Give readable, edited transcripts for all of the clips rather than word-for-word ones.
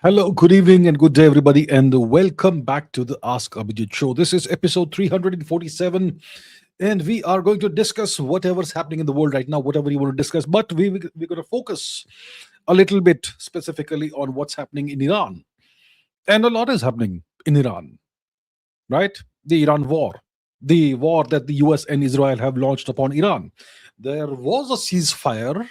Hello, good evening, and good day, everybody, and welcome back to the Ask Abhijit show. This is episode 347, and we are going to discuss whatever's happening in the world right now, whatever you want to discuss. But we're going to focus a little bit specifically on what's happening in Iran. And a lot is happening in Iran, right? The Iran war, the war that the US and Israel have launched upon Iran. There was a ceasefire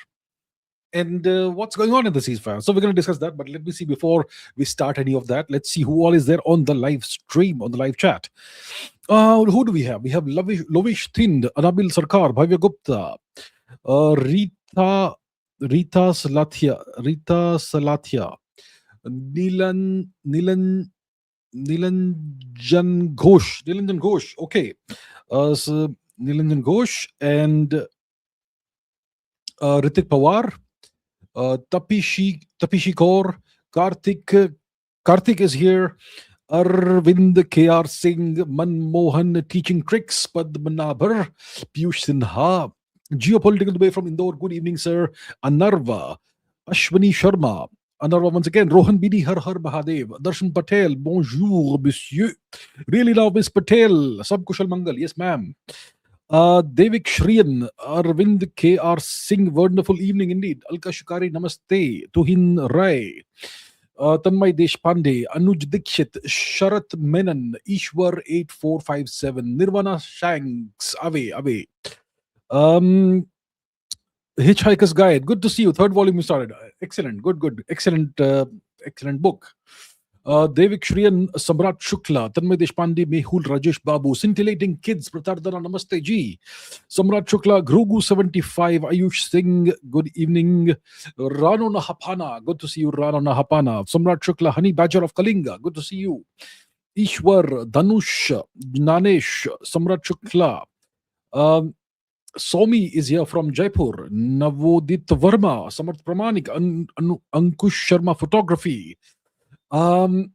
and what's going on in the ceasefire. So we're going to discuss that. But let me see before we start any of that. Let's see who all is there on the live stream, on the live chat. Who do we have? We have Lovish Thind, Anabil Sarkar, Bhavya Gupta, Rita Salathia, Nilanjan Ghosh. Okay, so Nilanjan Ghosh and Ritik Pawar. Tapishi Kaur, Karthik is here. Arvind KR Singh, Manmohan teaching tricks, Padmanabhar, Piyush Sinha, geopolitical debate from Indore. Good evening, sir. Anarva, Ashwani Sharma, Anarva once again. Rohan Bidi, Har Har Mahadev, Darshan Patel, bonjour, monsieur. Really now, Miss Patel, Sab Kushal Mangal, yes, ma'am. Devik Shriyan, Arvind KR Singh, wonderful evening indeed. Alka Shukari, namaste. Tuhin Rai, Tanmay Deshpande, Anuj Dikshit, Sharat Menon, Ishwar 8457, Nirvana Shanks, Ave. Hitchhiker's Guide, good to see you. Third volume you started. Excellent, good. Excellent book. Devik Shriyan, Samrat Shukla, Tanmay Deshpande, Mehul Rajesh Babu, Scintillating Kids, Pratardana Namaste Ji, Samrat Shukla, Grugu 75, Ayush Singh, good evening, Rano Nahapana, good to see you, Rano Nahapana, Samrat Shukla, Honey Badger of Kalinga, good to see you, Ishwar, Danush, Nanesh, Samrat Shukla, Somi is here from Jaipur, Navodit Verma, Samarth Pramanik, Ankush Sharma Photography, who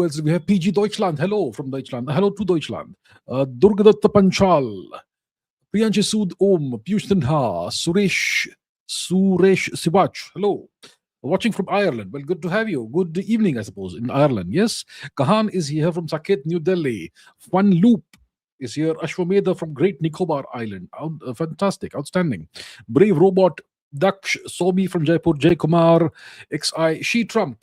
else? We have PG Deutschland. Hello from Deutschland. Hello to Deutschland. Durgadatta Panchal. Priyanshi Sood Om. Piyush Sinha. Suresh Sivach. Hello. Watching from Ireland. Well, good to have you. Good evening, I suppose, in Ireland. Yes. Kahan is here from Saket, New Delhi. Fun Loop is here. Ashwamedha from Great Nicobar Island. Fantastic. Outstanding. Brave Robot. Daksh Somi from Jaipur. Jay Kumar. XI. She Trump.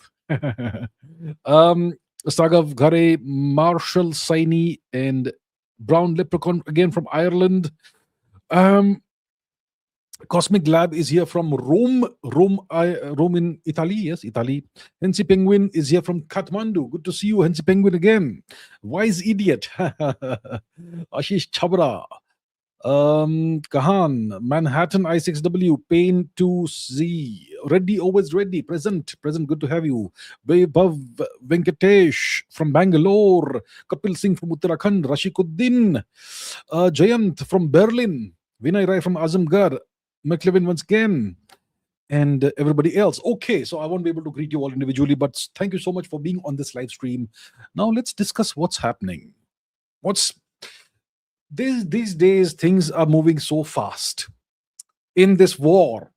Sagav Ghare, Marshall Saini, and Brown Leprechaun again from Ireland. Cosmic Lab is here from Rome in Italy. Yes, Italy. Hensi Penguin is here from Kathmandu. Good to see you, Hensi Penguin, again. Wise Idiot. Ashish Chavda. Kahan, Manhattan I6W, Pain 2Z, Reddy, always ready, present, good to have you. Vaibhav Venkatesh from Bangalore, Kapil Singh from Uttarakhand, Rashikuddin, Jayant from Berlin, Vinay Rai from Azamgarh, McLevin once again, and everybody else. Okay, so I won't be able to greet you all individually, but thank you so much for being on this live stream. Now let's discuss what's happening. These days, things are moving so fast in this war,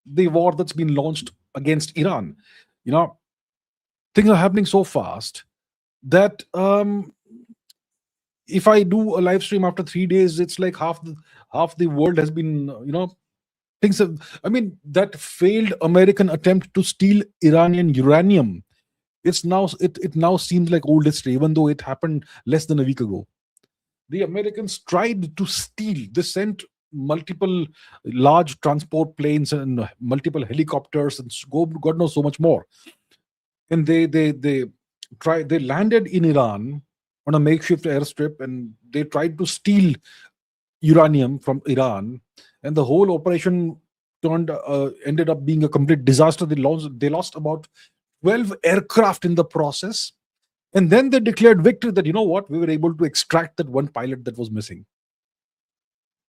the war that's been launched against Iran. Things are happening so fast that if I do a live stream after 3 days, it's like half the world has been, things have. I mean, that failed American attempt to steal Iranian uranium. It now seems like old history, even though it happened less than a week ago. The Americans tried to steal. They sent multiple large transport planes and multiple helicopters and God knows so much more. And they landed in Iran on a makeshift airstrip, and they tried to steal uranium from Iran. And the whole operation ended up being a complete disaster. They lost about 12 aircraft in the process. And then they declared victory that, we were able to extract that one pilot that was missing.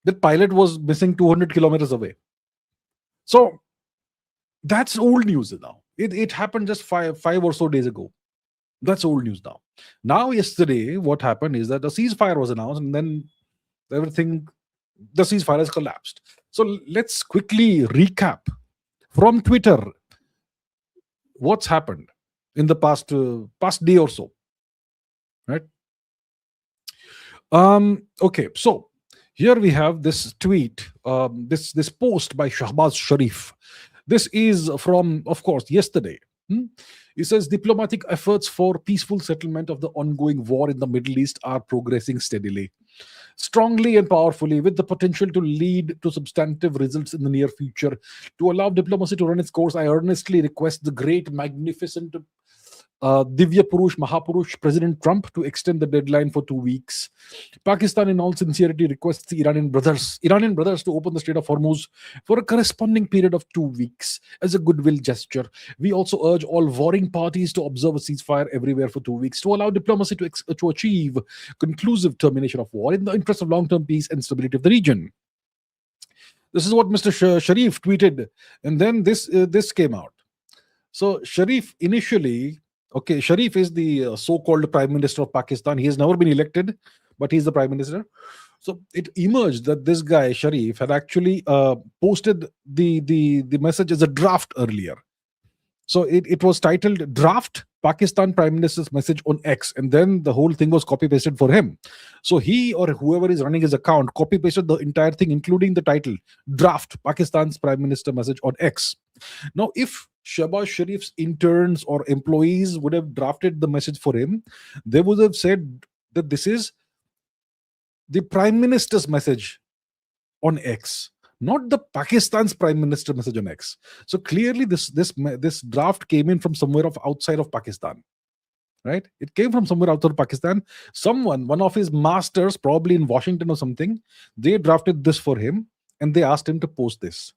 That pilot was missing 200 kilometers away. So that's old news now. It happened just five or so days ago. That's old news now. Now, yesterday, what happened is that a ceasefire was announced, and then the ceasefire has collapsed. So let's quickly recap from Twitter what's happened. in the past day or so, right? Okay, so here we have this tweet, this post by Shahbaz Sharif. This is from, of course, yesterday. Hmm? He says diplomatic efforts for peaceful settlement of the ongoing war in the Middle East are progressing steadily, strongly and powerfully, with the potential to lead to substantive results in the near future. To allow diplomacy to run its course, I earnestly request the great, magnificent Divya Purush, Mahapurush, President Trump, to extend the deadline for 2 weeks. Pakistan, in all sincerity, requests the Iranian brothers to open the Strait of Hormuz for a corresponding period of 2 weeks as a goodwill gesture. We also urge all warring parties to observe a ceasefire everywhere for 2 weeks to allow diplomacy to achieve conclusive termination of war in the interest of long-term peace and stability of the region. This is what Mr. Sharif tweeted, and then this came out. So Sharif initially, okay, Sharif is the so-called Prime Minister of Pakistan. He has never been elected, but he's the Prime Minister. So it emerged that this guy Sharif had actually posted the message as a draft earlier. So it was titled "Draft Pakistan Prime Minister's Message on X," and then the whole thing was copy pasted for him. So he or whoever is running his account copy pasted the entire thing, including the title "Draft Pakistan's Prime Minister Message on X." Now, if Shahbaz Sharif's interns or employees would have drafted the message for him, they would have said that this is the Prime Minister's message on X, not the Pakistan's Prime Minister message on X. So clearly, this draft came in from somewhere outside of Pakistan, right? It came from somewhere outside of Pakistan. One of his masters, probably in Washington or something, they drafted this for him and they asked him to post this.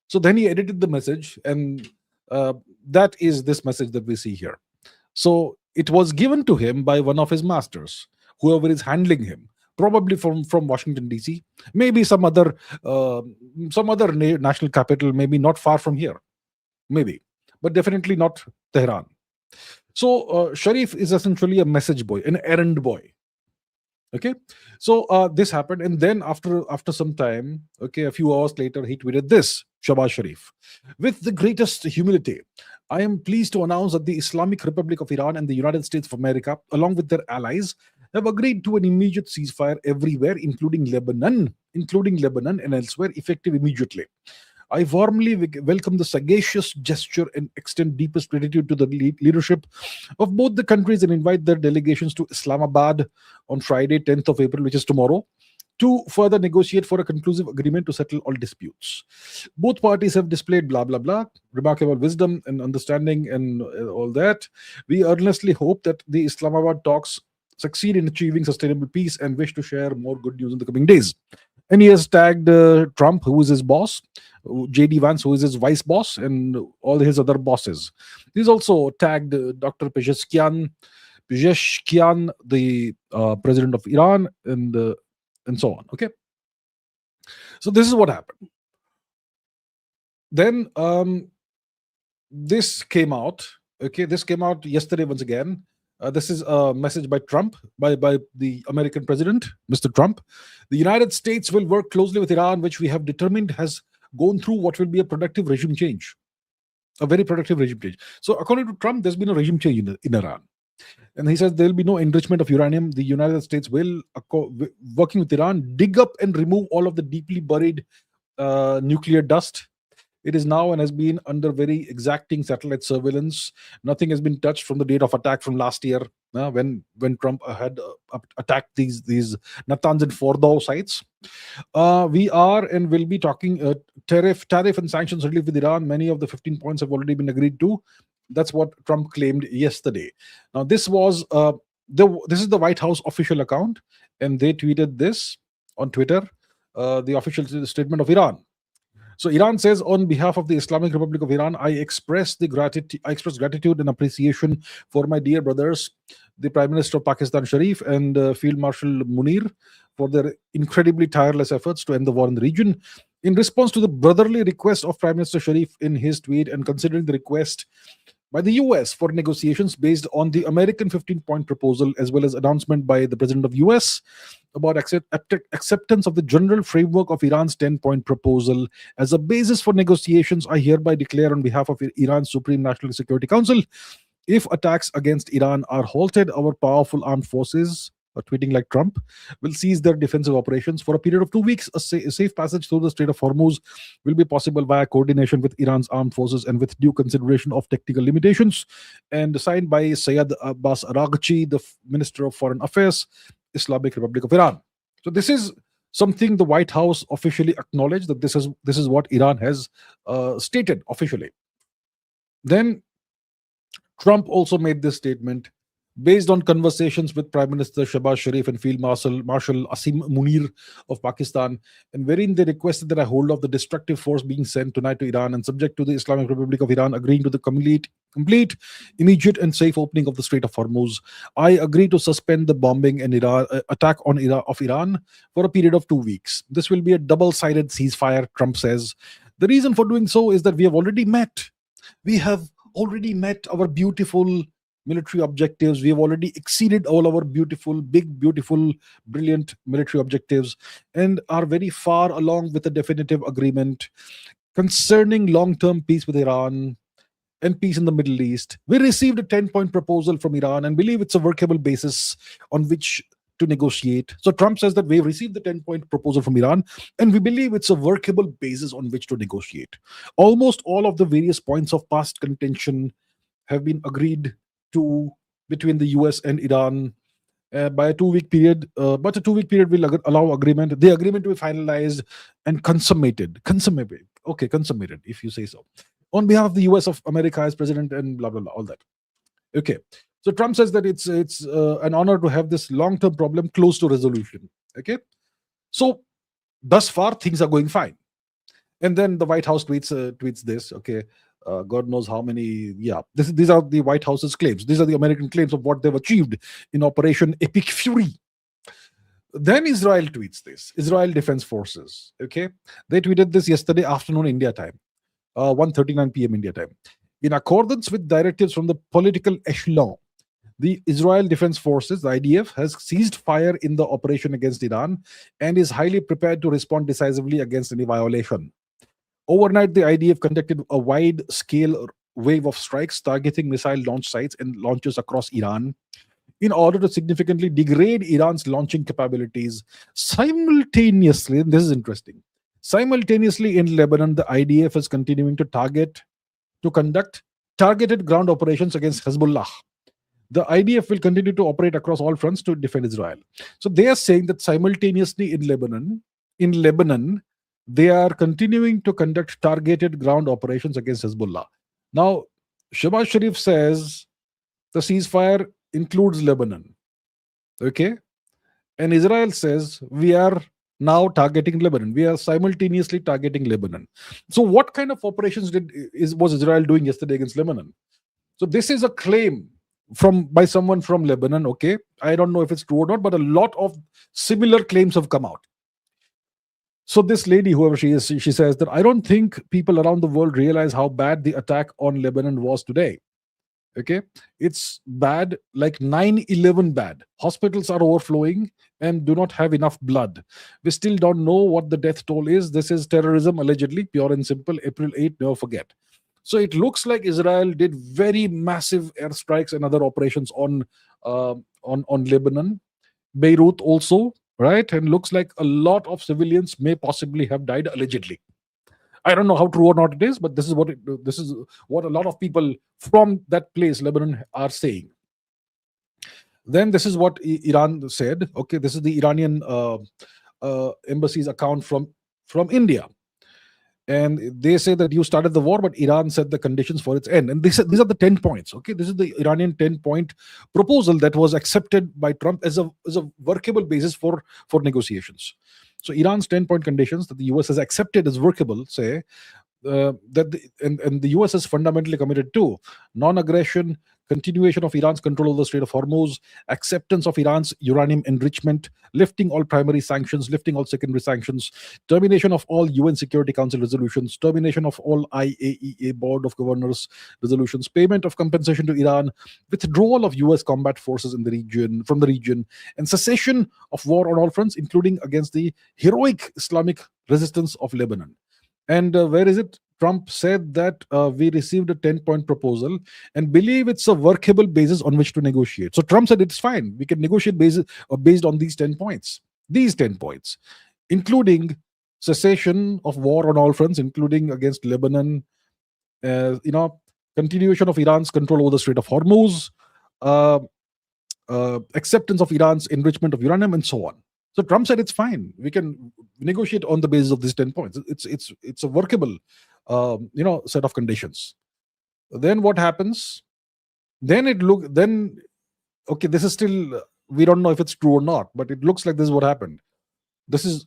So then he edited the message, and that is this message that we see here. So it was given to him by one of his masters, whoever is handling him, probably from Washington DC, maybe some other national capital, maybe not far from here, maybe, but definitely not Tehran. So Sharif is essentially a message boy, an errand boy. Okay, so this happened, and then after some time, okay, a few hours later, he tweeted this. Shahbaz Sharif: with the greatest humility, I am pleased to announce that the Islamic Republic of Iran and the United States of America, along with their allies, have agreed to an immediate ceasefire everywhere, including Lebanon and elsewhere, effective immediately. I warmly welcome the sagacious gesture and extend deepest gratitude to the leadership of both the countries and invite their delegations to Islamabad on Friday, 10th of April, which is tomorrow, to further negotiate for a conclusive agreement to settle all disputes. Both parties have displayed blah, blah, blah, remarkable wisdom and understanding and all that. We earnestly hope that the Islamabad talks succeed in achieving sustainable peace and wish to share more good news in the coming days. And he has tagged Trump, who is his boss, JD Vance, who is his vice boss, and all his other bosses. He's also tagged Dr. Pezeshkian, the president of Iran, and so on. Okay, so this is what happened. Then this came out. Okay, this came out yesterday once again. This is a message by Trump, by the American president, Mr. Trump. The United States will work closely with Iran, which we have determined has gone through what will be a productive regime change, a very productive regime change. So according to Trump, there's been a regime change in Iran. And he says there will be no enrichment of uranium. The United States will, working with Iran, dig up and remove all of the deeply buried nuclear dust. It is now and has been under very exacting satellite surveillance. Nothing has been touched from the date of attack from last year, when Trump had attacked these Natanz and Fordow sites. We are and will be talking tariff and sanctions relief with Iran. Many of the 15 points have already been agreed to. That's what Trump claimed yesterday. Now, this was this is the White House official account, and they tweeted this on Twitter, the official statement of Iran. So Iran says, on behalf of the Islamic Republic of Iran, I express gratitude and appreciation for my dear brothers, the Prime Minister of Pakistan Sharif and Field Marshal Munir, for their incredibly tireless efforts to end the war in the region. In response to the brotherly request of Prime Minister Sharif in his tweet, and considering the request by the US for negotiations based on the American 15-point proposal, as well as announcement by the President of US about acceptance of the general framework of Iran's 10-point proposal as a basis for negotiations, I hereby declare on behalf of Iran's Supreme National Security Council If attacks against Iran are halted, our powerful armed forces, tweeting like Trump, will cease their defensive operations for a period of 2 weeks. A safe passage through the Strait of Hormuz will be possible via coordination with Iran's armed forces and with due consideration of technical limitations. And signed by Sayed Abbas Araghchi, the Minister of Foreign Affairs, Islamic Republic of Iran. So this is something the White House officially acknowledged, that this is what Iran has stated officially. Then Trump also made this statement based on conversations with Prime Minister Shehbaz Sharif and Field Marshal Asim Munir of Pakistan, and wherein they requested that I hold off the destructive force being sent tonight to Iran and subject to the Islamic Republic of Iran agreeing to the complete, immediate, and safe opening of the Strait of Hormuz. I agree to suspend the bombing and attack on Iran for a period of 2 weeks. This will be a double-sided ceasefire, Trump says. The reason for doing so is that we have already met. We have already met our beautiful military objectives. We have already exceeded all our beautiful, big, beautiful, brilliant military objectives and are very far along with a definitive agreement concerning long-term peace with Iran and peace in the Middle East. We received a 10-point proposal from Iran and believe it's a workable basis on which to negotiate. So Trump says that we've received the 10-point proposal from Iran and we believe it's a workable basis on which to negotiate. Almost all of the various points of past contention have been agreed to between the US and Iran by a 2-week period, but a 2-week period will allow the agreement to be finalized and consummated, if you say so, on behalf of the US of America as president and blah, blah, blah, all that. Okay. So Trump says that it's an honor to have this long-term problem close to resolution. Okay. So thus far, things are going fine. And then the White House tweets this. Okay. God knows how many. Yeah. These are the White House's claims. These are the American claims of what they've achieved in Operation Epic Fury. Then Israel tweets this. Israel Defense Forces. Okay. They tweeted this yesterday afternoon India time. 1:39 p.m. India time. In accordance with directives from the political echelon, the Israel Defense Forces, the IDF, has ceased fire in the operation against Iran and is highly prepared to respond decisively against any violation. Overnight, the IDF conducted a wide-scale wave of strikes targeting missile launch sites and launches across Iran in order to significantly degrade Iran's launching capabilities. Simultaneously, and this is interesting, in Lebanon, the IDF is continuing to conduct targeted ground operations against Hezbollah. The IDF will continue to operate across all fronts to defend Israel. So they are saying that simultaneously in Lebanon, they are continuing to conduct targeted ground operations against Hezbollah. Now, Shehbaz Sharif says the ceasefire includes Lebanon. Okay? And Israel says we are now targeting Lebanon. We are simultaneously targeting Lebanon. So what kind of operations was Israel doing yesterday against Lebanon? So this is a claim by someone from Lebanon. Okay, I don't know if it's true or not, but a lot of similar claims have come out. So this lady, whoever she is, she says that I don't think people around the world realize how bad the attack on Lebanon was today. Okay, it's bad, like 9/11 bad. Hospitals are overflowing and do not have enough blood. We still don't know what the death toll is. This is terrorism, allegedly, pure and simple. April 8, never forget. So it looks like Israel did very massive airstrikes and other operations on Lebanon, Beirut also, right? And looks like a lot of civilians may possibly have died, allegedly. I don't know how true or not it is, but this is what a lot of people from that place, Lebanon, are saying. Then this is what Iran said. Okay, this is the Iranian embassy's account from India. And they say that you started the war, but Iran set the conditions for its end. And these are the 10 points. Okay, this is the Iranian 10-point proposal that was accepted by Trump as a workable basis for negotiations. So Iran's 10-point conditions that the US has accepted as workable say that the US is fundamentally committed to non-aggression, continuation of Iran's control of the Strait of Hormuz, acceptance of Iran's uranium enrichment, lifting all primary sanctions, lifting all secondary sanctions, termination of all UN Security Council resolutions, termination of all IAEA Board of Governors resolutions, payment of compensation to Iran, withdrawal of US combat forces from the region, and cessation of war on all fronts, including against the heroic Islamic resistance of Lebanon. And where is it? Trump said that we received a 10-point proposal and believe it's a workable basis on which to negotiate. So Trump said it's fine. We can negotiate based on these 10 points. These 10 points, including cessation of war on all fronts, including against Lebanon, continuation of Iran's control over the Strait of Hormuz, uh, acceptance of Iran's enrichment of uranium, and so on. So Trump said it's fine. We can negotiate on the basis of these 10 points. It's a workable, set of conditions. Then what happens? Then okay, this is still, we don't know if it's true or not, but it looks like this is what happened. This is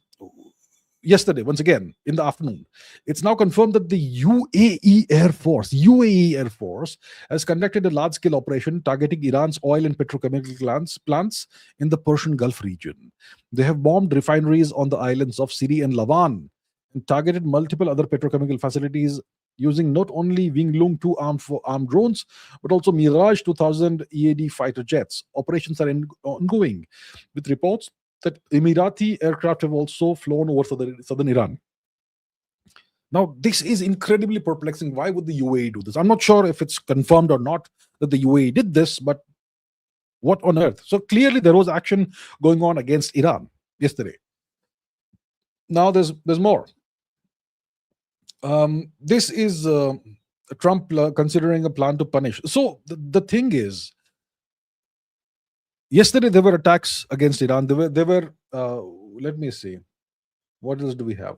yesterday, once again, in the afternoon. It's now confirmed that the UAE Air Force has conducted a large-scale operation targeting Iran's oil and petrochemical plants in the Persian Gulf region. They have bombed refineries on the islands of Siri and Lavan and targeted multiple other petrochemical facilities using not only Winglong 2 armed drones, but also Mirage 2000 EAD fighter jets. Operations are ongoing, with reports that Emirati aircraft have also flown over southern Iran. Now, this is incredibly perplexing. Why would the UAE do this? I'm not sure if it's confirmed or not that the UAE did this, but what on earth? So clearly there was action going on against Iran yesterday. Now there's more. This is Trump considering a plan to punish. So the thing is, yesterday there were attacks against Iran. There were let me see, what else do we have?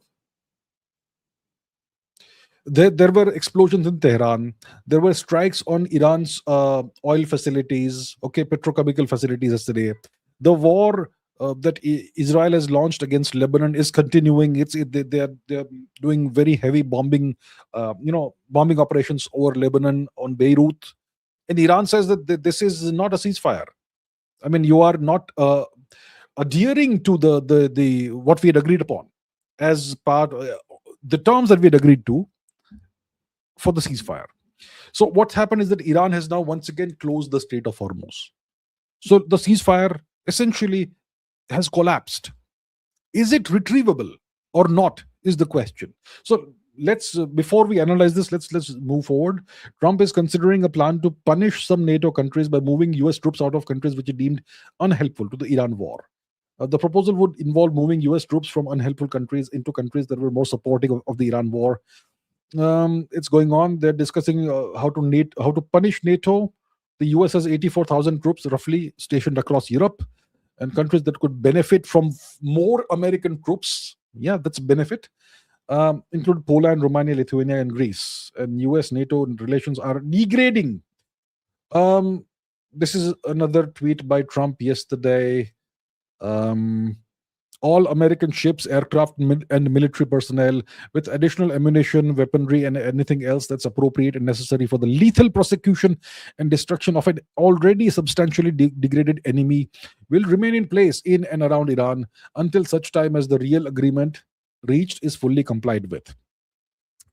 There were explosions in Tehran. There were strikes on Iran's oil facilities, petrochemical facilities yesterday. The war that Israel has launched against Lebanon is continuing. They're doing very heavy bombing operations over Lebanon, on Beirut. And Iran says that this is not a ceasefire. I mean, you are not adhering to the what we had agreed upon as part the terms that we had agreed to for the ceasefire. So what happened is that Iran has now once again closed the Strait of Hormuz. So the ceasefire essentially has collapsed. Is it retrievable or not is the question. So let's before we analyze this, let's move forward. Trump is considering a plan to punish some NATO countries by moving US troops out of countries which are deemed unhelpful to the Iran war. The proposal would involve moving US troops from unhelpful countries into countries that were more supportive of the Iran war. It's going on. They're discussing how to punish NATO. The US has 84,000 troops roughly stationed across Europe, and countries that could benefit from more American troops. Yeah, that's a benefit. Include Poland, Romania, Lithuania, and Greece. And US-NATO relations are degrading. This is another tweet by Trump yesterday. All American ships, aircraft, and military personnel with additional ammunition, weaponry, and anything else that's appropriate and necessary for the lethal prosecution and destruction of an already substantially degraded enemy will remain in place in and around Iran until such time as the real agreement reached is fully complied with.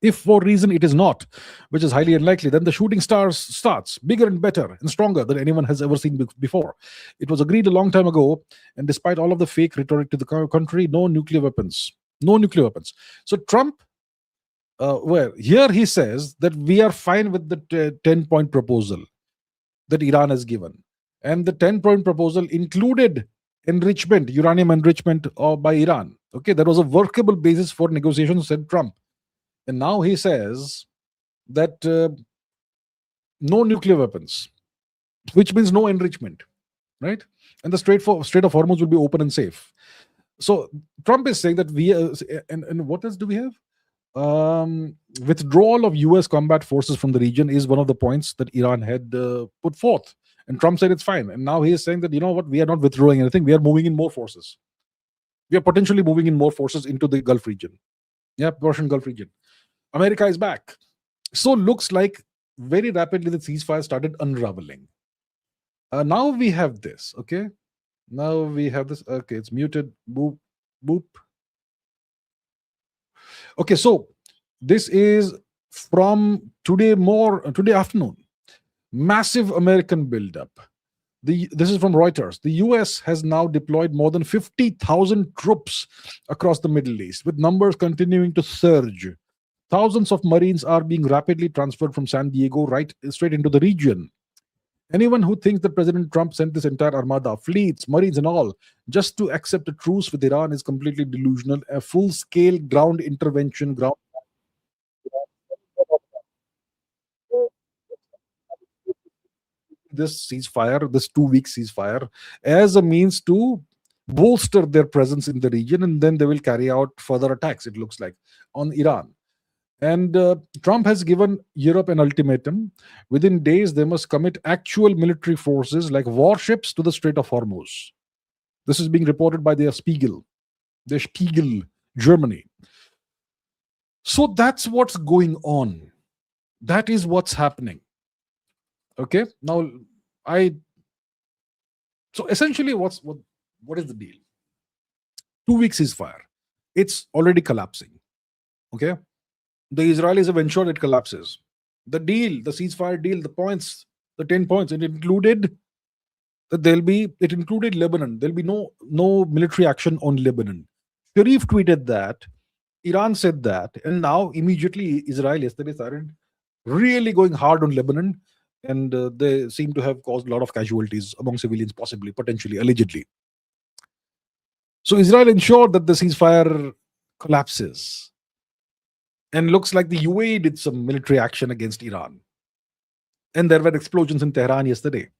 If for reason it is not, which is highly unlikely, then the shooting starts bigger and better and stronger than anyone has ever seen before. It was agreed a long time ago, and despite all of the fake rhetoric to the country, no nuclear weapons. No nuclear weapons. So Trump, here he says that we are fine with the 10-point proposal that Iran has given. And the 10-point proposal included enrichment, uranium enrichment by Iran. Okay, that was a workable basis for negotiations, said Trump. And now he says that no nuclear weapons, which means no enrichment, right? And the Strait of Hormuz will be open and safe. So Trump is saying that and what else do we have? Withdrawal of US combat forces from the region is one of the points that Iran had put forth. And Trump said it's fine. And now he is saying that, you know what, we are not withdrawing anything. We are moving in more forces. We are potentially moving in more forces into the Gulf region. Yeah, Persian Gulf region. America is back. So looks like very rapidly the ceasefire started unraveling. Now we have this, okay? Now we have this. Okay, it's muted. Boop, boop. Okay, so this is from today afternoon. Massive American buildup. This is from Reuters. The US has now deployed more than 50,000 troops across the Middle East, with numbers continuing to surge. Thousands of Marines are being rapidly transferred from San Diego right straight into the region. Anyone who thinks that President Trump sent this entire armada, fleets, Marines, and all, just to accept a truce with Iran is completely delusional. A full scale ground intervention, ground this ceasefire, this 2 week ceasefire, as a means to bolster their presence in the region, and then they will carry out further attacks, it looks like, on Iran. And Trump has given Europe an ultimatum. Within days, they must commit actual military forces like warships to the Strait of Hormuz. This is being reported by the Spiegel, Germany. So that's what's going on. That is what's happening. Okay. Now, I so essentially, what is the deal? 2 week ceasefire. It's already collapsing. Okay. The Israelis have ensured it collapses. The deal, the ceasefire deal, the points, the 10 points, it included that it included Lebanon. There'll be no military action on Lebanon. Sharif tweeted that, Iran said that, and now immediately Israel yesterday started really going hard on Lebanon, and they seem to have caused a lot of casualties among civilians, possibly, potentially, allegedly. So Israel ensured that the ceasefire collapses. And looks like the UAE did some military action against Iran. And there were explosions in Tehran yesterday.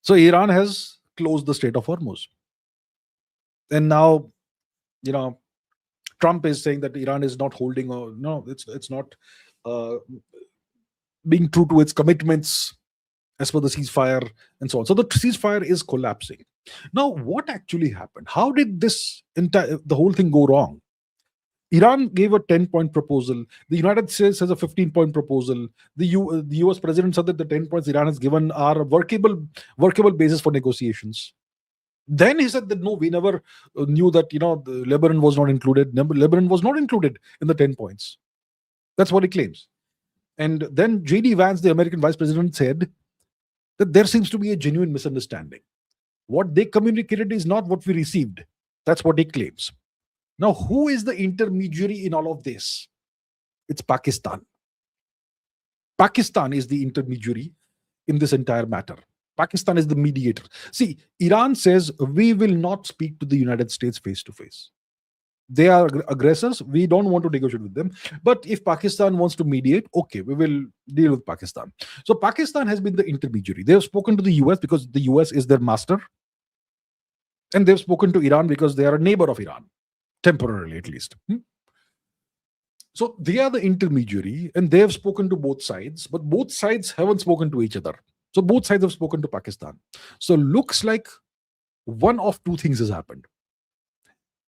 So Iran has closed the Strait of Hormuz. And now, Trump is saying that Iran is not holding, or no, it's not being true to its commitments as per the ceasefire and so on. So the ceasefire is collapsing. Now, what actually happened? How did the whole thing go wrong? Iran gave a 10-point proposal. The United States has a 15-point proposal. The US president said that the 10 points Iran has given are a workable basis for negotiations. Then he said that no, we never knew that the Lebanon was not included. Lebanon was not included in the 10 points. That's what he claims. And then J.D. Vance, the American vice president, said that there seems to be a genuine misunderstanding. What they communicated is not what we received. That's what he claims. Now, who is the intermediary in all of this? It's Pakistan. Pakistan is the intermediary in this entire matter. Pakistan is the mediator. See, Iran says we will not speak to the United States face to face. They are aggressors. We don't want to negotiate with them. But if Pakistan wants to mediate, okay, we will deal with Pakistan. So Pakistan has been the intermediary. They have spoken to the US because the US is their master. And they've spoken to Iran because they are a neighbor of Iran. Temporarily, at least. So they are the intermediary, and they have spoken to both sides, but both sides haven't spoken to each other. So both sides have spoken to Pakistan. So looks like one of two things has happened.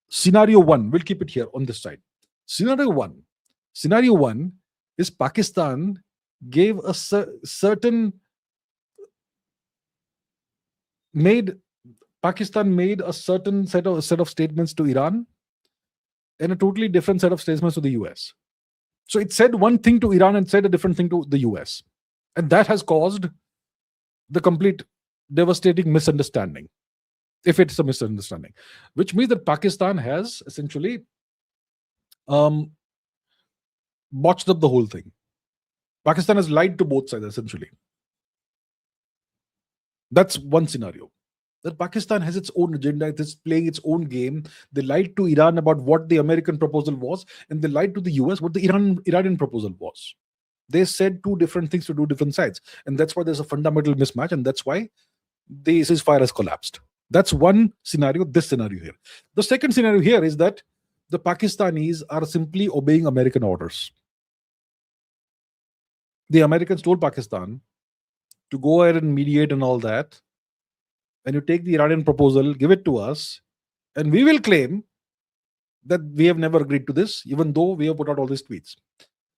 Scenario one, we'll keep it here on this side. Scenario one is Pakistan gave a Pakistan made a certain set of statements to Iran, and a totally different set of statements to the US. So it said one thing to Iran and said a different thing to the US. And that has caused the complete devastating misunderstanding, if it's a misunderstanding, which means that Pakistan has essentially botched up the whole thing. Pakistan has lied to both sides, essentially. That's one scenario. That Pakistan has its own agenda, it is playing its own game. They lied to Iran about what the American proposal was, and they lied to the US what the Iranian proposal was. They said two different things to two different sides, and that's why there's a fundamental mismatch, and that's why the ceasefire has collapsed. That's one scenario, this scenario here. The second scenario here is that the Pakistanis are simply obeying American orders. The Americans told Pakistan to go ahead and mediate and all that, and you take the Iranian proposal, give it to us, and we will claim that we have never agreed to this, even though we have put out all these tweets.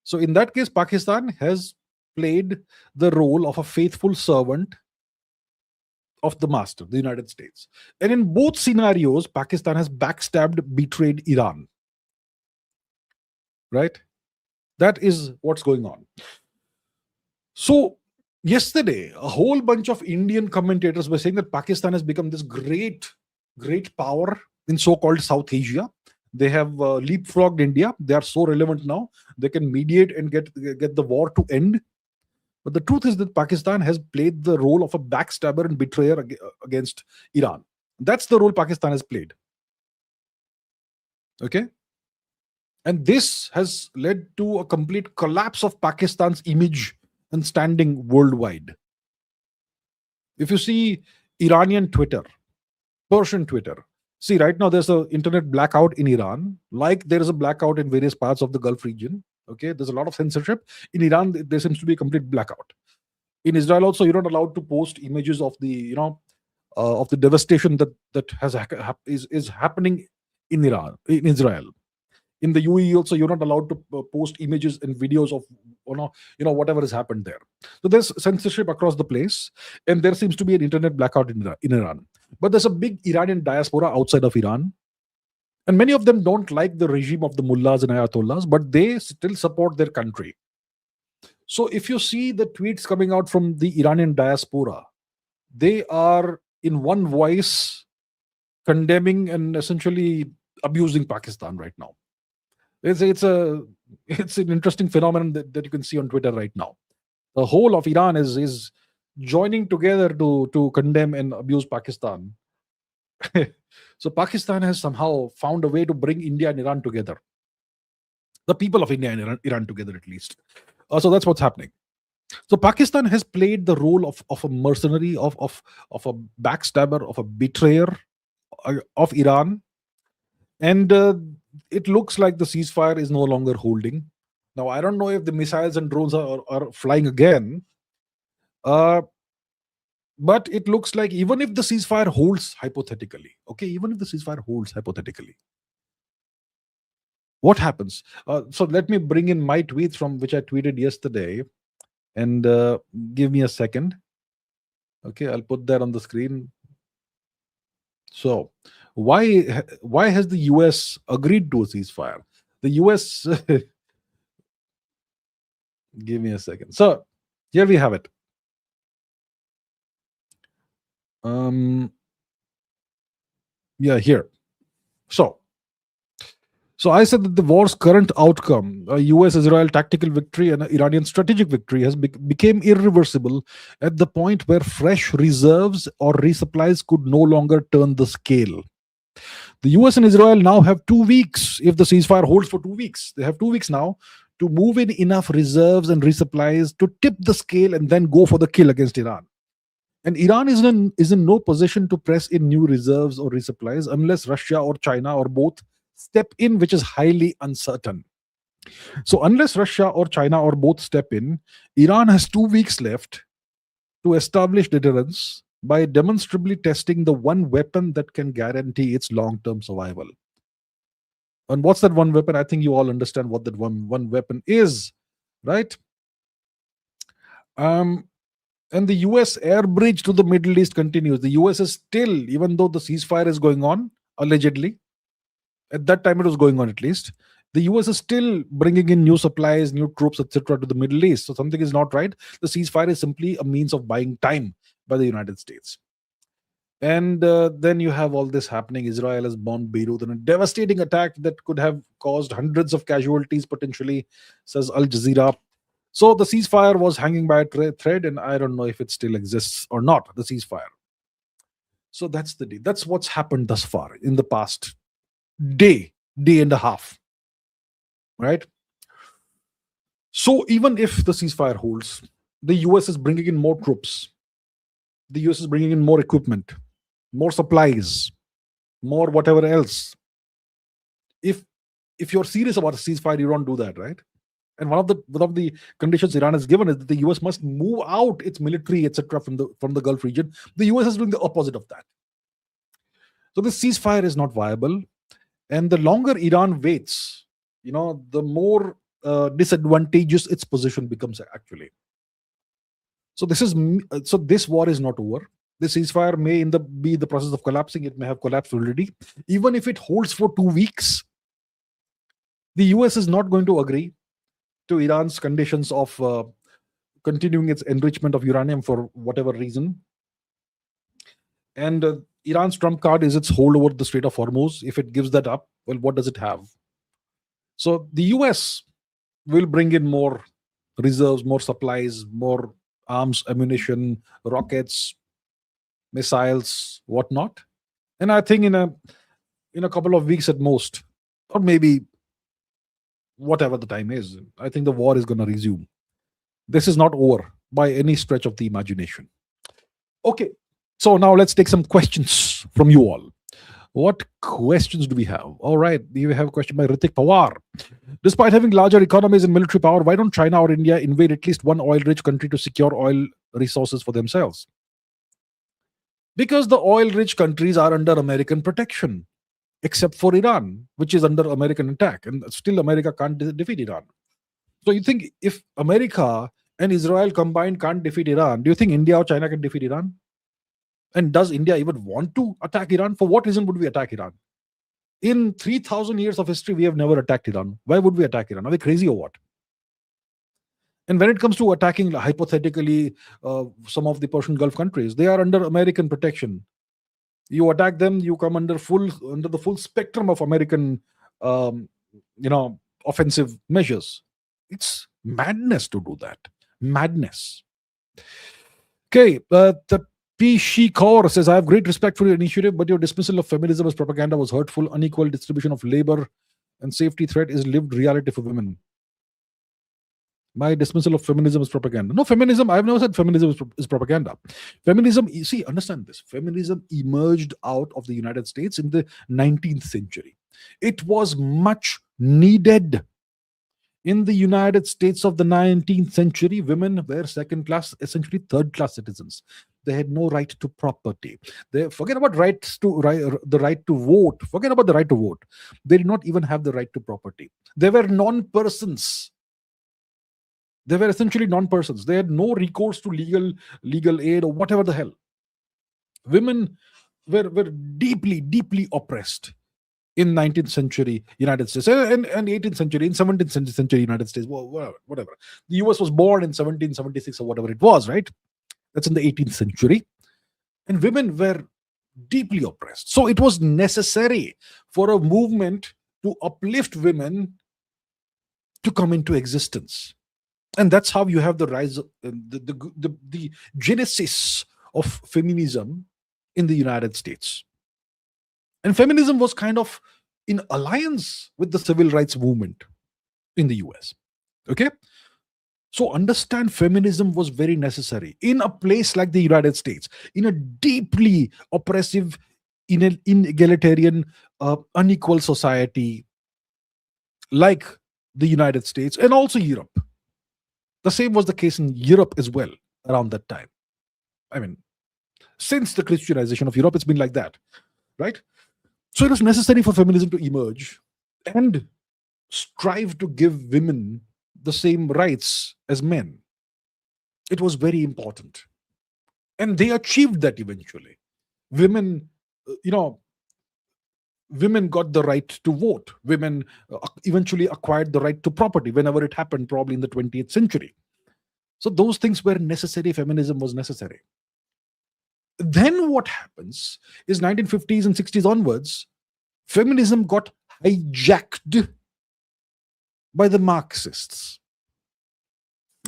So in that case, Pakistan has played the role of a faithful servant of the master, the United States. And in both scenarios, Pakistan has backstabbed, betrayed Iran. Right? That is what's going on. So yesterday, a whole bunch of Indian commentators were saying that Pakistan has become this great power in so-called South Asia. They have leapfrogged India. They are so relevant now. They can mediate and get the war to end. But the truth is that Pakistan has played the role of a backstabber and betrayer against Iran. That's the role Pakistan has played. Okay? And this has led to a complete collapse of Pakistan's image and standing worldwide. If you see Iranian Twitter, Persian Twitter, see right now there's an internet blackout in Iran, like there is a blackout in various parts of the Gulf region. Okay, there's a lot of censorship. In Iran, there seems to be a complete blackout. In Israel also, you're not allowed to post images of the of the devastation that is happening in Israel. In the UAE also, you're not allowed to post images and videos of whatever has happened there. So there's censorship across the place, and there seems to be an internet blackout in Iran. But there's a big Iranian diaspora outside of Iran, and many of them don't like the regime of the mullahs and ayatollahs, but they still support their country. So if you see the tweets coming out from the Iranian diaspora, they are in one voice condemning and essentially abusing Pakistan right now. It's an interesting phenomenon that you can see on Twitter right now. The whole of Iran is joining together to condemn and abuse Pakistan. So Pakistan has somehow found a way to bring India and Iran together. The people of India and Iran together, at least. So that's what's happening. So Pakistan has played the role of a mercenary, of a backstabber, of a betrayer of Iran. And it looks like the ceasefire is no longer holding. Now, I don't know if the missiles and drones are flying again. But it looks like even if the ceasefire holds hypothetically, what happens? So let me bring in my tweets from which I tweeted yesterday, and give me a second. Okay, I'll put that on the screen. So why has the US agreed to a ceasefire? The US give me a second. So here we have it. Yeah, here. So I said that the war's current outcome, a US-Israel tactical victory and an Iranian strategic victory, has became irreversible at the point where fresh reserves or resupplies could no longer turn the scale. The US and Israel now have 2 weeks. If the ceasefire holds for 2 weeks, they have 2 weeks now to move in enough reserves and resupplies to tip the scale and then go for the kill against Iran. And Iran is in no position to press in new reserves or resupplies unless Russia or China or both step in, which is highly uncertain. So unless Russia or China or both step in, Iran has 2 weeks left to establish deterrence by demonstrably testing the one weapon that can guarantee its long-term survival. And what's that one weapon? I think you all understand what that one weapon is, right? And the US air bridge to the Middle East continues. The US is still, even though the ceasefire is going on, allegedly, at that time it was going on at least, the US is still bringing in new supplies, new troops, etc. to the Middle East. So something is not right. The ceasefire is simply a means of buying time by the United States. And then you have all this happening. Israel has bombed Beirut in a devastating attack that could have caused hundreds of casualties potentially, says Al Jazeera. So the ceasefire was hanging by a thread, and I don't know if it still exists or not, the ceasefire. So that's the day. That's what's happened thus far in the past day and a half, right? So even if the ceasefire holds, the US is bringing in more troops. The US is bringing in more equipment, more supplies, more whatever else. If you're serious about a ceasefire, you don't do that, right? And one of the conditions Iran has given is that the US must move out its military, etc., from the Gulf region. The US is doing the opposite of that. So this ceasefire is not viable. And the longer Iran waits, the more disadvantageous its position becomes actually. So this war is not over. The ceasefire may be in the process of collapsing. It may have collapsed already. Even if it holds for 2 weeks, the US is not going to agree to Iran's conditions of continuing its enrichment of uranium for whatever reason. And Iran's trump card is its hold over the Strait of Hormuz. If it gives that up, well, what does it have? So the US will bring in more reserves, more supplies, more arms, ammunition, rockets, missiles, whatnot. And I think in a couple of weeks at most, or maybe whatever the time is, I think the war is going to resume. This is not over by any stretch of the imagination. Okay, so now let's take some questions from you all. What questions do we have? All right, we have a question by Ritik Pawar. Despite having larger economies and military power, why don't China or India invade at least one oil-rich country to secure oil resources for themselves? Because the oil-rich countries are under American protection, except for Iran, which is under American attack, and still America can't defeat Iran. So you think if America and Israel combined can't defeat Iran, do you think India or China can defeat Iran? And does India even want to attack Iran? For what reason would we attack Iran? In 3,000 years of history, we have never attacked Iran. Why would we attack Iran? Are we crazy or what? And when it comes to attacking, hypothetically, some of the Persian Gulf countries, they are under American protection. You attack them, you come under the full spectrum of American, offensive measures. It's madness to do that. Madness. Okay, the P. Shi Kaur says, I have great respect for your initiative, but your dismissal of feminism as propaganda was hurtful. Unequal distribution of labor and safety threat is lived reality for women. My dismissal of feminism as propaganda. No, feminism, I've never said feminism is propaganda. Feminism, you see, understand this. Feminism emerged out of the United States in the 19th century. It was much needed. In the United States of the 19th century, women were second class, essentially third class citizens. They had no right to property. They forget about the right to vote. Forget about the right to vote. They did not even have the right to property. They were non-persons. They were essentially non-persons. They had no recourse to legal aid or whatever the hell. Women were deeply, deeply oppressed in 19th century United States and 18th century, in 17th century United States, whatever. The US was born in 1776 or whatever it was, right? That's in the 18th century. And women were deeply oppressed. So it was necessary for a movement to uplift women to come into existence. And that's how you have the rise, the genesis of feminism in the United States. And feminism was kind of in alliance with the civil rights movement in the US. Okay? So understand, feminism was very necessary in a place like the United States, in a deeply oppressive, inegalitarian, unequal society like the United States and also Europe. The same was the case in Europe as well around that time. I mean, since the Christianization of Europe, it's been like that, right? So it was necessary for feminism to emerge and strive to give women the same rights as men. It was very important. And they achieved that eventually. Women, women got the right to vote. Women eventually acquired the right to property whenever it happened, probably in the 20th century. So those things were necessary. Feminism was necessary. Then what happens is 1950s and 60s onwards, feminism got hijacked by the Marxists,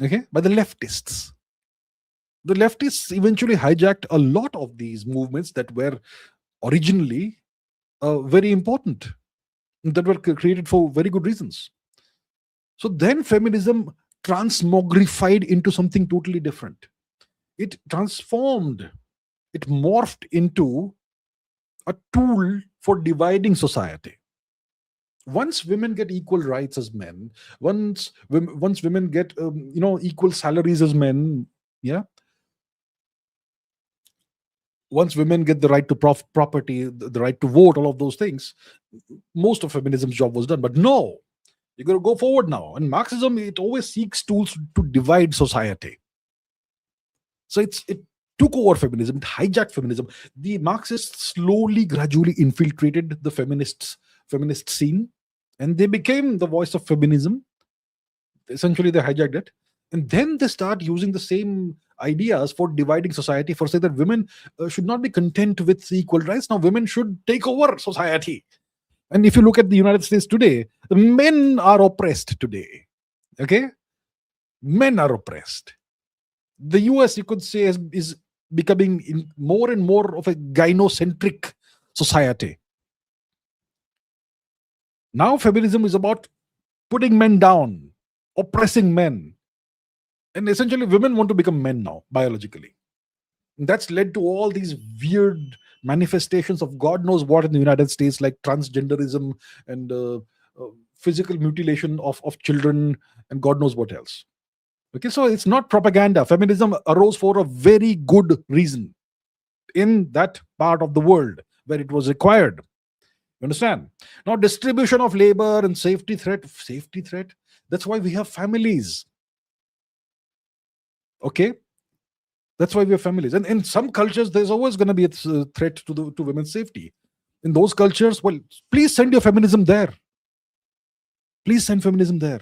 okay, by the leftists. The leftists eventually hijacked a lot of these movements that were originally very important, that were created for very good reasons. So then feminism transmogrified into something totally different. It transformed, it morphed into a tool for dividing society. Once women get equal rights as men, once women get equal salaries as men, yeah. Once women get the right to property, the right to vote, all of those things, most of feminism's job was done. But no, you're going to go forward now. And Marxism, it always seeks tools to divide society. So it took over feminism, it hijacked feminism. The Marxists slowly, gradually infiltrated the feminist scene, and they became the voice of feminism. Essentially, they hijacked it. And then they start using the same ideas for dividing society, for say that women should not be content with equal rights. Now women should take over society. And if you look at the United States today, the men are oppressed today. Okay? Men are oppressed. The US, you could say, is becoming more and more of a gynocentric society. Now feminism is about putting men down, oppressing men. And essentially, women want to become men now, biologically. And that's led to all these weird manifestations of God knows what in the United States, like transgenderism and physical mutilation of children and God knows what else. Okay, so it's not propaganda. Feminism arose for a very good reason in that part of the world where it was required. You understand? Now, distribution of labor and safety threat. That's why we have families. Okay, that's why we have families. And in some cultures, there's always going to be a threat to women's safety. In those cultures, well, please send your feminism there. Please send feminism there.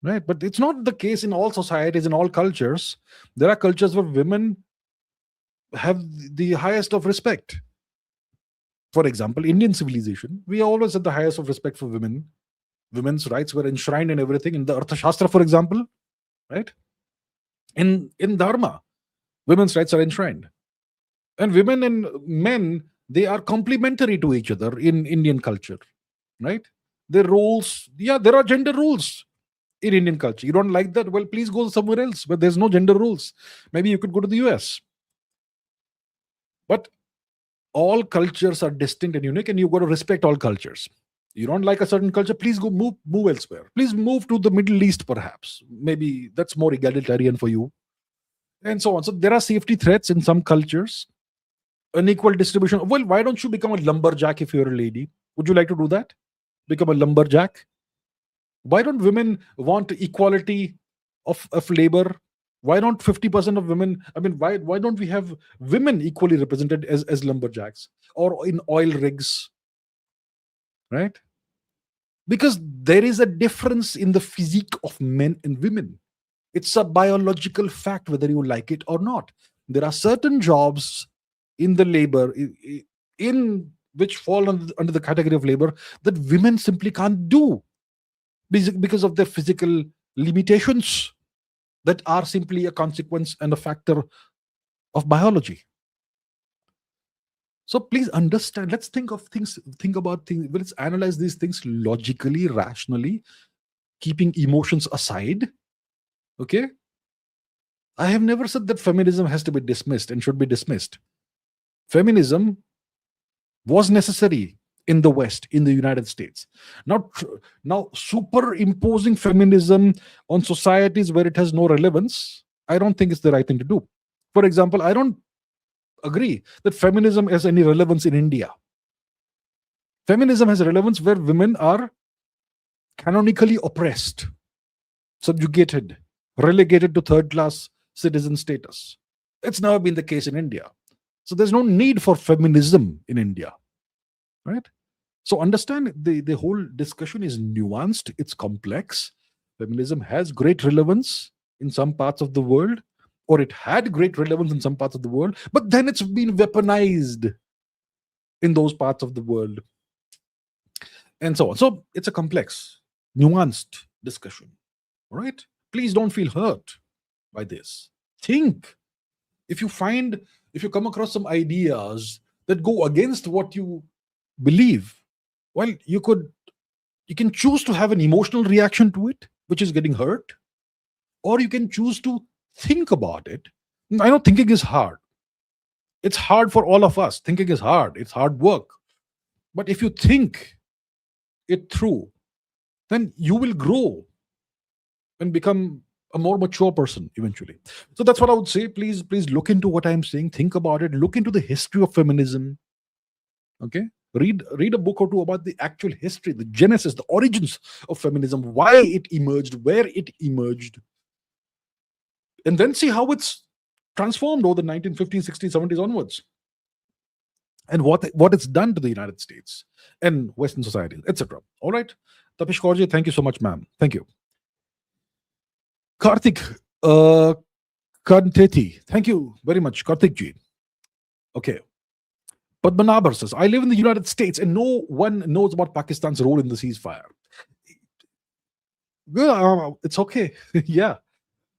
Right? But it's not the case in all societies, in all cultures. There are cultures where women have the highest of respect. For example, Indian civilization, we always had the highest of respect for women. Women's rights were enshrined in everything. In the Arthashastra, for example, right? In Dharma, women's rights are enshrined. And women and men, they are complementary to each other in Indian culture, right? Their roles, there are gender rules in Indian culture. You don't like that? Well, please go somewhere else, but there's no gender rules. Maybe you could go to the US. But all cultures are distinct and unique, and you've got to respect all cultures. You don't like a certain culture, please go move elsewhere. Please move to the Middle East, perhaps. Maybe that's more egalitarian for you. And so on. So there are safety threats in some cultures. Unequal distribution. Well, why don't you become a lumberjack if you're a lady? Would you like to do that? Become a lumberjack? Why don't women want equality of labor? Why don't 50% of women, why don't we have women equally represented as lumberjacks or in oil rigs? Right? Because there is a difference in the physique of men and women. It's a biological fact, whether you like it or not. There are certain jobs in the labor, in which fall under the category of labor, that women simply can't do because of their physical limitations that are simply a consequence and a factor of biology. So please understand, let's think about things, let's analyze these things logically, rationally, keeping emotions aside. Okay? I have never said that feminism has to be dismissed and should be dismissed. Feminism was necessary in the West, in the United States. Now superimposing feminism on societies where it has no relevance, I don't think it's the right thing to do. For example, I don't agree that feminism has any relevance in India. Feminism has relevance where women are canonically oppressed, subjugated, relegated to third-class citizen status. It's never been the case in India. So there's no need for feminism in India, right? So understand the whole discussion is nuanced, it's complex. Feminism has great relevance in some parts of the world, or it had great relevance in some parts of the world, but then it's been weaponized in those parts of the world, and so on. So it's a complex, nuanced discussion, all right? Please don't feel hurt by this. Think. If you come across some ideas that go against what you believe, well, you can choose to have an emotional reaction to it, which is getting hurt, or you can choose to think about it. I know thinking is hard. It's hard for all of us. Thinking is hard. It's hard work. But if you think it through, then you will grow and become a more mature person eventually. So that's what I would say. Please look into what I'm saying. Think about it. Look into the history of feminism. Okay? Read a book or two about the actual history, the genesis, the origins of feminism, why it emerged, where it emerged, and then see how it's transformed over the 1950s, 60s, 70s onwards, and what it's done to the United States and Western societies, etc. All right, Tapish Kaurji, thank you so much, ma'am. Thank you. Karthik Kanteti. Thank you very much, Karthik ji. Okay. Padmanabhar says, I live in the United States and no one knows about Pakistan's role in the ceasefire. Well, it's okay. Yeah.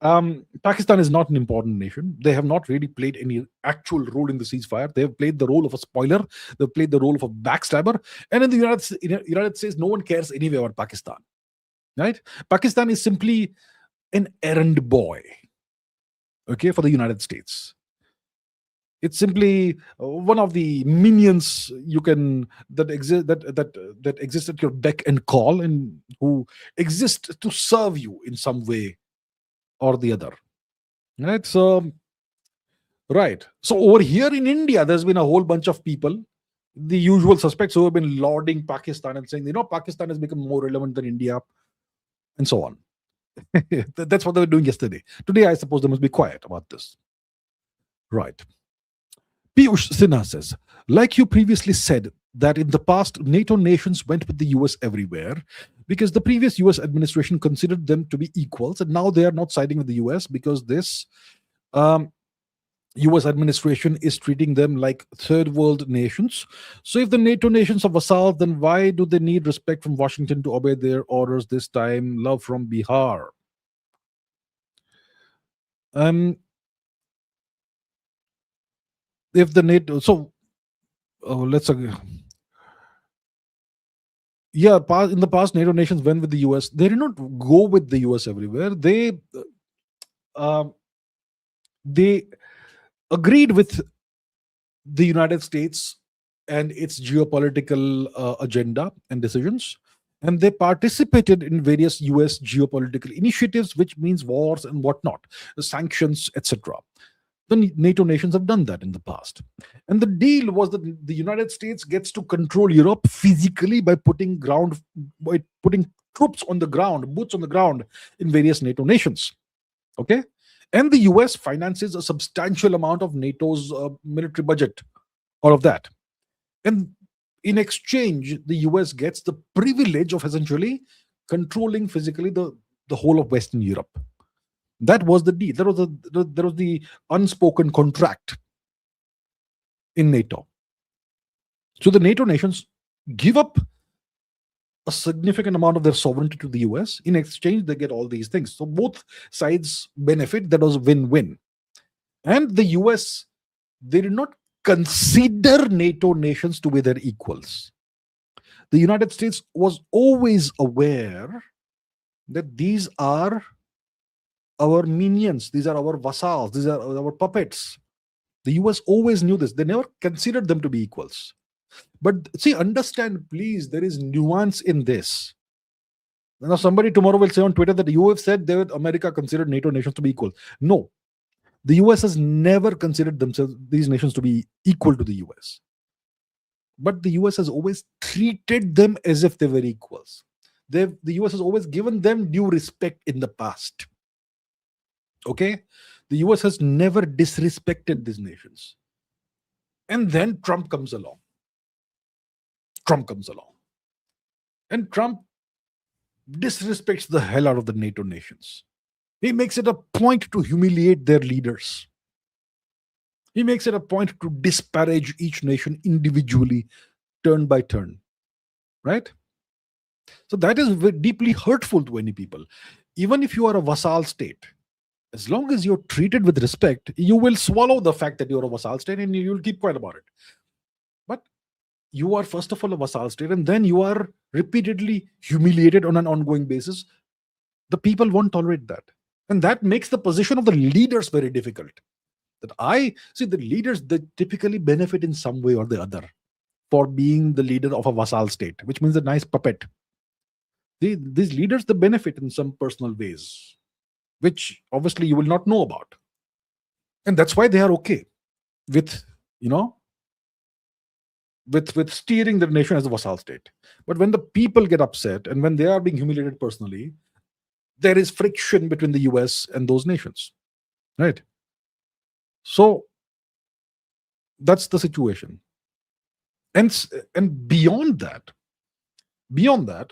Pakistan is not an important nation. They have not really played any actual role in the ceasefire. They have played the role of a spoiler. They've played the role of a backstabber. And in the United States, no one cares anyway about Pakistan. Right? Pakistan is simply an errand boy, okay, for the United States. It's simply one of the minions you can that exist at your beck and call, and who exist to serve you in some way or the other. Right? So, right. So over here in India, there's been a whole bunch of people, the usual suspects, who have been lauding Pakistan and saying, Pakistan has become more relevant than India, and so on. That's what they were doing yesterday. Today, I suppose they must be quiet about this. Right. Piyush Sinha says, like you previously said, that in the past, NATO nations went with the US everywhere because the previous US administration considered them to be equals, and now they are not siding with the US because this US administration is treating them like third world nations. So if the NATO nations are vassals, then why do they need respect from Washington to obey their orders this time? Love from Bihar. If the NATO, so let's yeah, in the past, NATO nations went with the US. They did not go with the US everywhere. They agreed with the United States and its geopolitical agenda and decisions, and they participated in various US geopolitical initiatives, which means wars and whatnot, sanctions, etc. The NATO nations have done that in the past. And the deal was that the United States gets to control Europe physically by putting troops on the ground, boots on the ground in various NATO nations. Okay? And the US finances a substantial amount of NATO's military budget, all of that. And in exchange, the US gets the privilege of essentially controlling physically the whole of Western Europe. That was the deal. That was the unspoken contract in NATO. So the NATO nations give up a significant amount of their sovereignty to the US. In exchange, they get all these things. So both sides benefit. That was win-win. And the US, they did not consider NATO nations to be their equals. The United States was always aware that these are our minions, these are our vassals, these are our puppets. The US always knew this. They never considered them to be equals. But see, understand, please, there is nuance in this. Now, somebody tomorrow will say on Twitter that you have said that America considered NATO nations to be equal. No, the US has never considered these nations to be equal to the US. But the US has always treated them as if they were equals. The US has always given them due respect in the past. Okay, the US has never disrespected these nations. And then Trump comes along. And Trump disrespects the hell out of the NATO nations. He makes it a point to humiliate their leaders. He makes it a point to disparage each nation individually, turn by turn. Right? So that is deeply hurtful to any people. Even if you are a vassal state, as long as you're treated with respect, you will swallow the fact that you're a vassal state and you'll keep quiet about it. But you are first of all a vassal state, and then you are repeatedly humiliated on an ongoing basis. The people won't tolerate that. And that makes the position of the leaders very difficult. That I see the leaders, they typically benefit in some way or the other for being the leader of a vassal state, which means a nice puppet. These leaders, they benefit in some personal ways, which obviously you will not know about. And that's why they are okay with, with steering the nation as a vassal state. But when the people get upset and when they are being humiliated personally, there is friction between the US and those nations, right? So that's the situation. And beyond that,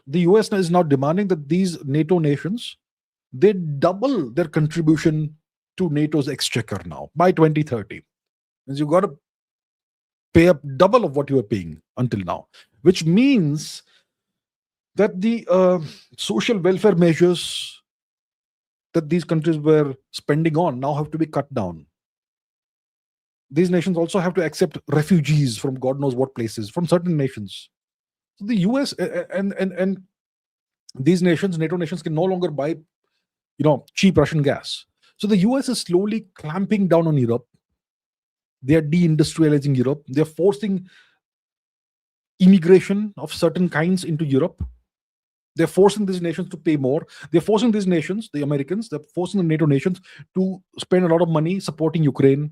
the US is now demanding that these NATO nations they double their contribution to NATO's exchequer now by 2030. Means you got to pay up double of what you were paying until now, which means that the social welfare measures that these countries were spending on now have to be cut down. These nations also have to accept refugees from God knows what places, from certain nations. So the US and these nations, NATO nations, can no longer buy, cheap Russian gas. So the US is slowly clamping down on Europe. They are deindustrializing Europe. They're forcing immigration of certain kinds into Europe. They're forcing these nations to pay more. They're forcing these nations, the Americans, they're forcing the NATO nations to spend a lot of money supporting Ukraine.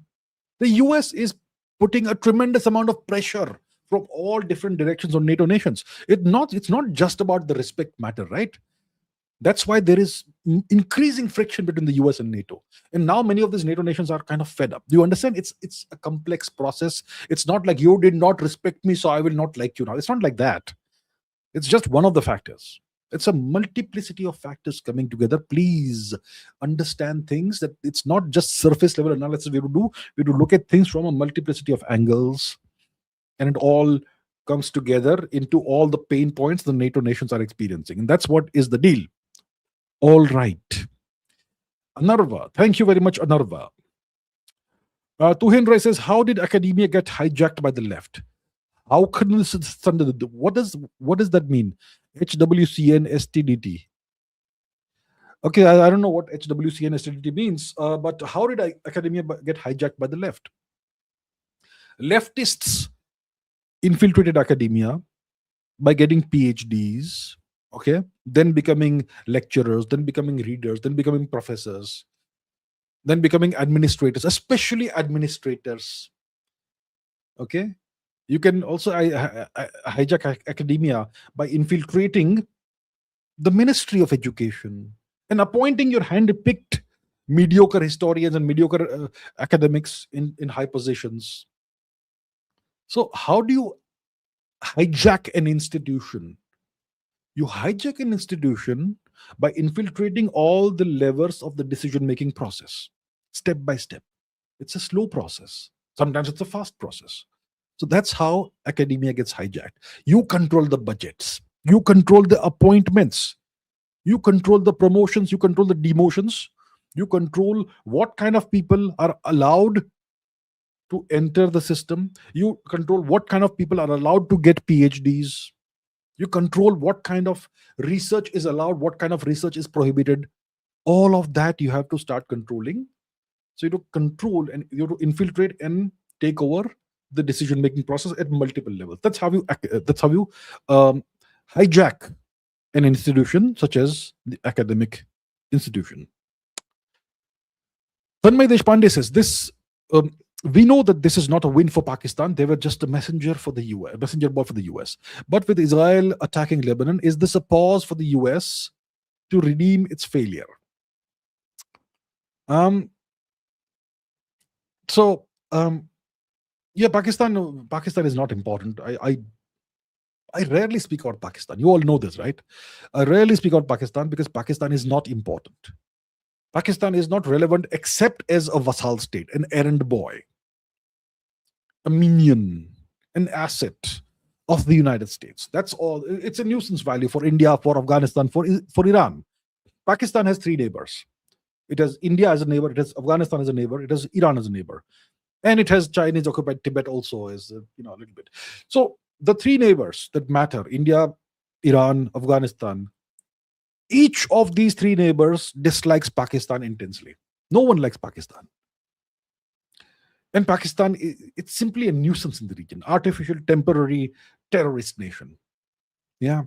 The US is putting a tremendous amount of pressure from all different directions on NATO nations. It's not just about the respect matter, right? That's why there is increasing friction between the US and NATO. And now many of these NATO nations are kind of fed up. Do you understand? It's a complex process. It's not like you did not respect me, so I will not like you now. It's not like that. It's just one of the factors. It's a multiplicity of factors coming together. Please understand things, that it's not just surface level analysis we do. We do look at things from a multiplicity of angles, and it all comes together into all the pain points the NATO nations are experiencing. And that's what is the deal. All right. Anarva. Thank you very much, Anarva. Tuhin Rai says, how did academia get hijacked by the left? How could this? What does that mean? HWCN STDT. Okay, I don't know what HWCN STDT means, but how did academia get hijacked by the left? Leftists infiltrated academia by getting PhDs, okay, then becoming lecturers, then becoming readers, then becoming professors, then becoming administrators, especially administrators. Okay, you can also hijack academia by infiltrating the Ministry of Education and appointing your hand-picked mediocre historians and mediocre academics in high positions. So how do you hijack an institution? You hijack an institution by infiltrating all the levers of the decision-making process, step by step. It's a slow process. Sometimes it's a fast process. So that's how academia gets hijacked. You control the budgets. You control the appointments. You control the promotions. You control the demotions. You control what kind of people are allowed to enter the system. You control what kind of people are allowed to get PhDs. You control what kind of research is allowed, what kind of research is prohibited. All of that you have to start controlling. So you have to control and you have to infiltrate and take over the decision-making process at multiple levels. That's how you hijack an institution such as the academic institution. Tanmay Deshpande says this. We know that this is not a win for Pakistan. They were just a messenger for the US, messenger boy for the US. But with Israel attacking Lebanon, is this a pause for the US to redeem its failure? Yeah, Pakistan is not important. I rarely speak about Pakistan. You all know this, right? I rarely speak about Pakistan because Pakistan is not important. Pakistan is not relevant except as a vassal state, an errand boy, a minion, an asset of the United States. That's all. It's a nuisance value for India, for Afghanistan, for Iran. Pakistan has three neighbors. It has India as a neighbor, it has Afghanistan as a neighbor, it has Iran as a neighbor. And it has Chinese occupied Tibet also as a little bit. So the three neighbors that matter, India, Iran, Afghanistan, each of these three neighbors dislikes Pakistan intensely. No one likes Pakistan. And Pakistan, it's simply a nuisance in the region, artificial, temporary terrorist nation. Yeah.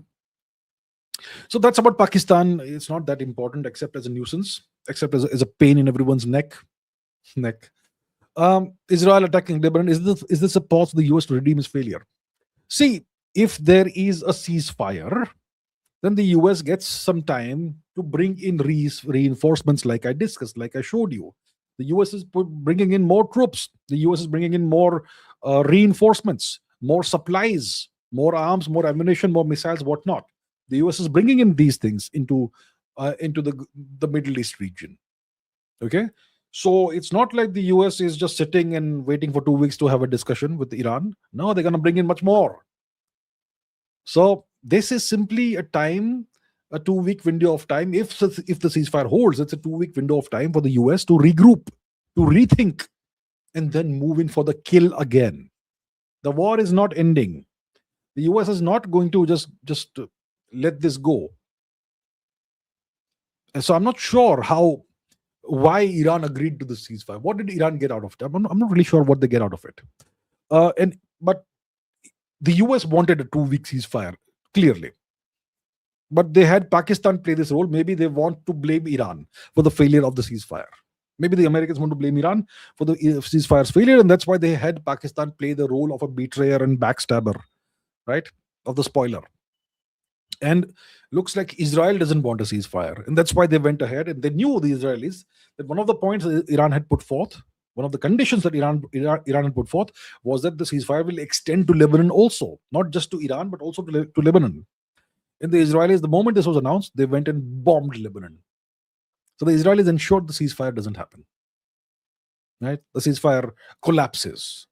So that's about Pakistan. It's not that important except as a nuisance, except as a pain in everyone's neck. Israel attacking Lebanon. Is this a pause for the US to redeem its failure? See, if there is a ceasefire, then the US gets some time to bring in reinforcements like I discussed, like I showed you. The US is bringing in more troops. The US is bringing in more reinforcements, more supplies, more arms, more ammunition, more missiles, whatnot. The US is bringing in these things into into the Middle East region. Okay, so it's not like the US is just sitting and waiting for 2 weeks to have a discussion with Iran. No, they're going to bring in much more. So this is simply a 2 week window of time. If the ceasefire holds, it's a 2 week window of time for the US to regroup, to rethink, and then move in for the kill again. The war is not ending. The US is not going to just let this go. And so I'm not sure why Iran agreed to the ceasefire. What did Iran get out of it? I'm not really sure what they get out of it. But the US wanted a 2 week ceasefire, clearly. But they had Pakistan play this role. Maybe they want to blame Iran for the failure of the ceasefire. Maybe the Americans want to blame Iran for the ceasefire's failure, and that's why they had Pakistan play the role of a betrayer and backstabber, right? Of the spoiler. And looks like Israel doesn't want a ceasefire, and that's why they went ahead, and they knew, the Israelis, that one of the points that Iran had put forth, one of the conditions that Iran had put forth, was that the ceasefire will extend to Lebanon also, not just to Iran, but also to Lebanon. And the Israelis, the moment this was announced, they went and bombed Lebanon. So the Israelis ensured the ceasefire doesn't happen. Right? The ceasefire collapses.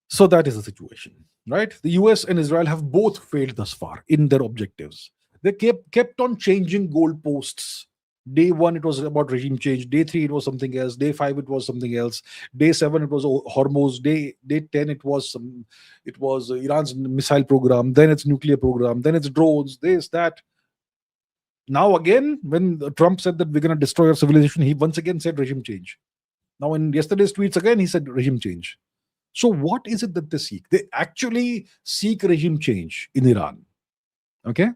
So that is the situation. Right? The US and Israel have both failed thus far in their objectives. They kept on changing goalposts. Day 1, it was about regime change. Day 3, it was something else. Day 5, it was something else. Day 7, it was Hormuz. Day 10, it was Iran's missile program. Then it's nuclear program. Then it's drones. This, that. Now again, when Trump said that we're going to destroy our civilization, he once again said regime change. Now in yesterday's tweets again, he said regime change. So what is it that they seek? They actually seek regime change in Iran. Okay?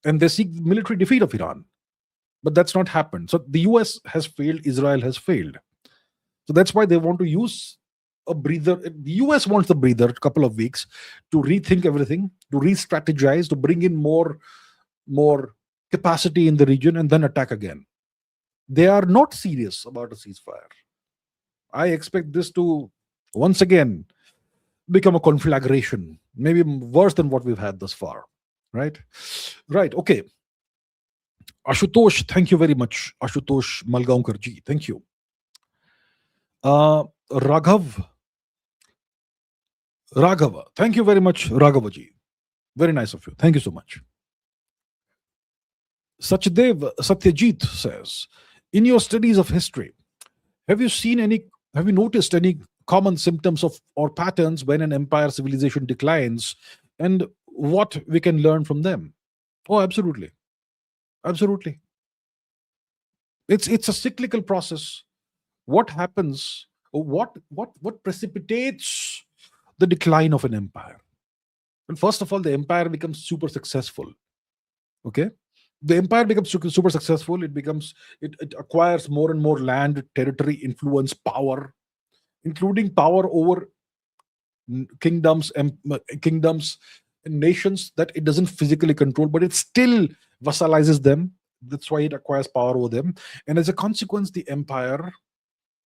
And they seek military defeat of Iran. But that's not happened. So the US has failed, Israel has failed. So that's why they want to use a breather. The US wants the breather, a couple of weeks, to rethink everything, to re-strategize, to bring in more capacity in the region, and then attack again. They are not serious about a ceasefire. I expect this to once again become a conflagration, maybe worse than what we've had thus far. Right? Okay. Ashutosh, thank you very much. Ashutosh Malgaonkar ji, thank you. Raghava, thank you very much, Raghava ji. Very nice of you. Thank you so much. Satyajit says, in your studies of history, have you noticed any common symptoms or patterns when an empire civilization declines, and what we can learn from them? Oh, absolutely. Absolutely. It's a cyclical process. What happens? What precipitates the decline of an empire? And first of all, the empire becomes super successful. Okay? The empire becomes super successful. It acquires more and more land, territory, influence, power, including power over kingdoms and nations that it doesn't physically control, but it still vassalizes them. That's why it acquires power over them. And as a consequence, the empire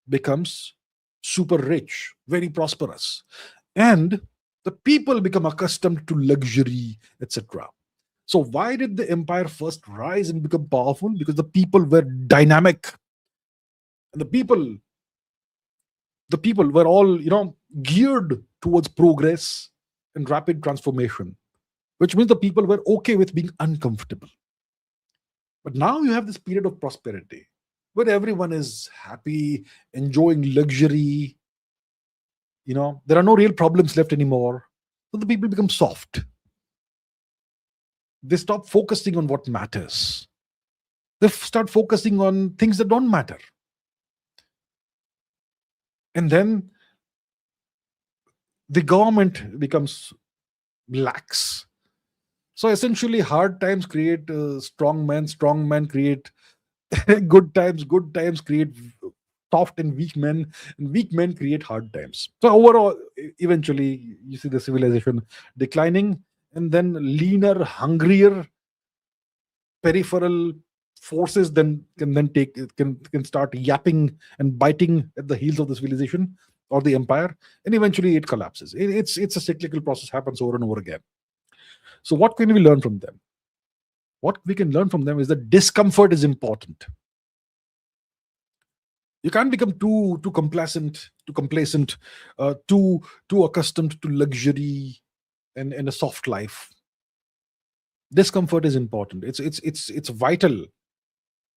becomes super rich, very prosperous. And the people become accustomed to luxury, etc. So why did the empire first rise and become powerful? Because the people were dynamic. And the people were all, geared towards progress and rapid transformation, which means the people were okay with being uncomfortable. But now you have this period of prosperity where everyone is happy, enjoying luxury. There are no real problems left anymore. So the people become soft. They stop focusing on what matters. They start focusing on things that don't matter. And then the government becomes lax. So essentially, hard times create strong men create good times create soft and weak men create hard times. So overall, eventually, you see the civilization declining, and then leaner, hungrier, peripheral forces can start yapping and biting at the heels of the civilization or the empire, and eventually it collapses. It's a cyclical process, happens over and over again. So what can we learn from them? What we can learn from them is that discomfort is important. You can't become too complacent, too accustomed to luxury and a soft life. Discomfort is important. It's vital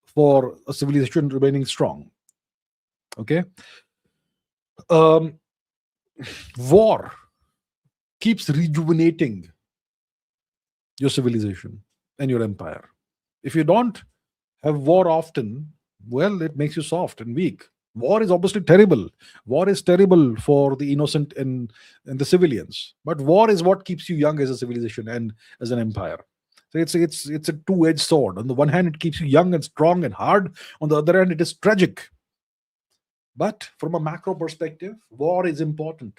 for a civilization remaining strong. Okay. um War keeps rejuvenating your civilization and your empire. If you don't have war often, well, it makes you soft and weak. War is obviously terrible. War is terrible for the innocent and the civilians. But war is what keeps you young as a civilization and as an empire. So it's a two-edged sword. On the one hand, it keeps you young and strong and hard. On the other hand, it is tragic. But from a macro perspective, war is important.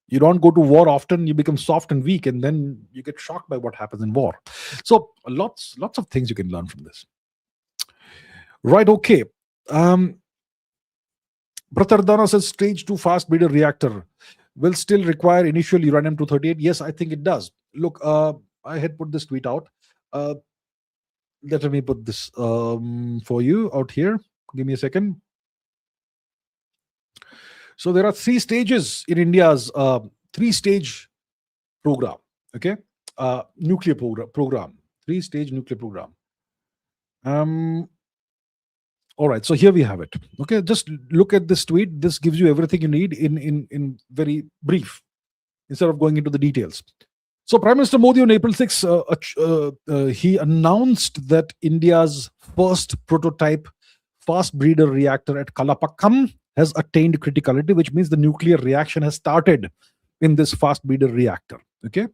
You don't go to war often, you become soft and weak, and then you get shocked by what happens in war. So lots of things you can learn from this. Right, okay. Pratardana says stage 2 fast breeder reactor will still require initial uranium 238. Yes, I think it does. Look, I had put this tweet out. Let me put this for you out here. Give me a second. So there are 3 stages in India's 3-stage program. Okay, nuclear program, 3-stage nuclear program. All right, so here we have it. Okay, just look at this tweet. This gives you everything you need in very brief, instead of going into the details. So Prime Minister Modi on April 6, he announced that India's first prototype fast breeder reactor at Kalapakkam has attained criticality, which means the nuclear reaction has started in this fast breeder reactor. Okay,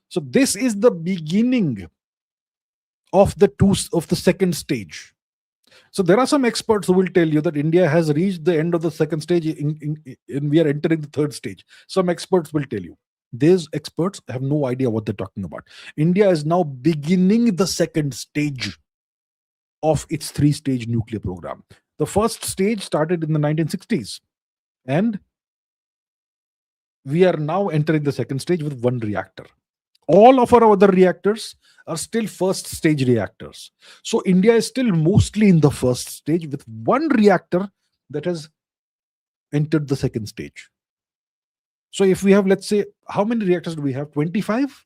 so this is the beginning of the second stage. So there are some experts who will tell you that India has reached the end of the second stage and we are entering the third stage. Some experts will tell you. These experts have no idea what they're talking about. India is now beginning the second stage of its 3-stage nuclear program. The first stage started in the 1960s, and we are now entering the second stage with 1 reactor. All of our other reactors are still first stage reactors. So India is still mostly in the first stage with 1 reactor that has entered the second stage. So if we have, let's say, how many reactors do we have? 25?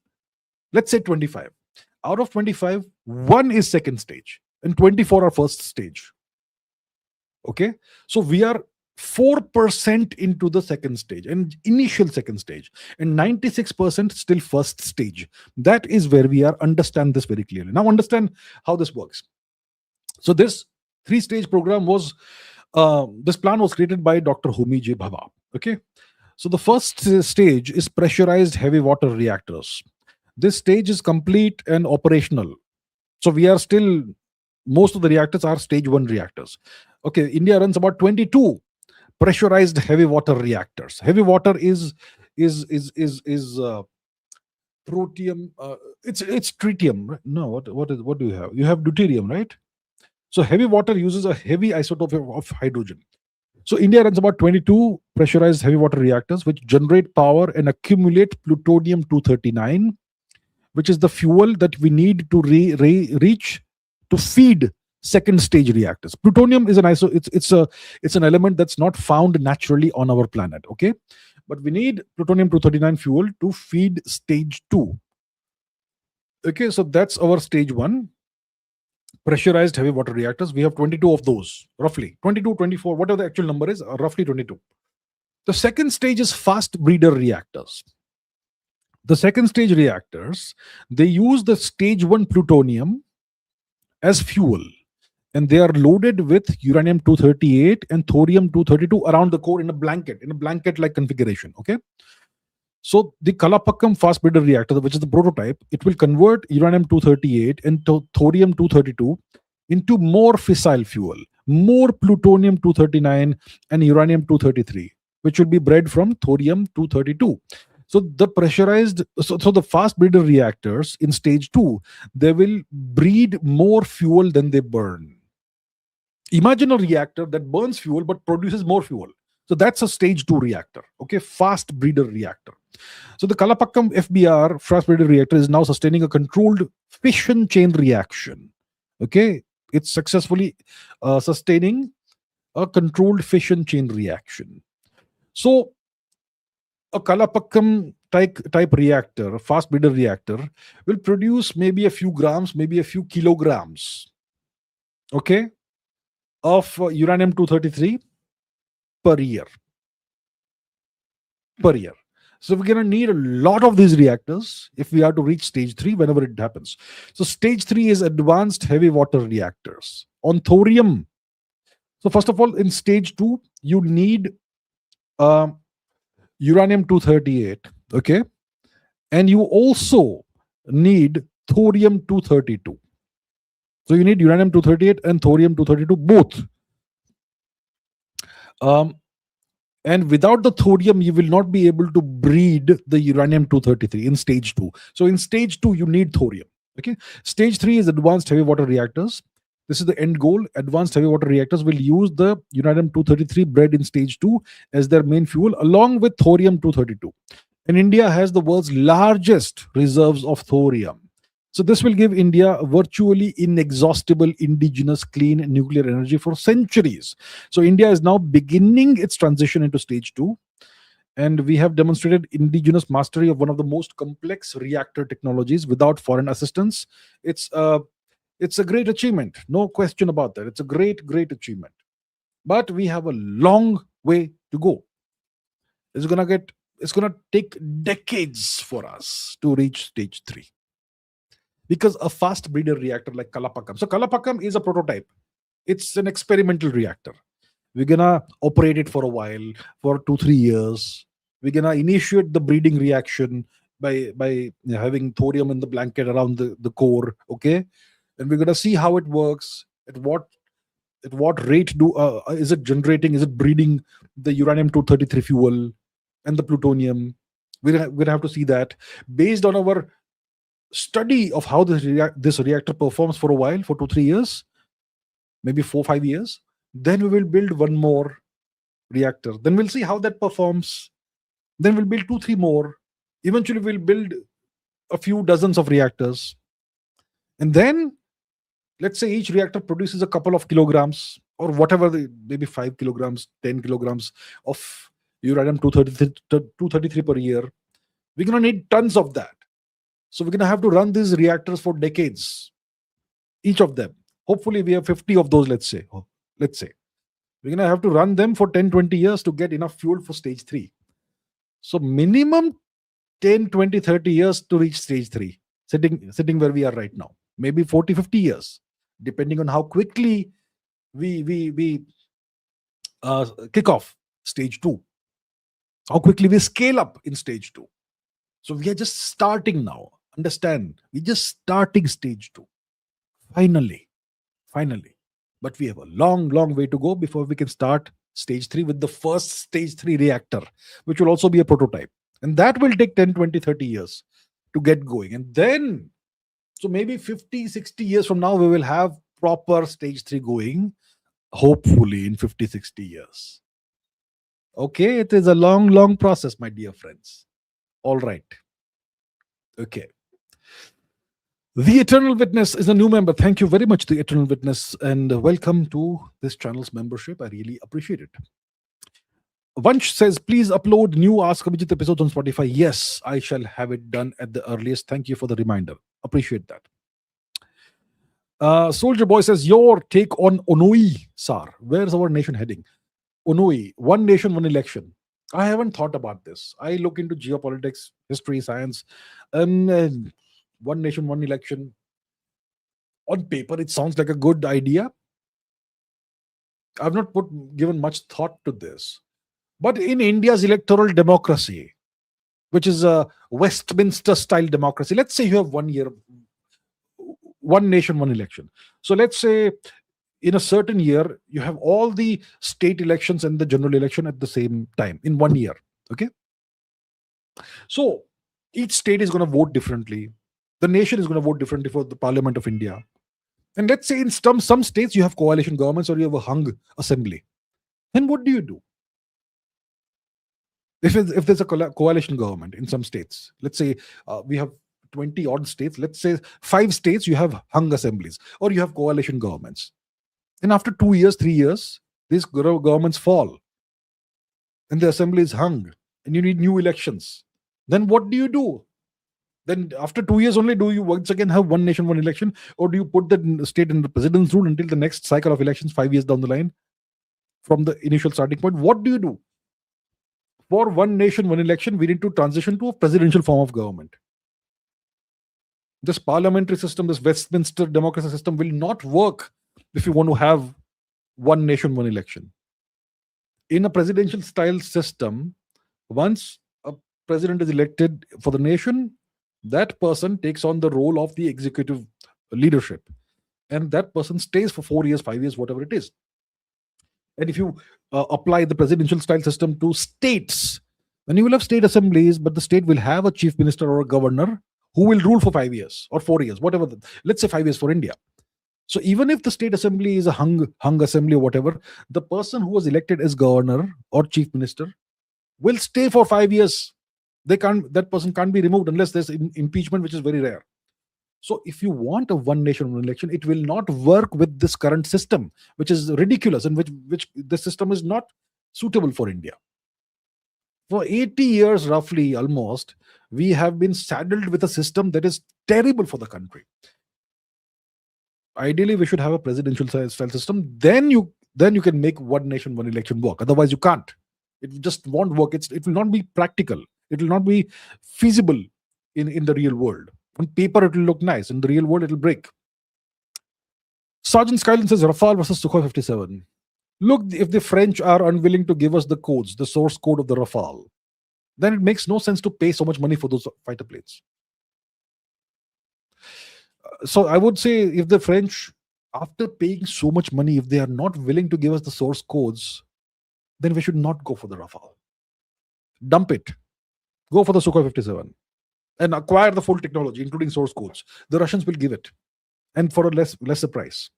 Let's say 25. Out of 25, 1 is second stage and 24 are first stage. Okay, so we are 4% into the second stage and initial second stage, and 96% still first stage. That is where we are. Understand this very clearly. Now understand how this works. So this 3-stage program was this plan was created by Dr. Homi J. Bhabha. Okay, so the first stage is pressurized heavy water reactors. This stage is complete and operational. So we are still, most of the reactors are stage 1 reactors. Okay, India runs about 22 pressurized heavy water reactors. Heavy water is protium. It's tritium. Right? No, what do you have? You have deuterium, right? So heavy water uses a heavy isotope of hydrogen. So India runs about 22 pressurized heavy water reactors, which generate power and accumulate plutonium 239, which is the fuel that we need to reach to feed second stage reactors. Plutonium is it's an element that's not found naturally on our planet. Okay, but we need plutonium 239 fuel to feed stage 2. Okay, so that's our stage 1 pressurized heavy water reactors. We have 22 of those, roughly 22, 24, whatever the actual number is, roughly 22. The second stage is fast breeder reactors. The second stage reactors, they use the stage 1 plutonium as fuel, and they are loaded with uranium 238 and thorium 232 around the core in a blanket like configuration. Okay, so the Kalapakkam fast breeder reactor, which is the prototype, it will convert uranium 238 and thorium 232 into more fissile fuel, more plutonium 239 and uranium 233, which will be bred from thorium 232. So the pressurized, so the fast breeder reactors in stage 2, they will breed more fuel than they burn. Imagine a reactor that burns fuel but produces more fuel. So that's a stage 2 reactor, okay, fast breeder reactor. So the Kalapakkam FBR, fast breeder reactor, is now sustaining a controlled fission chain reaction. Okay, it's successfully sustaining a controlled fission chain reaction. So a Kalapakkam type reactor, a fast breeder reactor, will produce maybe a few grams, maybe a few kilograms, okay, of uranium 233 per year. Per year. So we're going to need a lot of these reactors if we are to reach stage 3 whenever it happens. So stage 3 is advanced heavy water reactors on thorium. So first of all, in stage 2, you need uranium 238, okay? And you also need thorium 232. So you need uranium 238 and thorium 232 both. And without the thorium, you will not be able to breed the uranium 233 in stage 2. So in stage 2, you need thorium. Okay. Stage 3 is advanced heavy water reactors. This is the end goal. Advanced heavy water reactors will use the uranium 233 bred in stage 2 as their main fuel, along with thorium 232. And India has the world's largest reserves of thorium. So this will give India virtually inexhaustible indigenous clean nuclear energy for centuries. So India is now beginning its transition into stage 2. And we have demonstrated indigenous mastery of one of the most complex reactor technologies without foreign assistance. It's a great achievement. No question about that. It's a great, great achievement. But we have a long way to go. It's gonna take decades for us to reach stage 3. Because a fast breeder reactor like Kalapakkam. So Kalapakkam is a prototype. It's an experimental reactor. We're gonna operate it for a while, for 2-3 years. We're gonna initiate the breeding reaction by having thorium in the blanket around the core. Okay, and we're gonna see how it works. At what rate is it generating? Is it breeding the uranium 233 fuel and the plutonium? We're gonna have to see that based on our study of how this reactor performs for a while, for 2-3 years, maybe 4-5 years. Then we will build one more reactor. Then we'll see how that performs. Then we'll build 2-3 more. Eventually we'll build a few dozens of reactors. And then let's say each reactor produces a couple of kilograms or whatever, maybe 5 kilograms, 10 kilograms of uranium 233 per year. We're going to need tons of that. So we're going to have to run these reactors for decades, each of them. Hopefully we have 50 of those, let's say. We're going to have to run them for 10-20 years to get enough fuel for stage 3. So minimum 10, 20, 30 years to reach stage 3, sitting where we are right now. Maybe 40-50 years, depending on how quickly we kick off stage 2, how quickly we scale up in stage 2. So we are just starting now. Understand, we're just starting stage 2. Finally. But we have a long way to go before we can start stage 3 with the first stage 3 reactor, which will also be a prototype. And that will take 10, 20, 30 years to get going. And then, so maybe 50, 60 years from now, we will have proper stage 3 going, hopefully in 50, 60 years. Okay, it is a long process, my dear friends. All right. Okay. The Eternal Witness is a new member. Thank you very much, The Eternal Witness, and welcome to this channel's membership. I really appreciate it. Vansh says, please upload new Ask Abhijit episodes on Spotify. Yes, I shall have it done at the earliest. Thank you for the reminder. Appreciate that. Soldier Boy says, your take on Onoi, Sar. Where's our nation heading? Onoi, one nation, one election. I haven't thought about this. I look into geopolitics, history, science, one nation, one election. On paper, it sounds like a good idea. I've not given much thought to this. But in India's electoral democracy, which is a Westminster-style democracy, let's say you have 1 year, one nation, one election. So let's say in a certain year, you have all the state elections and the general election at the same time in 1 year. Okay. So each state is going to vote differently. The nation is going to vote differently for the Parliament of India. And let's say in some states you have coalition governments or you have a hung assembly. Then what do you do? If there's a coalition government in some states, let's say we have 20 odd states, let's say 5 states you have hung assemblies or you have coalition governments, and after 2 years, 3 years, these governments fall and the assembly is hung and you need new elections. Then what do? Then after 2 years only, do you once again have one nation, one election, or do you put the state in the president's rule until the next cycle of elections 5 years down the line from the initial starting point? What do you do? For one nation, one election, we need to transition to a presidential form of government. This parliamentary system, this Westminster democracy system will not work if you want to have one nation, one election. In a presidential style system, once a president is elected for the nation, that person takes on the role of the executive leadership, and that person stays for 4 years, 5 years, whatever it is. And if you apply the presidential style system to states, then you will have state assemblies, but the state will have a chief minister or a governor who will rule for 5 years or 4 years, whatever. Let's say 5 years for India. So even if the state assembly is a hung assembly or whatever, the person who was elected as governor or chief minister will stay for 5 years. That person can't be removed unless there's impeachment, which is very rare. So if you want a one nation, one election, it will not work with this current system, which is ridiculous and which the system is not suitable for India. For 80 years, roughly, almost, we have been saddled with a system that is terrible for the country. Ideally, we should have a presidential style system. Then you can make one nation, one election work. Otherwise, you can't. It just won't work. It will not be practical. It will not be feasible in the real world. On paper, it will look nice. In the real world, it will break. Sergeant Skyland says Rafale versus Sukhoi 57. Look, if the French are unwilling to give us the codes, the source code of the Rafale, then it makes no sense to pay so much money for those fighter planes. So I would say if the French, after paying so much money, if they are not willing to give us the source codes, then we should not go for the Rafale. Dump it. Go for the Sukhoi 57 and acquire the full technology, including source codes. The Russians will give it, and for a lesser price.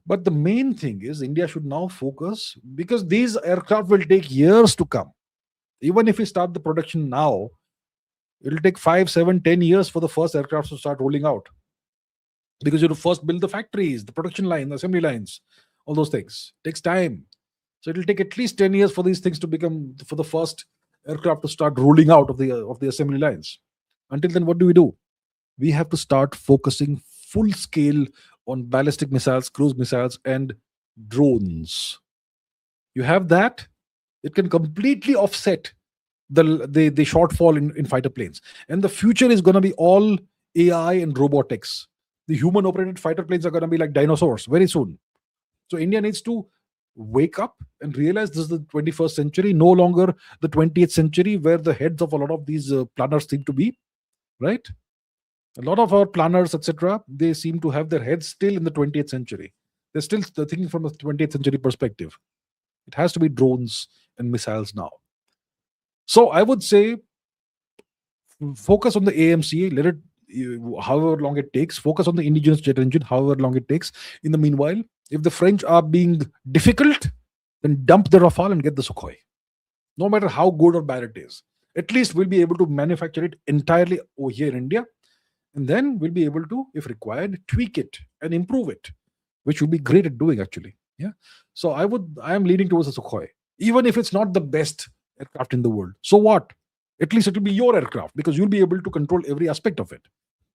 But the main thing is India should now focus, because these aircraft will take years to come. Even if we start the production now, it will take 5, 7, 10 years for the first aircraft to start rolling out. Because you have to first build the factories, the production line, the assembly lines, all those things. It takes time. So it will take at least 10 years for these things to become, for the first aircraft to start rolling out of the assembly lines. Until then, what do? We have to start focusing full scale on ballistic missiles, cruise missiles, and drones. You have that, it can completely offset the shortfall in fighter planes. And the future is going to be all AI and robotics. The human operated fighter planes are going to be like dinosaurs very soon. So India needs to wake up and realize this is the 21st century, no longer the 20th century, where the heads of a lot of these planners seem to be, right? A lot of our planners, etc., they seem to have their heads still in the 20th century. They're still thinking from a 20th century perspective. It has to be drones and missiles now. So I would say focus on the AMCA, let it, however long it takes, focus on the indigenous jet engine, however long it takes. In the meanwhile, if the French are being difficult, then dump the Rafale and get the Sukhoi. No matter how good or bad it is. At least we'll be able to manufacture it entirely over here in India. And then we'll be able to, if required, tweak it and improve it, which will be great at doing, actually. Yeah. So I am leaning towards the Sukhoi. Even if it's not the best aircraft in the world. So what? At least it will be your aircraft, because you'll be able to control every aspect of it.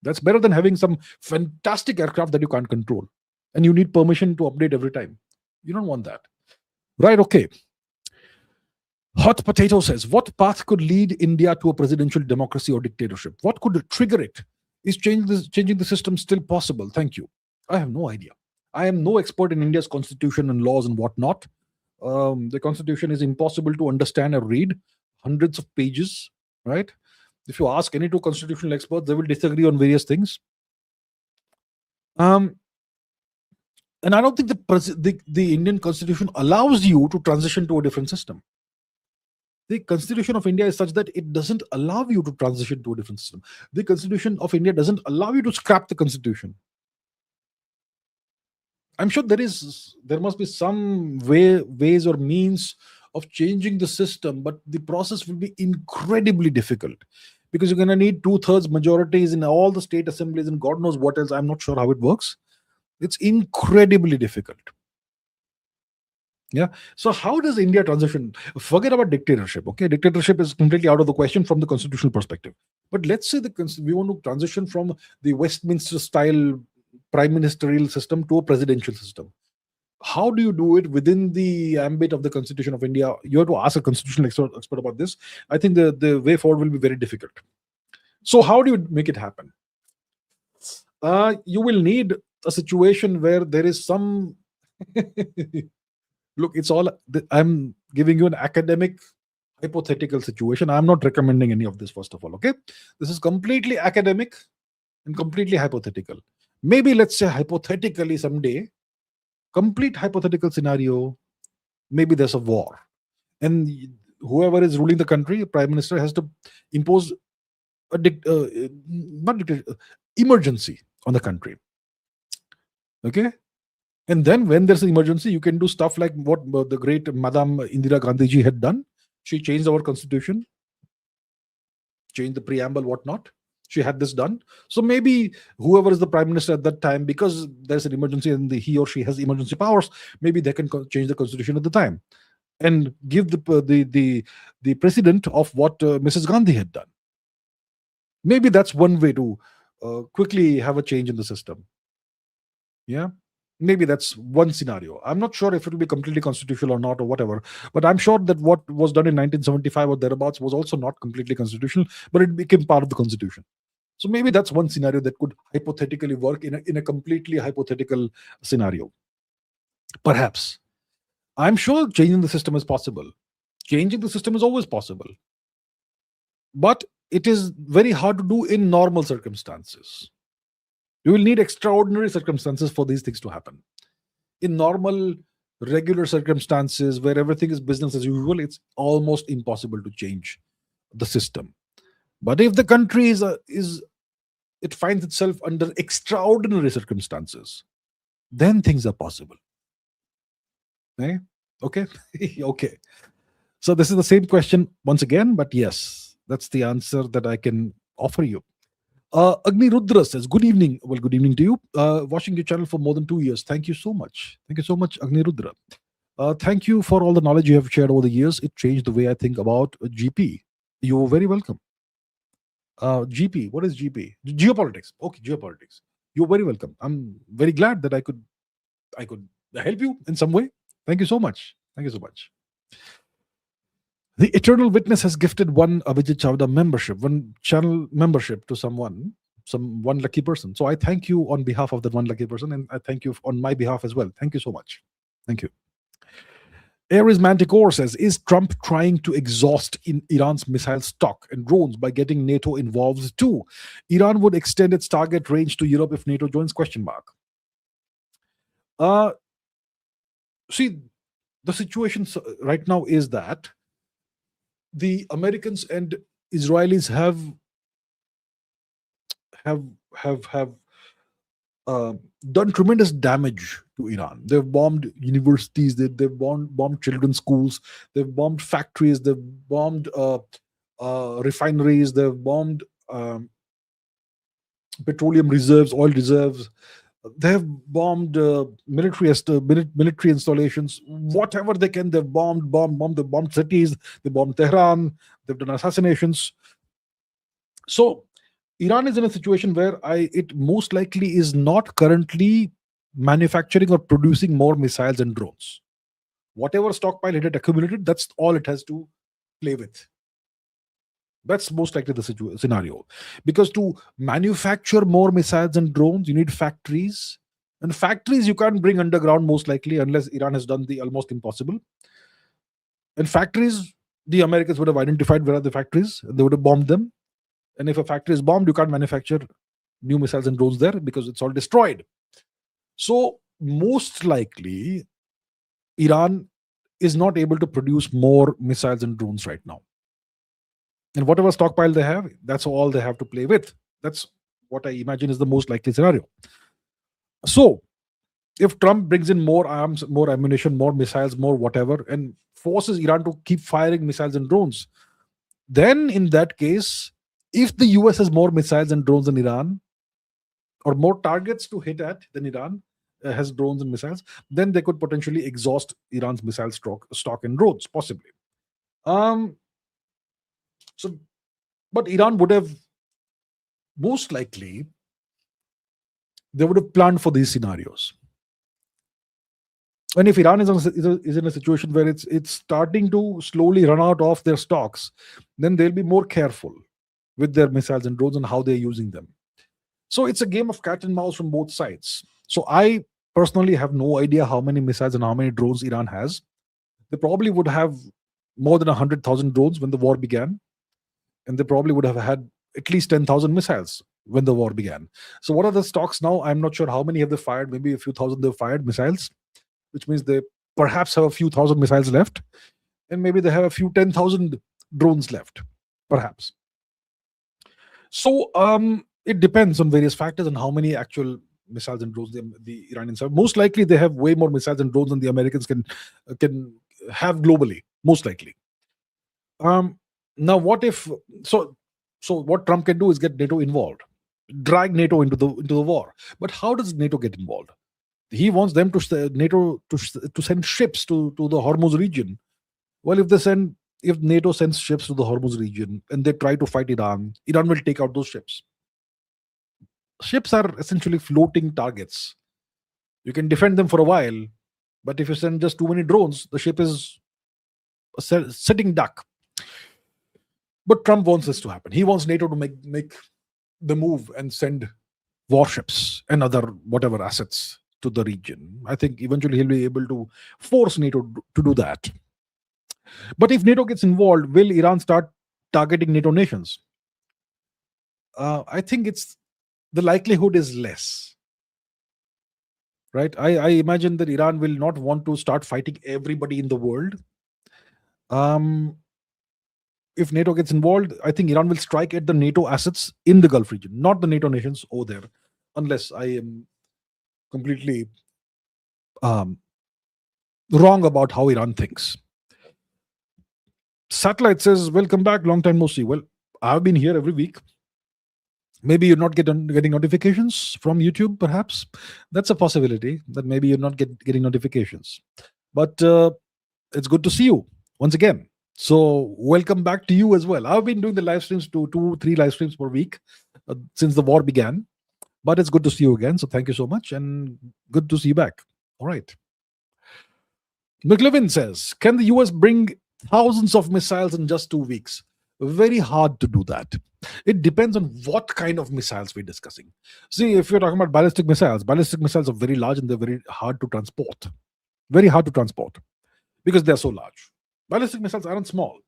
That's better than having some fantastic aircraft that you can't control. And you need permission to update every time. You don't want that. Right, okay. Hot Potato says, what path could lead India to a presidential democracy or dictatorship? What could trigger it? Is changing the system still possible? Thank you. I have no idea. I am no expert in India's constitution and laws and whatnot. The constitution is impossible to understand or read. Hundreds of pages, right? If you ask any two constitutional experts, they will disagree on various things. And I don't think the Indian constitution allows you to transition to a different system. The Constitution of India is such that it doesn't allow you to transition to a different system. The Constitution of India doesn't allow you to scrap the Constitution. I'm sure there must be some ways or means of changing the system, but the process will be incredibly difficult because you're going to need two-thirds majorities in all the state assemblies and God knows what else. I'm not sure how it works. It's incredibly difficult. Yeah. So how does India transition? Forget about dictatorship. Okay, dictatorship is completely out of the question from the constitutional perspective. But let's say we want to transition from the Westminster style prime ministerial system to a presidential system. How do you do it within the ambit of the Constitution of India? You have to ask a constitutional expert about this. I think the way forward will be very difficult. So how do you make it happen? You will need a situation where there is some look, it's all I'm giving you an academic hypothetical situation. I'm not recommending any of this, first of all. Okay, this is completely academic and completely hypothetical. Maybe let's say hypothetically someday, complete hypothetical scenario, maybe there's a war and whoever is ruling the country, prime minister, has to impose a emergency on the country. Okay, and then when there's an emergency, you can do stuff like what the great Madame Indira Gandhi ji had done. She changed our constitution, changed the preamble, whatnot. She had this done. So maybe whoever is the prime minister at that time, because there's an emergency and he or she has emergency powers, maybe they can change the constitution at the time and give the precedent of what Mrs. Gandhi had done. Maybe that's one way to quickly have a change in the system. Yeah. Maybe that's one scenario. I'm not sure if it will be completely constitutional or not or whatever, but I'm sure that what was done in 1975 or thereabouts was also not completely constitutional, but it became part of the constitution. So maybe that's one scenario that could hypothetically work in a completely hypothetical scenario. Perhaps. I'm sure changing the system is possible. Changing the system is always possible. But it is very hard to do in normal circumstances. You will need extraordinary circumstances for these things to happen. In normal, regular circumstances where everything is business as usual, it's almost impossible to change the system. But if the country it finds itself under extraordinary circumstances, then things are possible. Okay? Okay. So this is the same question once again, but yes, that's the answer that I can offer you. Agni Rudra says, good evening. Well, good evening to you. Watching your channel for more than 2 years. Thank you so much. Thank you so much, Agni Rudra. Thank you for all the knowledge you have shared over the years. It changed the way I think about GP. You're very welcome. GP, what is GP? Geopolitics. Okay, geopolitics. You're very welcome. I'm very glad that I could help you in some way. Thank you so much. Thank you so much. The Eternal Witness has gifted one AbhijitChavda membership, one channel membership to one lucky person. So I thank you on behalf of that one lucky person, and I thank you on my behalf as well. Thank you so much. Thank you. Aries Manticore says, is Trump trying to exhaust in Iran's missile stock and drones by getting NATO involved too? Iran would extend its target range to Europe if NATO joins, ? See, the situation right now is that the Americans and Israelis have done tremendous damage to Iran. They've bombed universities, they've bombed children's schools, they've bombed factories, they've bombed refineries, they've bombed petroleum reserves, oil reserves. They have bombed military installations, whatever they can. They've bombed. They've bombed cities. They bombed Tehran. They've done assassinations. So Iran is in a situation where it most likely is not currently manufacturing or producing more missiles and drones. Whatever stockpile it had accumulated, that's all it has to play with. That's most likely the scenario. Because to manufacture more missiles and drones, you need factories. And factories you can't bring underground, most likely, unless Iran has done the almost impossible. And factories, the Americans would have identified where are the factories. They would have bombed them. And if a factory is bombed, you can't manufacture new missiles and drones there because it's all destroyed. So most likely, Iran is not able to produce more missiles and drones right now. And whatever stockpile they have, that's all they have to play with. That's what I imagine is the most likely scenario. So If Trump brings in more arms, more ammunition, more missiles, more whatever, and forces Iran to keep firing missiles and drones, then in that case, if the US has more missiles and drones than Iran, or more targets to hit at than Iran has drones and missiles, then they could potentially exhaust Iran's missile stock and drones, possibly. Um, so, but Iran would have, most likely, they would have planned for these scenarios. And if Iran is in a situation where it's starting to slowly run out of their stocks, then they'll be more careful with their missiles and drones and how they're using them. So it's a game of cat and mouse from both sides. So I personally have no idea how many missiles and how many drones Iran has. They probably would have more than 100,000 drones when the war began, and they probably would have had at least 10,000 missiles when the war began. So what are the stocks now? I'm not sure how many have they fired. Maybe a few thousand they've fired missiles, which means they perhaps have a few thousand missiles left, and maybe they have a few 10,000 drones left, perhaps. So it depends on various factors and how many actual missiles and drones the Iranians have. Most likely, they have way more missiles and drones than the Americans can have globally. Most likely. Now, what if so? So what Trump can do is get NATO involved, drag NATO into the war. But how does NATO get involved? He wants them NATO to send ships to the Hormuz region. Well, if NATO sends ships to the Hormuz region and they try to fight Iran will take out those ships. Ships are essentially floating targets. You can defend them for a while, but if you send just too many drones, the ship is a sitting duck. But Trump wants this to happen. He wants NATO to make the move and send warships and other whatever assets to the region. I think eventually he'll be able to force NATO to do that. But if NATO gets involved, will Iran start targeting NATO nations? I think the likelihood is less. Right? I imagine that Iran will not want to start fighting everybody in the world. If NATO gets involved, I think Iran will strike at the NATO assets in the Gulf region, not the NATO nations over there, unless I am completely wrong about how Iran thinks. Satellite says, welcome back, long time no see. Well, I've been here every week. Maybe you're not getting notifications from YouTube, perhaps. That's a possibility, that maybe you're not getting notifications. But it's good to see you once again. So welcome back to you as well. I've been doing the live streams, 2-3 live streams per week since the war began. But it's good to see you again. So thank you so much, and good to see you back. All right. McLevin says, can the US bring thousands of missiles in just 2 weeks? Very hard to do that. It depends on what kind of missiles we're discussing. See, if you're talking about ballistic missiles are very large and they're very hard to transport. Very hard to transport because they're so large. Ballistic missiles aren't small.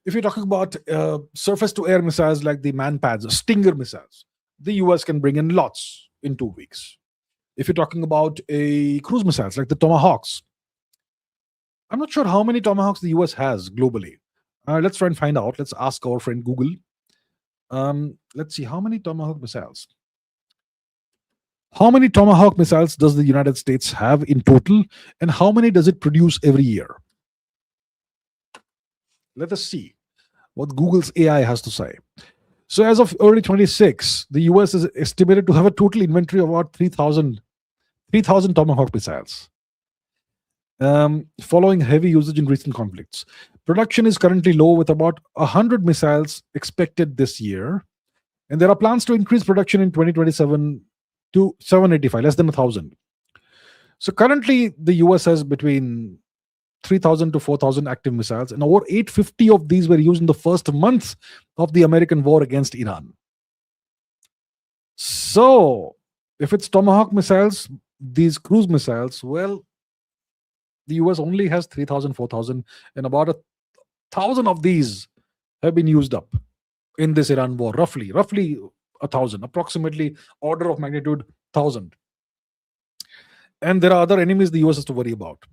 If you're talking about surface-to-air missiles like the Manpads, Stinger missiles, the US can bring in lots in 2 weeks. If you're talking about cruise missiles like the Tomahawks, I'm not sure how many Tomahawks the US has globally. Let's try and find out. Let's ask our friend Google. Let's see, how many Tomahawk missiles? How many Tomahawk missiles does the United States have in total, and how many does it produce every year? Let us see what Google's AI has to say. So as of early 26, the US is estimated to have a total inventory of about 3,000 Tomahawk missiles, following heavy usage in recent conflicts. Production is currently low, with about 100 missiles expected this year, and there are plans to increase production in 2027 to 785, less than 1,000. So currently, the US has between 3,000 to 4,000 active missiles, and over 850 of these were used in the first month of the American war against Iran. So, if it's Tomahawk missiles, these cruise missiles, well, the US only has 3,000, 4,000, and about 1,000 of these have been used up in this Iran war. Roughly 1,000, approximately order of magnitude 1,000. And there are other enemies the US has to worry about.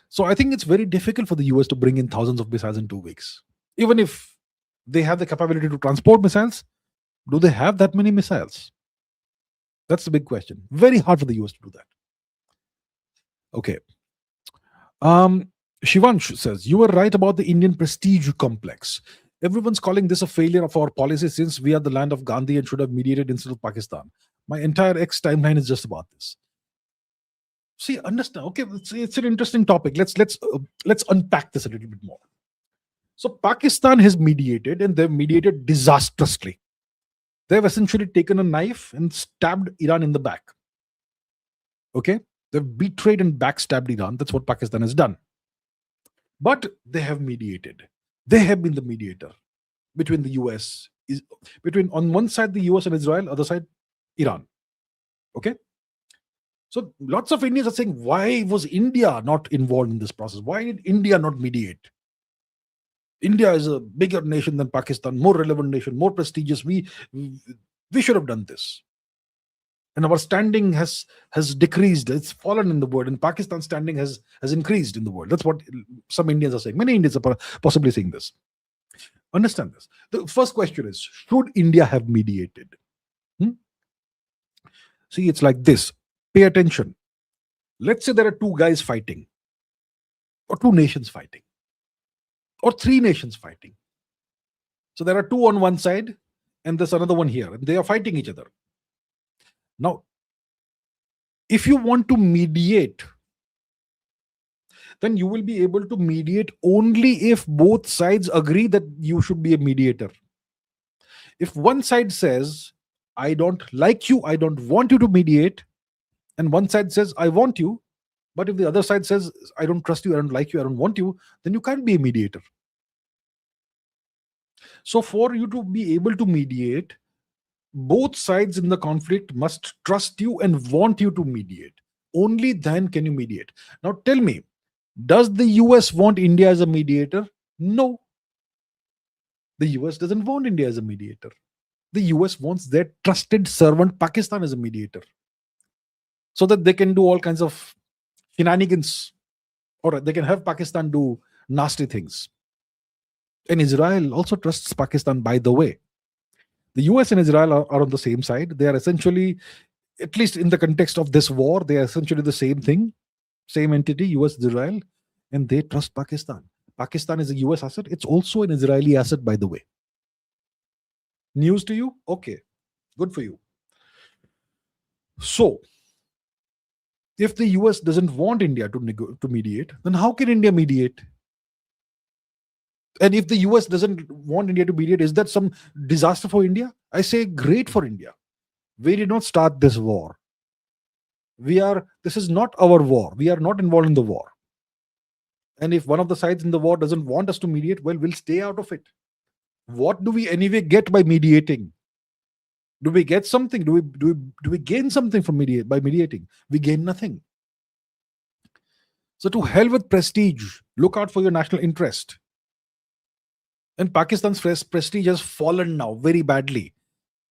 So I think it's very difficult for the US to bring in thousands of missiles in 2 weeks. Even if they have the capability to transport missiles, do they have that many missiles? That's the big question. Very hard for the US to do that. Okay. Shivansh says, you were right about the Indian prestige complex. Everyone's calling this a failure of our policy since we are the land of Gandhi and should have mediated instead of Pakistan. My entire X timeline is just about this. See, understand? Okay, it's an interesting topic. Let's unpack this a little bit more. So Pakistan has mediated, and they've mediated disastrously. They've essentially taken a knife and stabbed Iran in the back. Okay, they've betrayed and backstabbed Iran. That's what Pakistan has done. But they have mediated. They have been the mediator between the US, between on one side the US and Israel, other side Iran. Okay. So lots of Indians are saying, why was India not involved in this process? Why did India not mediate? India is a bigger nation than Pakistan, more relevant nation, more prestigious. We should have done this. And our standing has decreased. It's fallen in the world, and Pakistan's standing has increased in the world. That's what some Indians are saying. Many Indians are possibly saying this. Understand this. The first question is, should India have mediated? See, it's like this. Pay attention. Let's say there are two guys fighting, or two nations fighting, or three nations fighting. So there are two on one side, and there's another one here, and they are fighting each other. Now, if you want to mediate, then you will be able to mediate only if both sides agree that you should be a mediator. If one side says, I don't like you, I don't want you to mediate, and one side says, I want you, but if the other side says, I don't trust you, I don't like you, I don't want you, then you can't be a mediator. So for you to be able to mediate, both sides in the conflict must trust you and want you to mediate. Only then can you mediate. Now tell me, does the US want India as a mediator? No. The US doesn't want India as a mediator. The US wants their trusted servant Pakistan as a mediator, so that they can do all kinds of shenanigans, or they can have Pakistan do nasty things. And Israel also trusts Pakistan, by the way. The US and Israel are on the same side. They are essentially, at least in the context of this war, they are essentially the same thing, same entity, US, Israel, and they trust Pakistan. Pakistan is a US asset. It's also an Israeli asset, by the way. News to you? Okay, good for you. So, if the US doesn't want India to mediate, then how can India mediate? And if the US doesn't want India to mediate, is that some disaster for India? I say great for India. We did not start this war. This is not our war. We are not involved in the war. And if one of the sides in the war doesn't want us to mediate, well, we'll stay out of it. What do we anyway get by mediating? Do we get something? Do we gain something from by mediating? We gain nothing. So to hell with prestige. Look out for your national interest. And Pakistan's prestige has fallen now very badly.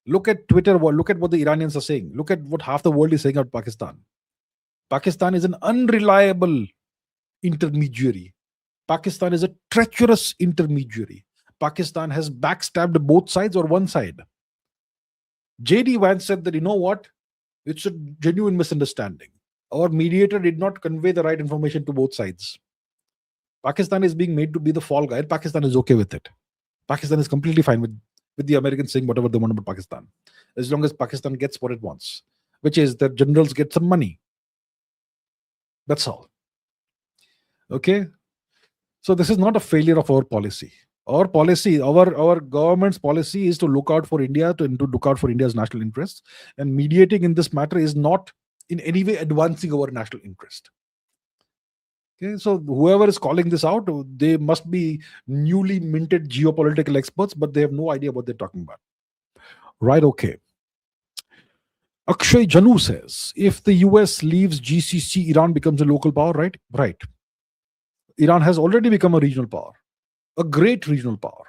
Look at Twitter. Look at what the Iranians are saying. Look at what half the world is saying about Pakistan. Pakistan is an unreliable intermediary. Pakistan is a treacherous intermediary. Pakistan has backstabbed both sides or one side. J.D. Vance said that, you know what? It's a genuine misunderstanding. Our mediator did not convey the right information to both sides. Pakistan is being made to be the fall guy. Pakistan is okay with it. Pakistan is completely fine with the Americans saying whatever they want about Pakistan, as long as Pakistan gets what it wants, which is that generals get some money. That's all. Okay. So this is not a failure of our policy. Our policy, our government's policy is to look out for India, to look out for India's national interests, and mediating in this matter is not in any way advancing our national interest. Okay, so whoever is calling this out, they must be newly minted geopolitical experts, but they have no idea what they're talking about. Right, okay. Akshay Janu says, if the US leaves GCC, Iran becomes a local power, right? Right. Iran has already become a regional power, a great regional power.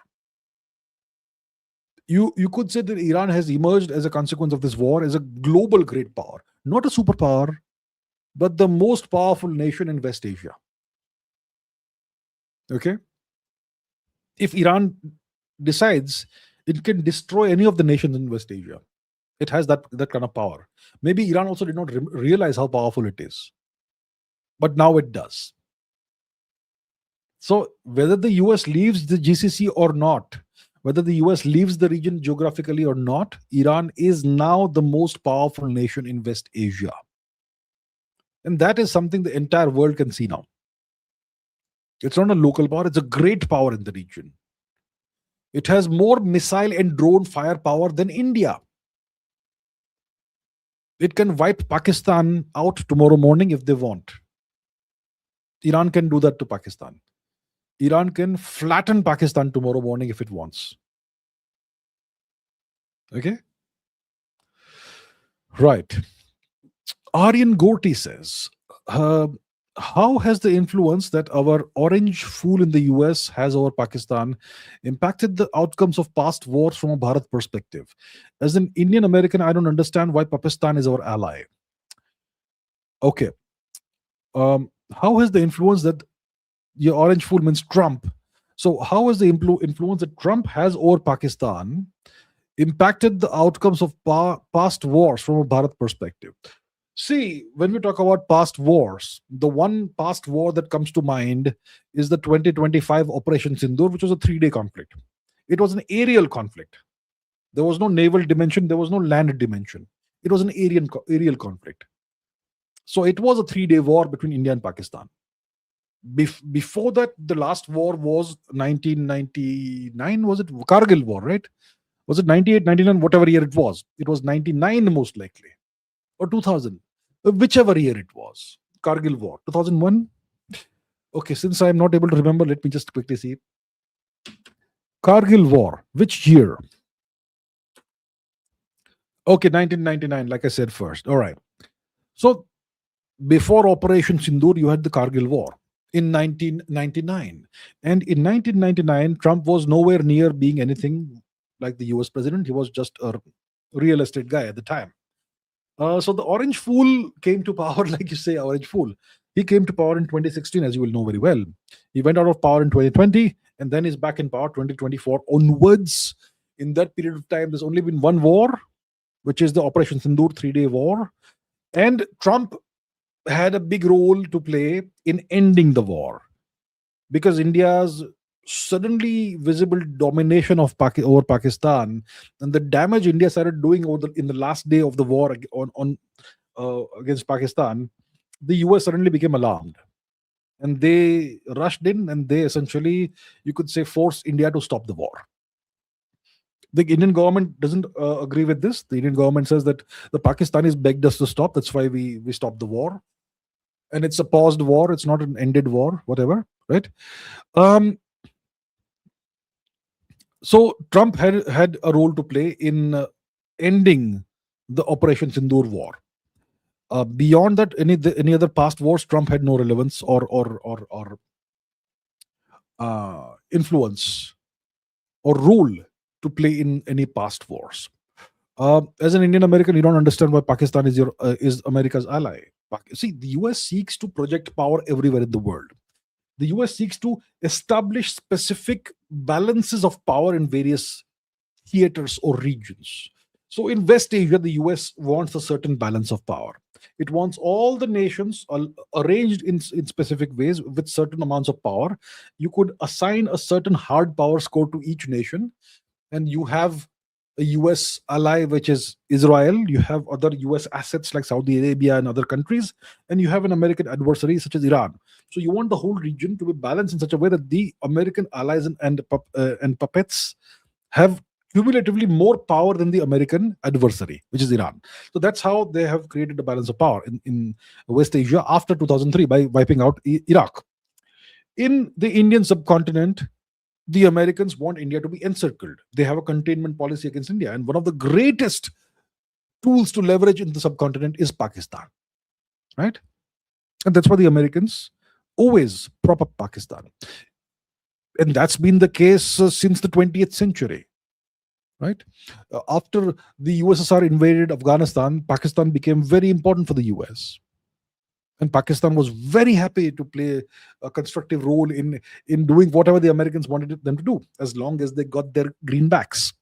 You could say that Iran has emerged as a consequence of this war as a global great power, not a superpower, but the most powerful nation in West Asia. Okay? If Iran decides, it can destroy any of the nations in West Asia. It has that kind of power. Maybe Iran also did not realize how powerful it is. but now it does. So whether the US leaves the GCC or not, whether the US leaves the region geographically or not, Iran is now the most powerful nation in West Asia. And that is something the entire world can see now. It's not a local power, it's a great power in the region. It has more missile and drone firepower than India. It can wipe Pakistan out tomorrow morning if they want. Iran can do that to Pakistan. Iran can flatten Pakistan tomorrow morning if it wants. Okay? Right. Aryan Gorty says, how has the influence that our orange fool in the US has over Pakistan impacted the outcomes of past wars from a Bharat perspective? As an Indian American, I don't understand why Pakistan is our ally. Okay. How has the influence that your orange fool means Trump? So, how has the influence that Trump has over Pakistan impacted the outcomes of past wars from a Bharat perspective? See, when we talk about past wars, the one past war that comes to mind is the 2025 Operation Sindoor, which was a 3-day conflict. It was an aerial conflict. There was no naval dimension, there was no land dimension. It was an aerial conflict. So it was a 3-day war between India and Pakistan. Before that, the last war was 1999, was it? Kargil war, right? Was it 98, 99, whatever year it was? It was 99 most likely. Or 2000, whichever year it was. Kargil war, 2001. Okay, since I am not able to remember, let me just quickly see. Kargil war, which year? Okay, 1999, like I said first. All right. So before Operation Sindoor, you had the Kargil war in 1999. And in 1999, Trump was nowhere near being anything like the US president. He was just a real estate guy at the time. So the orange fool came to power, like you say, orange fool. He came to power in 2016, as you will know very well. He went out of power in 2020, and then is back in power 2024 onwards. In that period of time, there's only been one war, which is the Operation Sindoor 3-day war. And Trump had a big role to play in ending the war, because India's suddenly visible domination of over Pakistan and the damage India started doing in the last day of the war against Pakistan, the US suddenly became alarmed, and they rushed in and they essentially, you could say, forced India to stop the war. The Indian government doesn't agree with this. The Indian government says that the Pakistanis begged us to stop. That's why we stopped the war, and it's a paused war. It's not an ended war, whatever, right? So Trump had a role to play in ending the Operation Sindoor war. Beyond that, any other past wars, Trump had no relevance or influence or role to play in any past wars. As an Indian American, you don't understand why Pakistan is America's ally. See, the US seeks to project power everywhere in the world. The US seeks to establish specific balances of power in various theaters or regions. So in West Asia, the US wants a certain balance of power. It wants all the nations arranged in specific ways with certain amounts of power. You could assign a certain hard power score to each nation, and you have a US ally, which is Israel. You have other US assets like Saudi Arabia and other countries, and you have an American adversary such as Iran. So you want the whole region to be balanced in such a way that the American allies and puppets have cumulatively more power than the American adversary, which is Iran. So that's how they have created a balance of power in West Asia after 2003 by wiping out Iraq. In the Indian subcontinent, the Americans want India to be encircled. They have a containment policy against India. And one of the greatest tools to leverage in the subcontinent is Pakistan. Right? And that's why the Americans always prop up Pakistan. And that's been the case since the 20th century. Right? After the USSR invaded Afghanistan, Pakistan became very important for the US. And Pakistan was very happy to play a constructive role in doing whatever the Americans wanted them to do, as long as they got their greenbacks.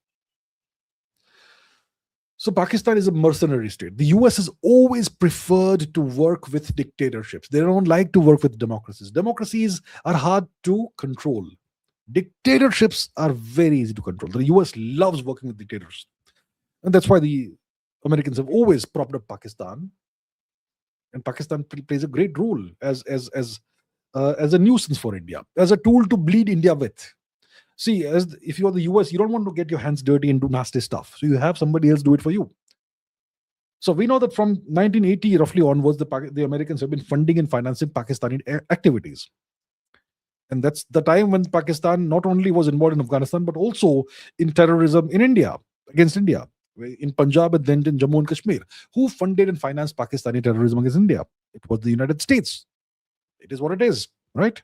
So Pakistan is a mercenary state. The US has always preferred to work with dictatorships. They don't like to work with democracies. Democracies are hard to control. Dictatorships are very easy to control. The US loves working with dictators. And that's why the Americans have always propped up Pakistan. And Pakistan plays a great role as a nuisance for India, as a tool to bleed India with. See, if you're the US, you don't want to get your hands dirty and do nasty stuff. So you have somebody else do it for you. So we know that from 1980 roughly onwards, the Americans have been funding and financing Pakistani activities. And that's the time when Pakistan not only was involved in Afghanistan, but also in terrorism in India, against India, in Punjab and then in Jammu and Kashmir. Who funded and financed Pakistani terrorism against India? It was the United States. It is what it is, right?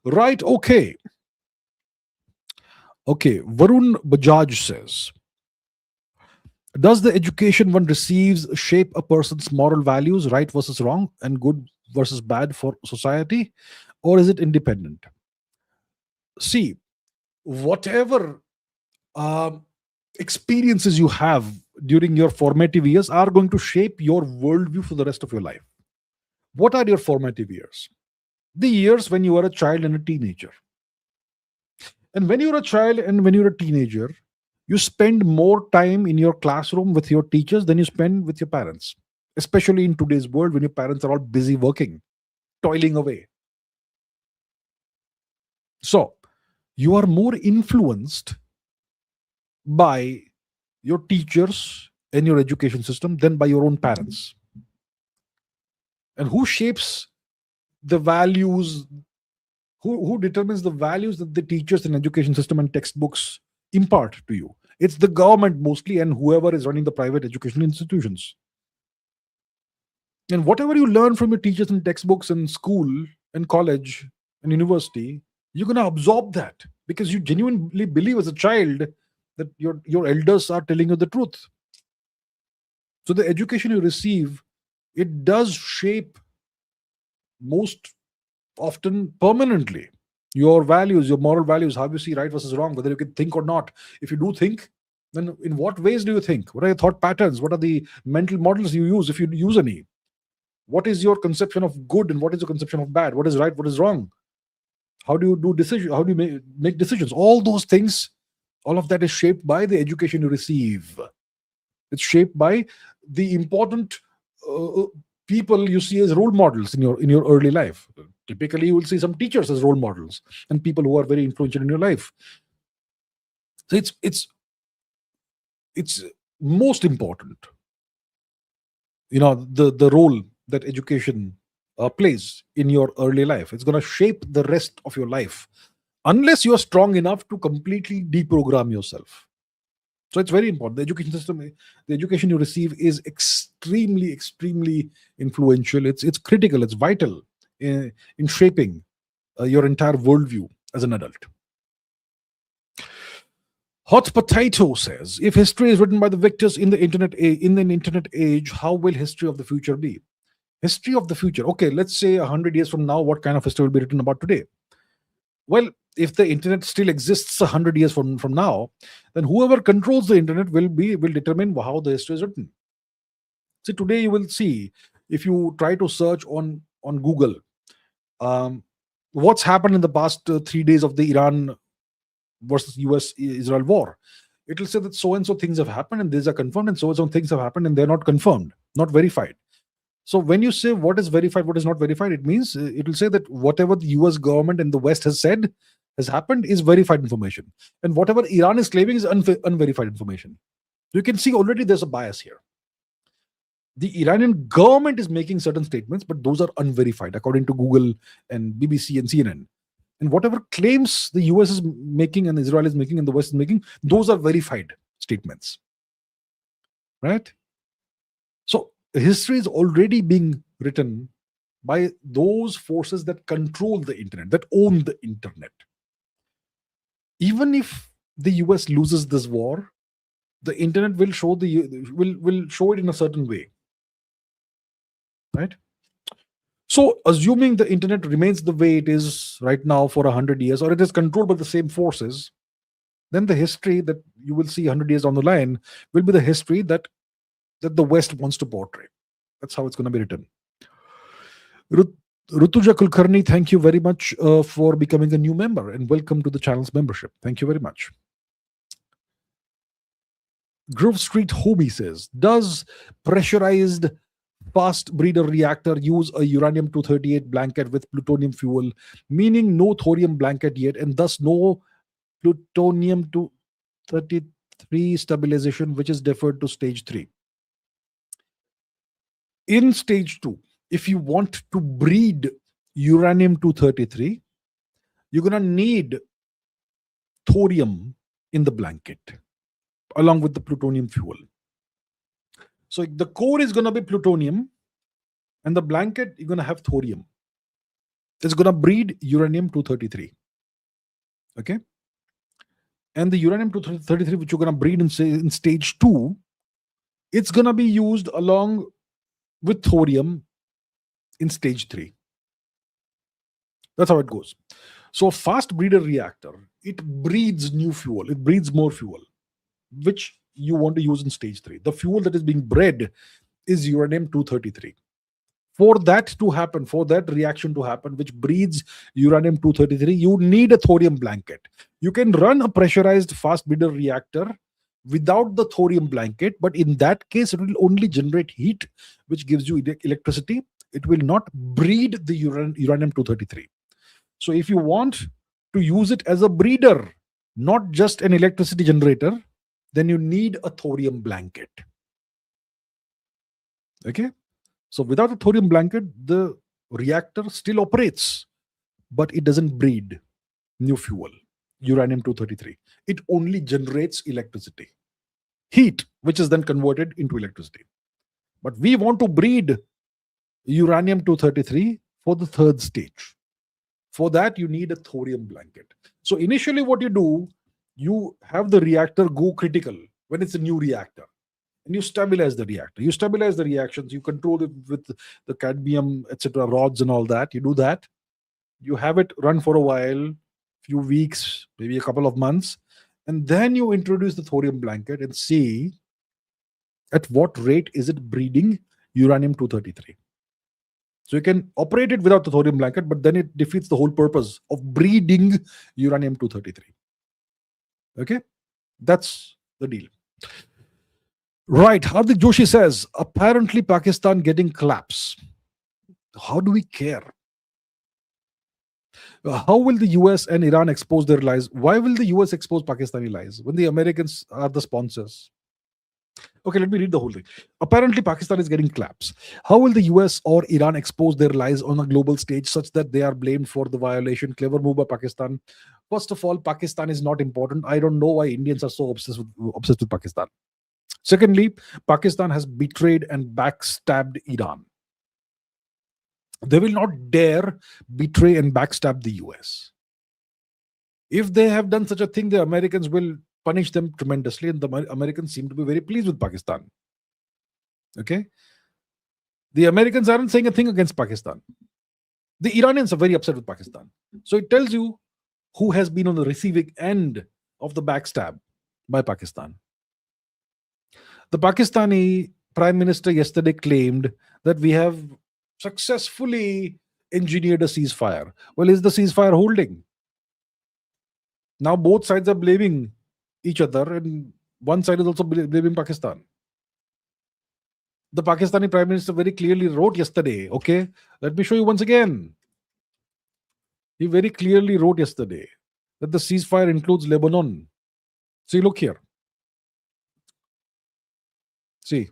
Right, okay. Okay, Varun Bajaj says, does the education one receives shape a person's moral values, right versus wrong, and good versus bad for society? Or is it independent? See, whatever experiences you have during your formative years are going to shape your worldview for the rest of your life. What are your formative years? The years when you are a child and a teenager. And when you're a child and when you're a teenager, you spend more time in your classroom with your teachers than you spend with your parents, especially in today's world when your parents are all busy working, toiling away. So you are more influenced by your teachers and your education system than by your own parents. And who shapes the values? Who determines the values that the teachers and education system and textbooks impart to you? It's the government mostly, and whoever is running the private education institutions. And whatever you learn from your teachers and textbooks in school and college and university, you're going to absorb that because you genuinely believe as a child that your elders are telling you the truth. So the education you receive, it does shape most often permanently your values, your moral values, how you see right versus wrong, whether you can think or not. If you do think, then in what ways do you think? What are your thought patterns? What are the mental models you use, if you use any? What is your conception of good and what is your conception of bad? What is right, what is wrong? How do you do decisions? How do you make decisions? All those things, all of that is shaped by the education you receive. It's shaped by the important people you see as role models in your early life. Typically, you will see some teachers as role models and people who are very influential in your life. So it's most important, the role that education plays in your early life. It's going to shape the rest of your life, unless you are strong enough to completely deprogram yourself. So it's very important. The education system, the education you receive is extremely, extremely influential. It's critical. It's vital in shaping your entire worldview as an adult. Hot Potato says, if history is written by the victors in an internet age, how will history of the future be? History of the future. Okay, let's say 100 years from now, what kind of history will be written about today? Well, if the internet still exists 100 years from now, then whoever controls the internet will determine how the history is written. See, today you will see, if you try to search on Google, what's happened in the past 3 days of the Iran versus US-Israel war, it will say that so and so things have happened and these are confirmed, and so and so things have happened and they're not confirmed, not verified. So when you say what is verified, what is not verified, it means it will say that whatever the US government and the West has said has happened is verified information, and whatever Iran is claiming is unverified information. You can see already there's a bias here. The Iranian government is making certain statements, but those are unverified according to Google and BBC and CNN. And whatever claims the US is making and Israel is making and the West is making, those are verified statements. Right? So history is already being written by those forces that control the internet, that own the internet. Even if the US loses this war, the internet will show will show it in a certain way. Right? So assuming the internet remains the way it is right now for 100 years, or it is controlled by the same forces, then the history that you will see 100 years down the line will be the history that the West wants to portray. That's how it's going to be written. Rutuja Kulkarni, thank you very much for becoming a new member, and welcome to the channel's membership. Thank you very much. Grove Street Hobie says, does pressurized fast breeder reactor use a uranium-238 blanket with plutonium fuel, meaning no thorium blanket yet, and thus no plutonium-233 stabilization, which is deferred to stage 3? In stage 2, if you want to breed uranium-233, you're going to need thorium in the blanket along with the plutonium fuel. So the core is going to be plutonium, and the blanket, you're going to have thorium. It's going to breed uranium-233. Okay? And the uranium-233, which you're going to breed in stage 2, it's going to be used along with thorium in stage 3. That's how it goes. So a fast breeder reactor, it breeds new fuel. It breeds more fuel, which you want to use in stage 3. The fuel that is being bred is uranium-233. For that to happen, for that reaction to happen, which breeds uranium-233, you need a thorium blanket. You can run a pressurized fast breeder reactor without the thorium blanket, but in that case, it will only generate heat, which gives you electricity. It will not breed the uranium-233. So if you want to use it as a breeder, not just an electricity generator, then you need a thorium blanket. Okay? So without a thorium blanket, the reactor still operates, but it doesn't breed new fuel, uranium-233. It only generates electricity, heat, which is then converted into electricity. But we want to breed uranium-233 for the third stage. For that, you need a thorium blanket. So initially what you do, you have the reactor go critical when it's a new reactor, and you stabilize the reactor. You stabilize the reactions, you control it with the cadmium, etc., rods and all that. You do that. You have it run for a while, few weeks, maybe a couple of months, and then you introduce the thorium blanket and see at what rate is it breeding uranium-233. So you can operate it without the thorium blanket, but then it defeats the whole purpose of breeding uranium-233. Okay? That's the deal. Right. Hardik Joshi says, apparently Pakistan getting collapse. How do we care? How will the US and Iran expose their lies? Why will the US expose Pakistani lies when the Americans are the sponsors? Okay, let me read the whole thing. Apparently, Pakistan is getting collapse. How will the US or Iran expose their lies on a global stage such that they are blamed for the violation? Clever move by Pakistan. First of all, Pakistan is not important. I don't know why Indians are so obsessed with Pakistan. Secondly, Pakistan has betrayed and backstabbed Iran. They will not dare betray and backstab the US. If they have done such a thing, the Americans will punish them tremendously, and the Americans seem to be very pleased with Pakistan. Okay? The Americans aren't saying a thing against Pakistan. The Iranians are very upset with Pakistan. So it tells you who has been on the receiving end of the backstab by Pakistan. The Pakistani Prime Minister yesterday claimed that we have successfully engineered a ceasefire. Well, is the ceasefire holding? Now both sides are blaming each other, and one side is also blaming Pakistan. The Pakistani Prime Minister very clearly wrote yesterday, okay, let me show you once again. He very clearly wrote yesterday that the ceasefire includes Lebanon. See, look here. See,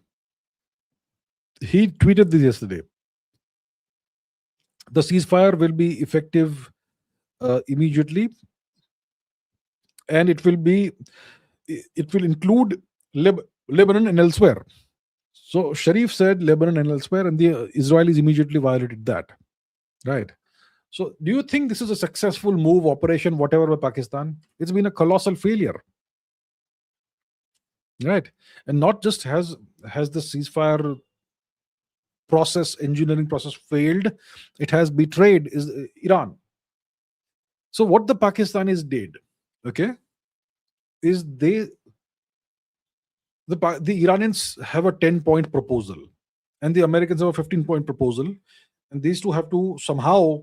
he tweeted this yesterday. The ceasefire will be effective immediately, and it will include Lebanon and elsewhere. So Sharif said Lebanon and elsewhere, and the Israelis immediately violated that. Right. So do you think this is a successful move, operation, whatever, by Pakistan? It's been a colossal failure. Right. And not just has the ceasefire process, engineering process failed, it has betrayed Iran. So what the Pakistanis did, okay, is the Iranians have a 10-point proposal, and the Americans have a 15-point proposal, and these two have to somehow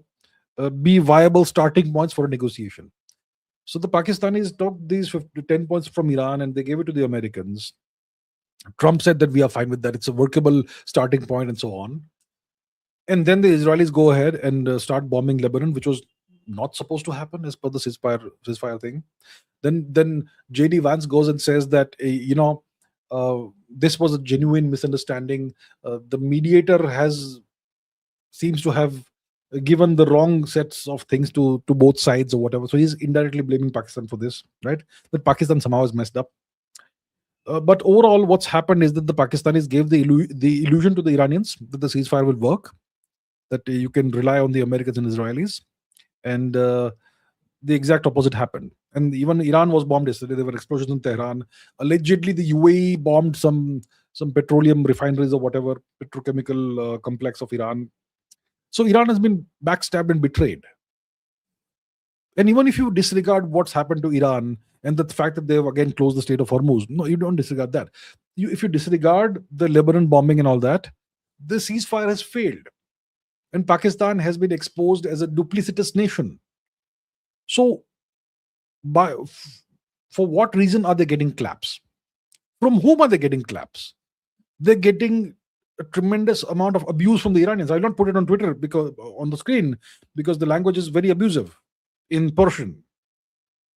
be viable starting points for a negotiation. So the Pakistanis took these 10 points from Iran and they gave it to the Americans. Trump said that we are fine with that; it's a workable starting point, and so on. And then the Israelis go ahead and start bombing Lebanon, which was not supposed to happen as per the ceasefire thing. Then JD Vance goes and says that this was a genuine misunderstanding. The mediator seems to have given the wrong sets of things to both sides or whatever. So he's indirectly blaming Pakistan for this, right? That Pakistan somehow is messed up. But overall, what's happened is that the Pakistanis gave the illusion to the Iranians that the ceasefire will work, that you can rely on the Americans and Israelis, and the exact opposite happened. And even Iran was bombed yesterday. There were explosions in Tehran. Allegedly, the UAE bombed some petroleum refineries or whatever, petrochemical complex of Iran. So Iran has been backstabbed and betrayed. And even if you disregard what's happened to Iran and the fact that they've again closed the Strait of Hormuz, no, you don't disregard that. If you disregard the Lebanon bombing and all that, the ceasefire has failed. And Pakistan has been exposed as a duplicitous nation. So, for what reason are they getting claps? From whom are they getting claps? They're getting a tremendous amount of abuse from the Iranians. I'll not put it on Twitter because on the screen, because the language is very abusive in Persian.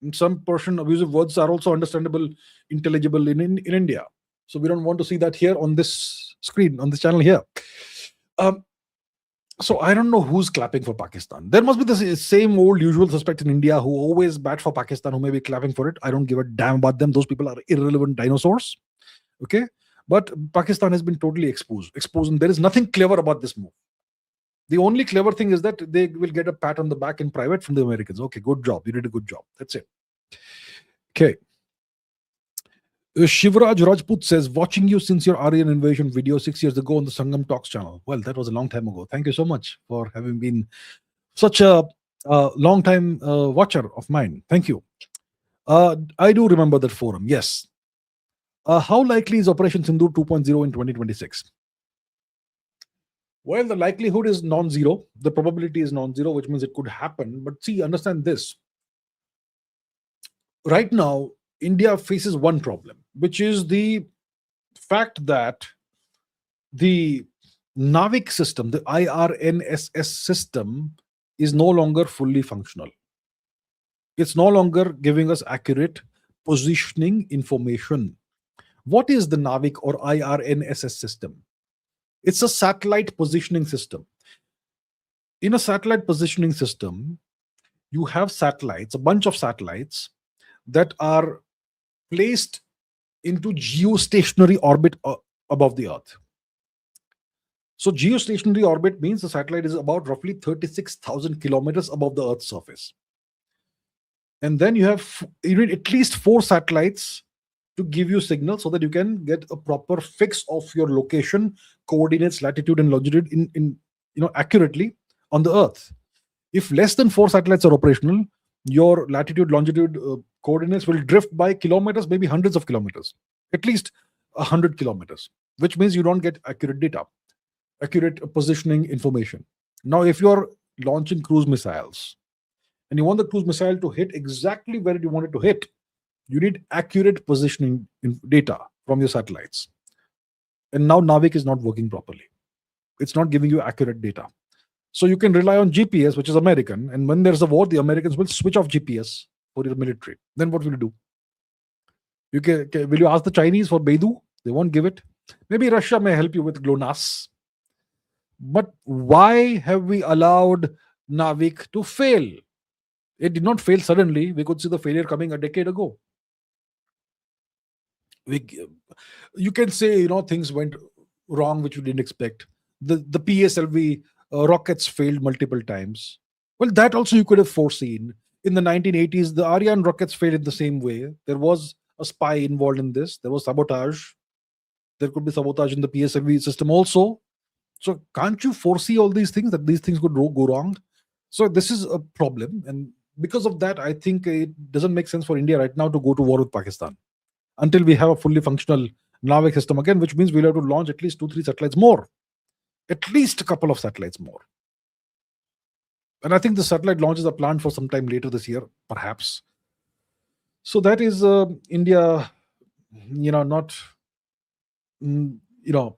And some Persian abusive words are also understandable, intelligible in India. So we don't want to see that here on this screen, on this channel here. So I don't know who's clapping for Pakistan. There must be the same old usual suspect in India who always bat for Pakistan, who may be clapping for it. I don't give a damn about them. Those people are irrelevant dinosaurs. Okay? But Pakistan has been totally exposed, and there is nothing clever about this move. The only clever thing is that they will get a pat on the back in private from the Americans. Okay, good job. You did a good job. That's it. Okay. Shivraj Rajput says, watching you since your Aryan invasion video 6 years ago on the Sangam Talks channel. Well, that was a long time ago. Thank you so much for having been such a long time watcher of mine. Thank you. I do remember that forum. Yes. How likely is Operation Sindoor 2.0 in 2026? Well, the likelihood is non-zero. The probability is non-zero, which means it could happen. But see, understand this. Right now, India faces one problem, which is the fact that the NAVIC system, the IRNSS system, is no longer fully functional. It's no longer giving us accurate positioning information. What is the NAVIC or IRNSS system? It's a satellite positioning system. In a satellite positioning system, you have satellites, a bunch of satellites that are placed into geostationary orbit above the Earth. So geostationary orbit means the satellite is about roughly 36,000 kilometers above the Earth's surface. And then you need at least 4 satellites to give you signal so that you can get a proper fix of your location, coordinates, latitude and longitude in accurately on the Earth. If less than 4 satellites are operational, your latitude, longitude coordinates will drift by kilometers, maybe hundreds of kilometers, at least 100 kilometers, which means you don't get accurate data, accurate positioning information. Now, if you're launching cruise missiles and you want the cruise missile to hit exactly where you want it to hit, you need accurate positioning data from your satellites. And now NAVIC is not working properly. It's not giving you accurate data. So you can rely on GPS, which is American. And when there's a war, the Americans will switch off GPS for your military. Then what will you do? Will you ask the Chinese for Beidou? They won't give it. Maybe Russia may help you with GLONASS. But why have we allowed NAVIC to fail? It did not fail suddenly. We could see the failure coming a decade ago. You can say, things went wrong, which you didn't expect. The PSLV rockets failed multiple times. Well, that also you could have foreseen. In the 1980s, the Ariane rockets failed in the same way. There was a spy involved in this. There was sabotage. There could be sabotage in the PSLV system also. So can't you foresee all these things, that these things could go wrong? So this is a problem. And because of that, I think it doesn't make sense for India right now to go to war with Pakistan until we have a fully functional Navik system again, which means we'll have to launch at least 2, 3 satellites more, at least a couple of satellites more. And I think the satellite launches are planned for some time later this year, perhaps. So that is India, not, mm, you know,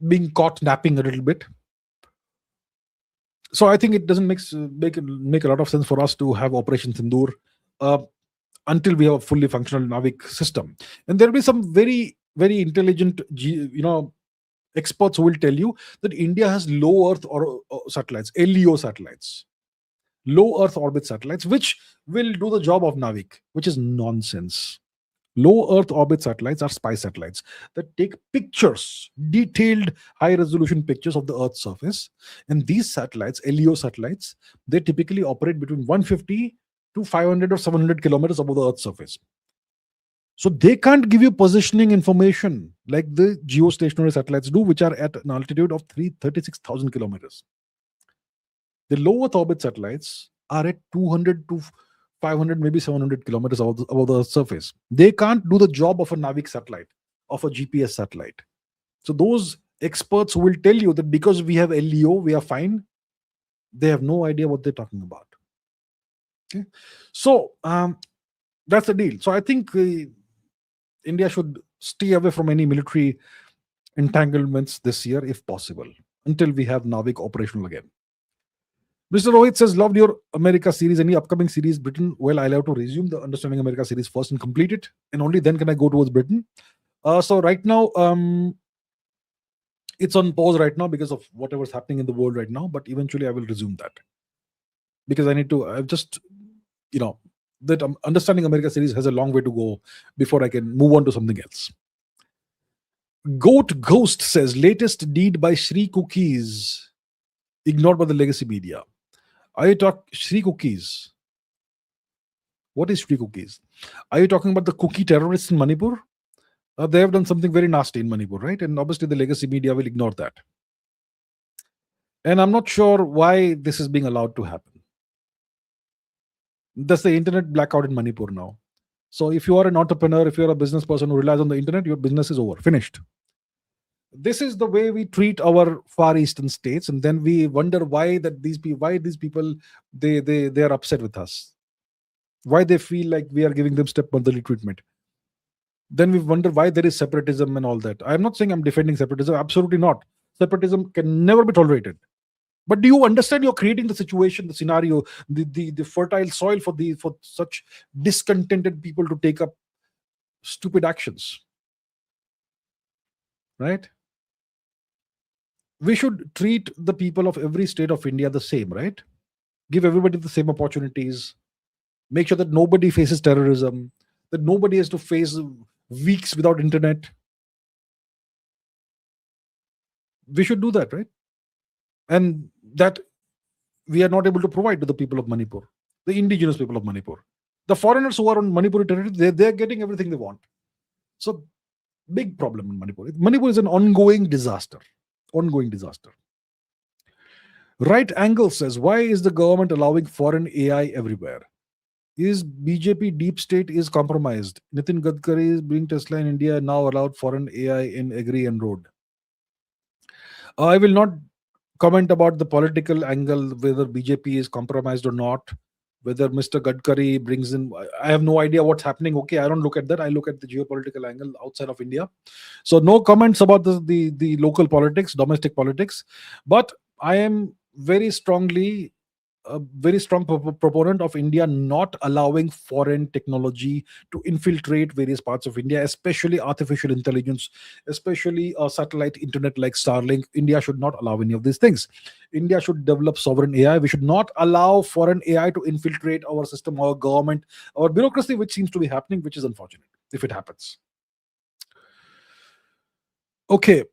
being caught napping a little bit. So I think it doesn't make a lot of sense for us to have Operation Sindoor uh, until we have a fully functional Navik system. And there will be some very, very intelligent, experts who will tell you that India has low Earth or satellites, LEO satellites, low Earth orbit satellites, which will do the job of Navik, which is nonsense. Low Earth orbit satellites are spy satellites that take pictures, detailed, high resolution pictures of the Earth's surface. And these satellites, LEO satellites, they typically operate between 150 to 500 or 700 kilometers above the Earth's surface. So they can't give you positioning information like the geostationary satellites do, which are at an altitude of 36,000 kilometers. The low Earth orbit satellites are at 200 to 500, maybe 700 kilometers above the surface. They can't do the job of a Navik satellite, of a GPS satellite. So those experts will tell you that because we have LEO, we are fine. They have no idea what they're talking about. Okay, so that's the deal. So I think India should stay away from any military entanglements this year, if possible, until we have Navik operational again. Mr. Rohit says, loved your America series. Any upcoming series, Britain? Well, I'll have to resume the Understanding America series first and complete it. And only then can I go towards Britain. So right now, it's on pause right now because of whatever's happening in the world right now. But eventually I will resume that. Because I've just, that Understanding America series has a long way to go before I can move on to something else. Goat Ghost says, latest deed by Shri Cookies ignored by the legacy media. Are you talking Shri Cookies? What is Shri Cookies? Are you talking about the cookie terrorists in Manipur? They have done something very nasty in Manipur, right? And obviously the legacy media will ignore that. And I'm not sure why this is being allowed to happen. That's the internet blackout in Manipur now. So if you are an entrepreneur, if you're a business person who relies on the internet, your business is over, finished. This is the way we treat our Far Eastern states, and then we wonder why these people they are upset with us, why they feel like we are giving them stepmotherly treatment. Then we wonder why there is separatism and all that. I'm not saying I'm defending separatism, absolutely not. Separatism can never be tolerated. But do you understand you're creating the situation, the scenario, the fertile soil for such discontented people to take up stupid actions, right? We should treat the people of every state of India the same, right? Give everybody the same opportunities. Make sure that nobody faces terrorism, that nobody has to face weeks without internet. We should do that, right? And that we are not able to provide to the people of Manipur, the indigenous people of Manipur. The foreigners who are on Manipuri territory, they're getting everything they want. So, big problem in Manipur. Manipur is an ongoing disaster. Ongoing disaster. Right Angle says, why is the government allowing foreign AI everywhere? Is BJP deep state is compromised? Nitin Gadkari is bringing Tesla in India, now allowed foreign AI in agri and road. I will not comment about the political angle, whether BJP is compromised or not, whether Mr. Gadkari brings in. I have no idea what's happening. Okay, I don't look at that. I look at the geopolitical angle outside of India. So no comments about the local politics, domestic politics. But I am very strong proponent of India not allowing foreign technology to infiltrate various parts of India, especially artificial intelligence, especially satellite internet like Starlink. India should not allow any of these things. India should develop sovereign AI. We should not allow foreign AI to infiltrate our system, our government, our bureaucracy, which seems to be happening, which is unfortunate if it happens. Okay.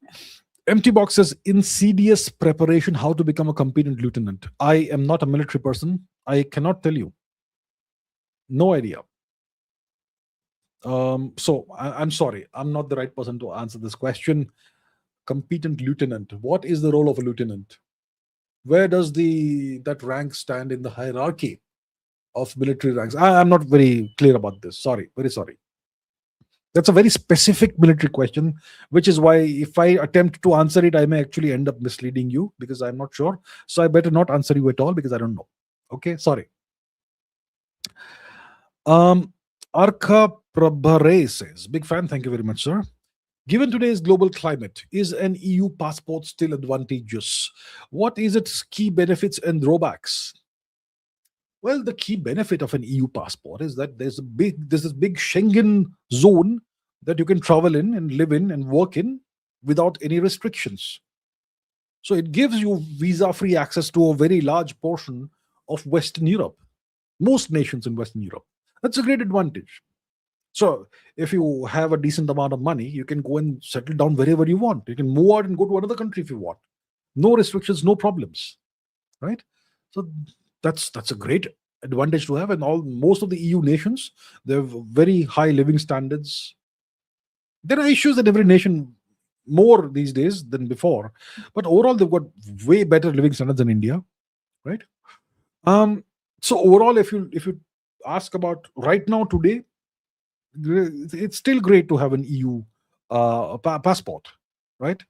Empty box says, insidious preparation, how to become a competent lieutenant. I am not a military person. I cannot tell you. No idea. So I'm sorry. I'm not the right person to answer this question. Competent lieutenant. What is the role of a lieutenant? Where does that rank stand in the hierarchy? of military ranks. I'm not very clear about this. Sorry, very sorry. That's a very specific military question, which is why if I attempt to answer it, I may actually end up misleading you because I'm not sure. So I better not answer you at all because I don't know. Okay, sorry. Arka Prabhare says, big fan, thank you very much, sir. Given today's global climate, is an EU passport still advantageous? What is its key benefits and drawbacks? Well, the key benefit of an EU passport is that there's this big Schengen zone that you can travel in and live in and work in without any restrictions. So it gives you visa-free access to a very large portion of Western Europe, most nations in Western Europe. That's a great advantage. So if you have a decent amount of money, you can go and settle down wherever you want. You can move out and go to another country if you want. No restrictions, no problems, right? So that's a great advantage to have. And most of the EU nations, they have very high living standards. There are issues in every nation more these days than before, but overall they've got way better living standards than India, right? So overall, if you ask about right now today, it's still great to have an EU passport, right?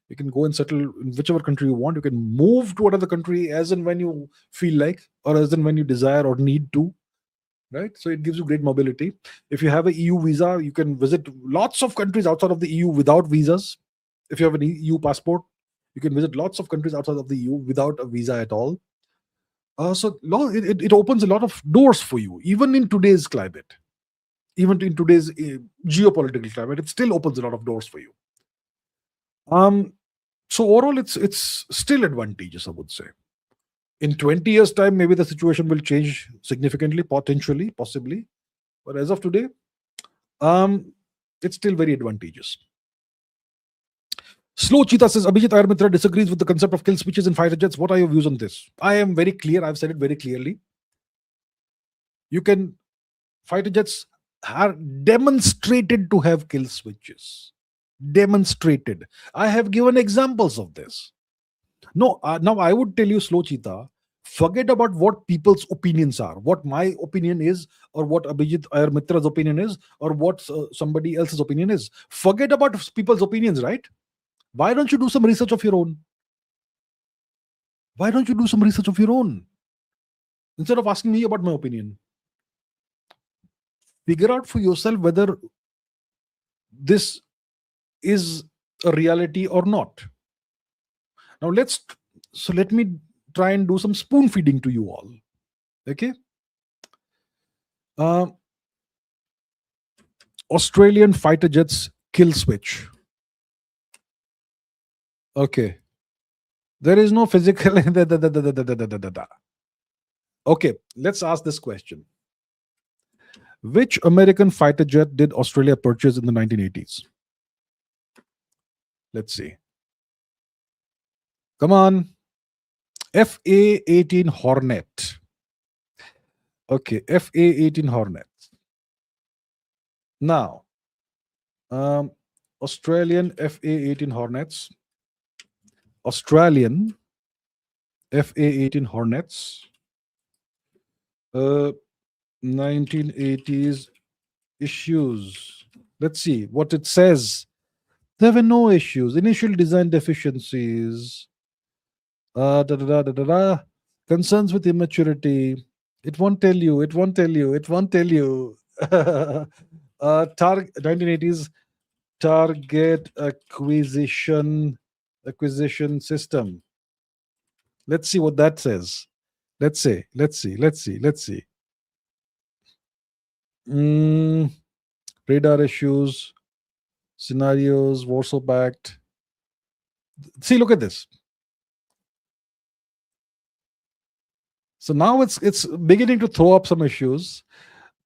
You can go and settle in whichever country you want. You can move to another country as and when you feel like, or as and when you desire or need to, right? So it gives you great mobility. If you have an EU visa, you can visit lots of countries outside of the EU without visas. If you have an EU passport, you can visit lots of countries outside of the EU without a visa at all. So it opens a lot of doors for you, even in today's climate, even in today's geopolitical climate. It still opens a lot of doors for you. So overall, it's still advantageous, I would say. In 20 years' time, maybe the situation will change significantly, potentially, possibly. But as of today, it's still very advantageous. Slow Cheetah says, Abhijit Ayar disagrees with the concept of kill switches in fighter jets. What are your views on this? I am very clear. I've said it very clearly. Fighter jets are demonstrated to have kill switches. Demonstrated. I have given examples of this. No, now I would tell you, Slow Cheetah, forget about what people's opinions are, what my opinion is, or what Abhijit Ayar Mitra's opinion is, or what somebody else's opinion is. Forget about people's opinions, right? Why don't you do some research of your own? Why don't you do some research of your own? Instead of asking me about my opinion, figure out for yourself whether this is a reality or not. Now let me try and do some spoon feeding to you all. Okay. Australian fighter jets kill switch. Okay. There is no physical. Okay, let's ask this question. Which American fighter jet did Australia purchase in the 1980s? Let's see. Come on. FA-18 Hornet. Okay, FA-18 Hornet. Now, Australian FA-18 Hornets. Australian FA-18 Hornets. 1980s issues. Let's see what it says. There were no issues. Initial design deficiencies. Concerns with immaturity. It won't tell you. It won't tell you. It won't tell you. 1980s target acquisition system. Let's see what that says. Let's see. Radar issues, scenarios, Warsaw Pact. See, look at this. So now it's beginning to throw up some issues.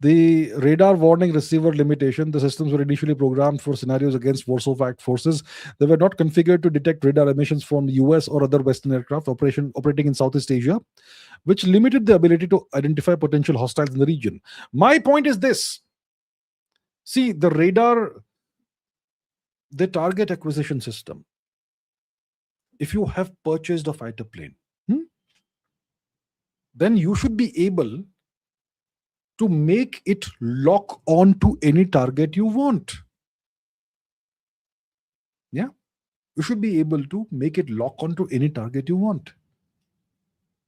The radar warning receiver limitation. The systems were initially programmed for scenarios against Warsaw Pact forces. They were not configured to detect radar emissions from US or other Western aircraft operating in Southeast Asia, which limited the ability to identify potential hostiles in the region. My point is this. See, the radar, the target acquisition system. If you have purchased a fighter plane, then you should be able to make it lock on to any target you want. Yeah, you should be able to make it lock on to any target you want.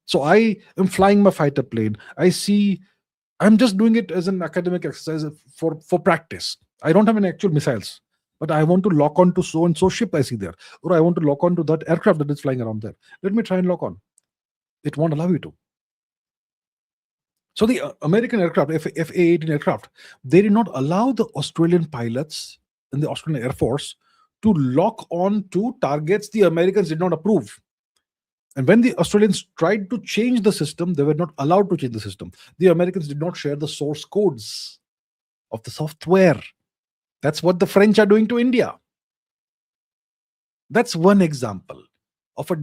So I am flying my fighter plane. I'm just doing it as an academic exercise for practice. I don't have any actual missiles, but I want to lock on to so and so ship I see there, or I want to lock on to that aircraft that is flying around there. Let me try and lock on. It won't allow you to. So the American aircraft, FA-18 aircraft, they did not allow the Australian pilots in the Australian Air Force to lock on to targets the Americans did not approve. And when the Australians tried to change the system, they were not allowed to change the system. The Americans did not share the source codes of the software. That's what the French are doing to India. That's one example of a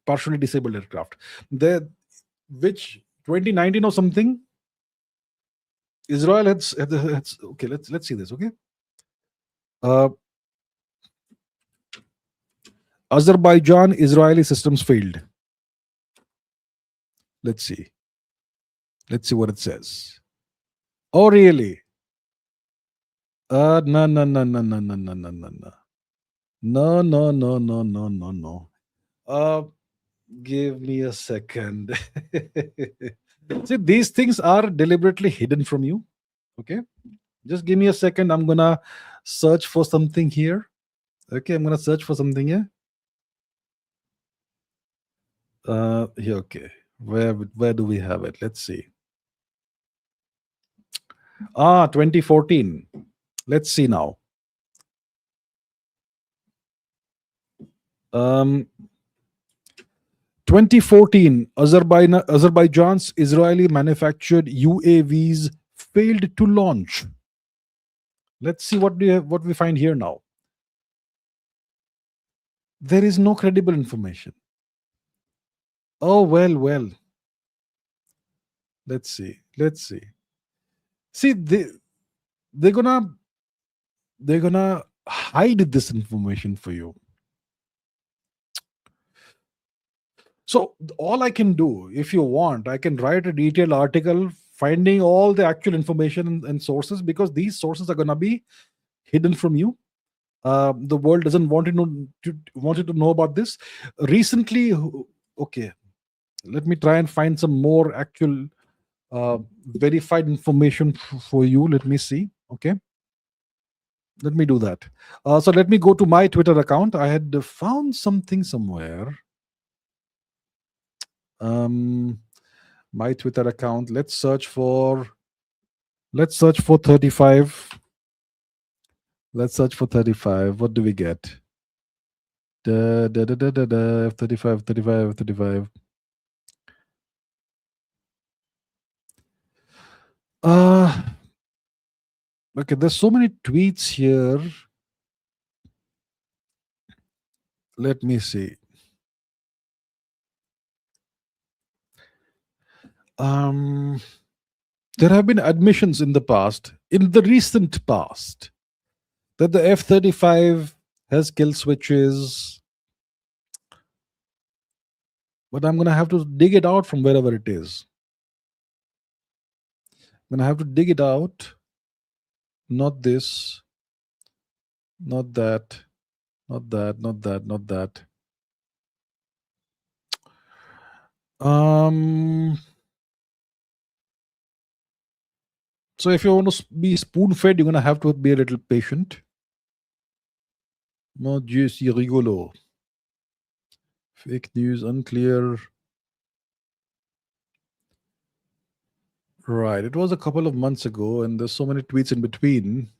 partially disabled aircraft. Which 2019 or something, Israel had okay. Let's see this. Okay, Azerbaijan Israeli systems failed. Let's see what it says. Oh, really? No. Give me a second. See, these things are deliberately hidden from you. Okay, just give me a second. I'm gonna search for something here. Okay, I'm gonna search for something here. Here, okay. Where do we have it? Let's see. 2014. Let's see now. 2014, Azerbaijan's Israeli manufactured UAVs failed to launch. Let's see what we find here now. There is no credible information. Oh, well. Let's see. See, they're gonna hide this information for you. So all I can do, if you want, I can write a detailed article finding all the actual information and sources, because these sources are gonna be hidden from you. The world doesn't want you to know about this. Recently, okay, let me try and find some more actual verified information for you. Let me see. Okay, let me do that. So let me go to my Twitter account. I had found something somewhere. My Twitter account. Let's search for 35. Let's search for 35. What do we get? 35. Okay, there's so many tweets here. Let me see. There have been admissions in the recent past, that the F-35 has kill switches, but I'm gonna have to dig it out from wherever it is. I'm gonna have to dig it out. Not this, not that, not that, not that, not that. So if you want to be spoon-fed, you're gonna have to be a little patient. Mon Dieu, c'est rigolo. Fake news, unclear. Right, it was a couple of months ago, and there's so many tweets in between.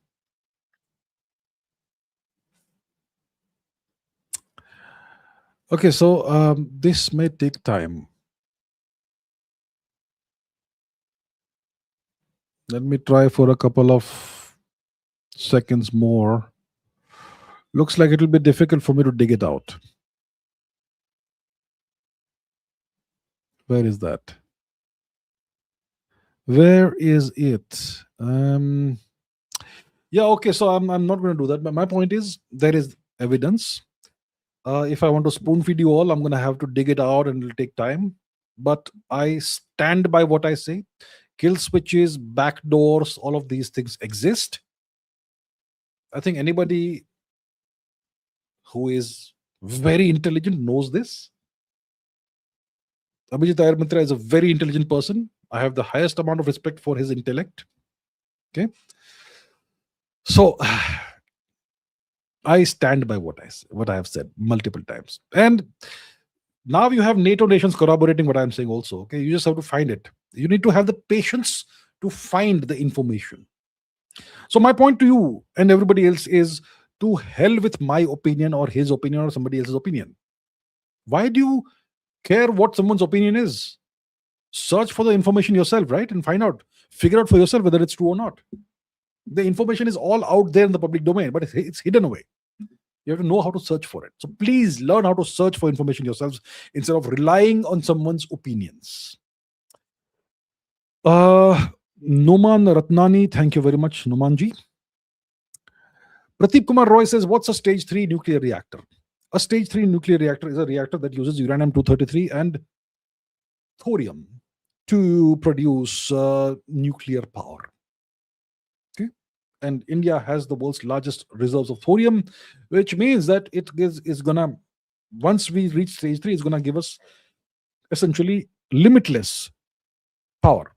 Okay, so this may take time. Let me try for a couple of seconds more. Looks like it'll be difficult for me to dig it out. Where is that? Where is it? Yeah, okay, so I'm not going to do that. But my point is, there is evidence. If I want to spoon feed you all, I'm going to have to dig it out and it'll take time. But I stand by what I say. kill switches, backdoors, all of these things exist. I think anybody who is very intelligent knows this. Abhijit Iyer Mitra is a very intelligent person. I have the highest amount of respect for his intellect. Okay. So I stand by what I have said multiple times. And now you have NATO nations corroborating what I'm saying also. Okay. You just have to find it. You need to have the patience to find the information. So my point to you and everybody else is, to hell with my opinion or his opinion or somebody else's opinion. Why do you care what someone's opinion is? Search for the information yourself, right? And find out, figure out for yourself whether it's true or not. The information is all out there in the public domain, but it's hidden away. You have to know how to search for it. So please learn how to search for information yourselves instead of relying on someone's opinions. Noman Ratnani, thank you very much, Nomanji. Pradeep Kumar Roy says, what's a stage 3 nuclear reactor? A stage 3 nuclear reactor is a reactor that uses uranium-233 and thorium to produce nuclear power. Okay, and India has the world's largest reserves of thorium, which means that it is gonna, once we reach stage 3, it's gonna give us essentially limitless power.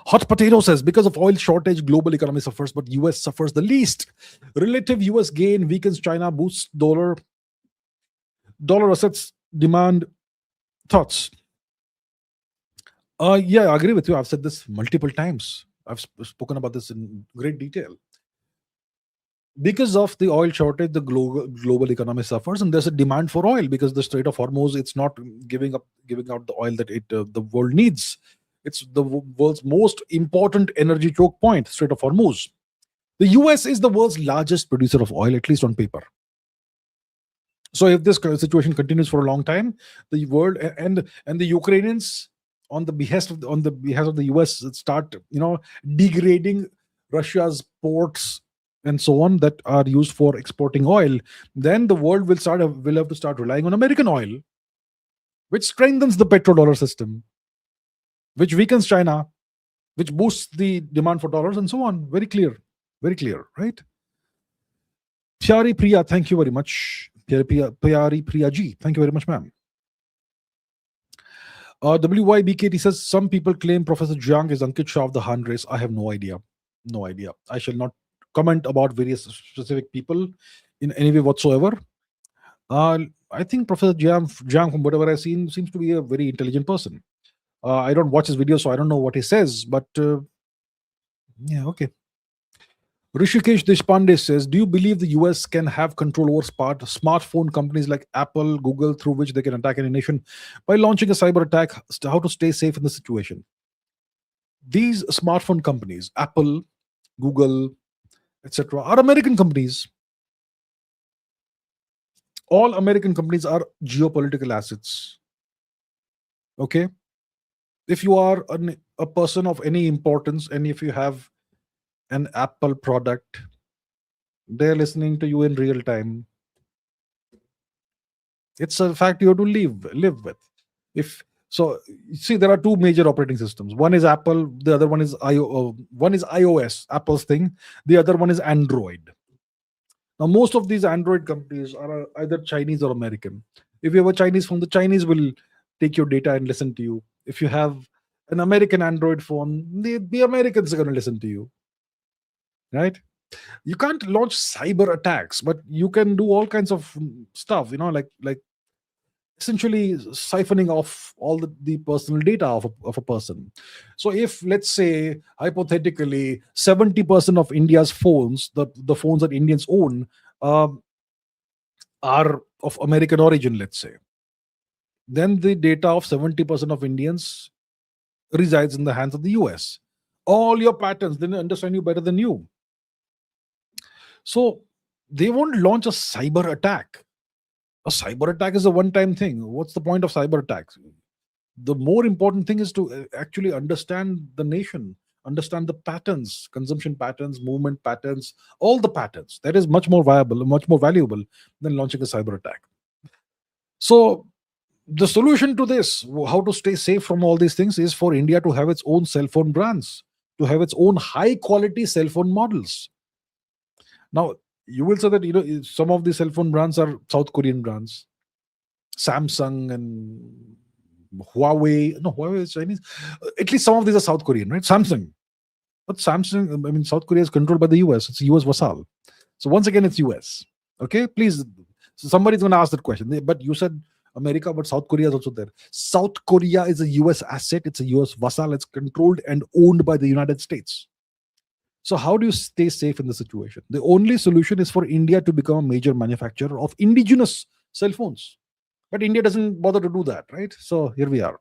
Hot Potato says, because of oil shortage, global economy suffers, but US suffers the least. Relative US gain weakens China, boosts dollar assets demand. Thoughts? Yeah, I agree with you. I've said this multiple times. I've spoken about this in great detail. Because of the oil shortage, the global economy suffers, and there's a demand for oil because the Strait of Hormuz, it's not giving out the oil that the world needs. It's the world's most important energy choke point, Strait of Hormuz. The US is the world's largest producer of oil, at least on paper. So if this situation continues for a long time, the world and the Ukrainians, on the behest of the US, start degrading Russia's ports and so on that are used for exporting oil, then the world will have to start relying on American oil, which strengthens the petrodollar system, which weakens China, which boosts the demand for dollars and so on. Very clear, right? Pyari Priya, thank you very much. Pyari Priya ji, thank you very much, ma'am. WYBKT says, some people claim Professor Jiang is Ankit Shah of the Han race. I have no idea. I shall not comment about various specific people in any way whatsoever. I think Professor Jiang, from whatever I've seen, seems to be a very intelligent person. I don't watch his videos, so I don't know what he says, but yeah, okay. Rishikesh Deshpande says, do you believe the US can have control over smartphone companies like Apple, Google, through which they can attack any nation by launching a cyber attack? How to stay safe in the situation? These smartphone companies, Apple, Google, etc., are American companies. All American companies are geopolitical assets. Okay? If you are a person of any importance, and if you have an Apple product, they're listening to you in real time. It's a fact you have to live with. So, see, there are two major operating systems. One is Apple, the other one is iOS, Apple's thing. The other one is Android. Now, most of these Android companies are either Chinese or American. If you have a Chinese phone, the Chinese will take your data and listen to you. If you have an American Android phone, the Americans are going to listen to you. Right? You can't launch cyber attacks, but you can do all kinds of stuff, like essentially siphoning off all the personal data of a person. So if, let's say, hypothetically, 70% of India's phones, the phones that Indians own, are of American origin, let's say, then the data of 70% of Indians resides in the hands of the US. All your patterns, they understand you better than you. So they won't launch a cyber attack. A cyber attack is a one-time thing. What's the point of cyber attacks? The more important thing is to actually understand the nation, understand the patterns, consumption patterns, movement patterns, all the patterns. That is much more viable, much more valuable than launching a cyber attack. So The solution to this, how to stay safe from all these things, is for India to have its own cell phone brands, to have its own high quality cell phone models. Now, you will say that some of the cell phone brands are South Korean brands, Samsung and Huawei. No, Huawei is Chinese. At least some of these are South Korean, right? Samsung. But Samsung, I mean, South Korea is controlled by the US. It's US vassal. So once again, it's US. Okay, please. So somebody's going to ask that question. But you said America, but South Korea is also there. South Korea is a US asset. It's a US vassal. It's controlled and owned by the United States. So how do you stay safe in the situation? The only solution is for India to become a major manufacturer of indigenous cell phones. But India doesn't bother to do that, right? So here we are.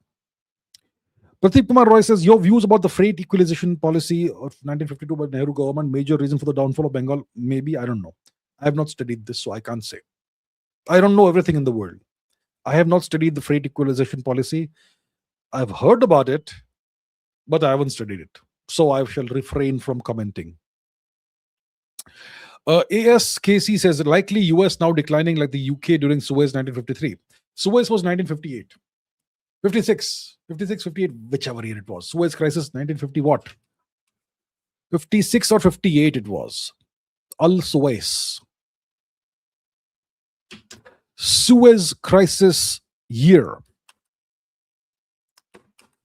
Pradeep Kumar Roy says, your views about the freight equalization policy of 1952 by Nehru government, major reason for the downfall of Bengal? Maybe, I don't know. I have not studied this, so I can't say. I don't know everything in the world. I have not studied the freight equalization policy. I've heard about it, but I haven't studied it. So I shall refrain from commenting. ASKC says, likely US now declining like the UK during Suez 1953. Suez was 1958. 56, 58, whichever year it was. Suez crisis, 1950 what? 56 or 58 it was. Suez. Suez crisis year.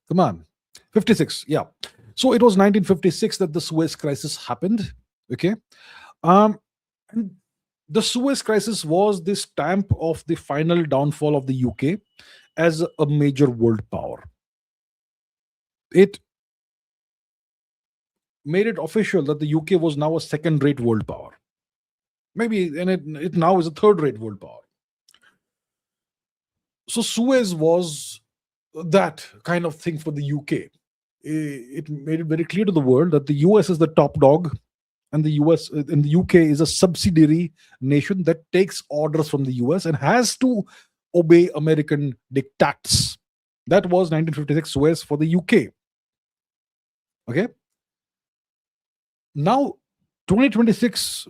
Come on. 56, yeah. So it was 1956 that the Suez crisis happened. Okay. And the Suez crisis was the stamp of the final downfall of the UK as a major world power. It made it official that the UK was now a second-rate world power. Maybe, and it now is a third-rate world power. So Suez was that kind of thing for the UK. It made it very clear to the world that the US is the top dog, and the US and the UK is a subsidiary nation that takes orders from the US and has to obey American diktats. That was 1956 Suez for the UK. Okay. Now, 2026,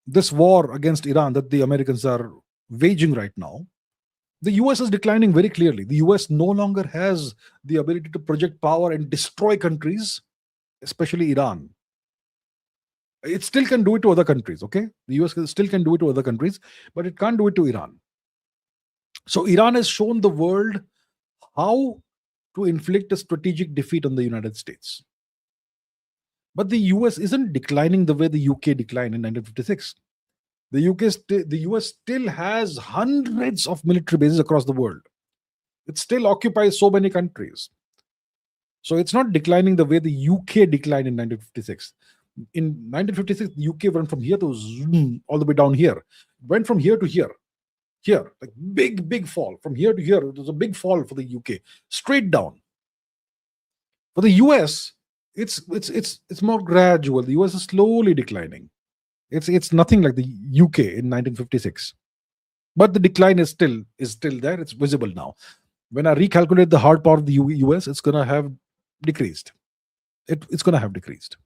this war against Iran that the Americans are waging right now, the US is declining very clearly. The US no longer has the ability to project power and destroy countries, especially Iran. It still can do it to other countries, okay? The US still can do it to other countries, but it can't do it to Iran. So Iran has shown the world how to inflict a strategic defeat on the United States. But the US isn't declining the way the UK declined in 1956. The US still has hundreds of military bases across the world. It still occupies so many countries. So it's not declining the way the UK declined in 1956. In 1956, the UK went from here to all the way down here. Went from here to here. Here, like big fall. From here to here, it was a big fall for the UK. Straight down. For the US, it's more gradual. The US is slowly declining. It's nothing like the UK in 1956. But the decline is still there. It's visible now. When I recalculate the hard power of the US, it's going to have decreased. It's going to have decreased.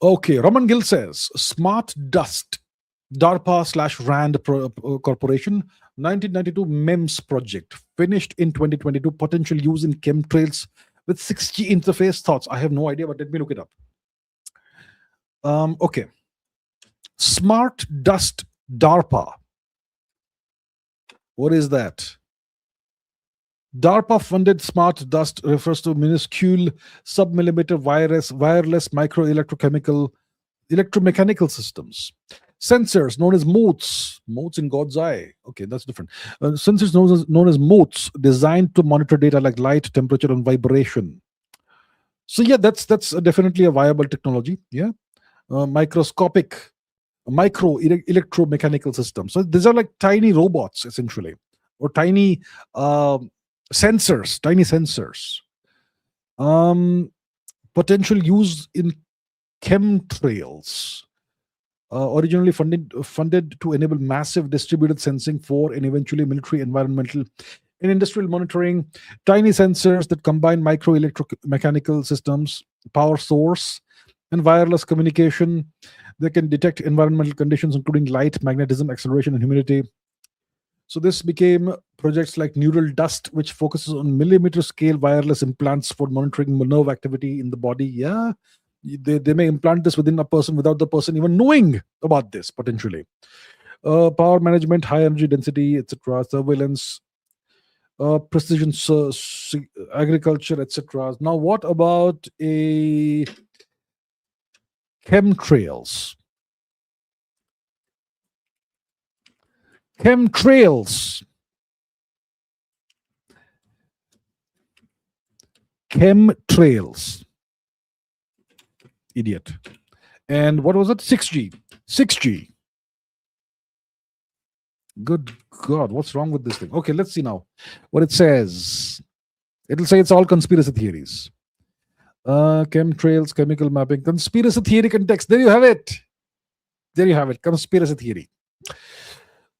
Okay, Raman Gill says, Smart Dust, DARPA/RAND Corporation, 1992 MEMS project, finished in 2022, potential use in chemtrails with 6G interface. Thoughts? I have no idea, but let me look it up. Okay. Smart Dust DARPA. What is that? DARPA-funded Smart Dust refers to minuscule sub-millimeter wireless electromechanical systems. Sensors known as motes in God's eye. Okay, that's different. Sensors known as motes, designed to monitor data like light, temperature, and vibration. So yeah, that's definitely a viable technology. Yeah, micro electromechanical systems. So these are like tiny robots, essentially, or tiny sensors. Potential use in chemtrails. Originally funded to enable massive distributed sensing for and eventually military, environmental, and industrial monitoring. Tiny sensors that combine micro electromechanical systems, power source, and wireless communication. They can detect environmental conditions including light, magnetism, acceleration, and humidity. So this became projects like Neural Dust, which focuses on millimeter scale wireless implants for monitoring nerve activity in the body. Yeah, they may implant this within a person without the person even knowing about this potentially. Power management, high energy density, etc., surveillance, precision agriculture, etc. Now, what about a chemtrails? Chemtrails. Chemtrails. Idiot. And what was it? 6G. 6G. Good God, what's wrong with this thing? Okay, let's see now what it says. It'll say it's all conspiracy theories. Chemtrails, chemical mapping, conspiracy theory context. There you have it. There you have it. Conspiracy theory.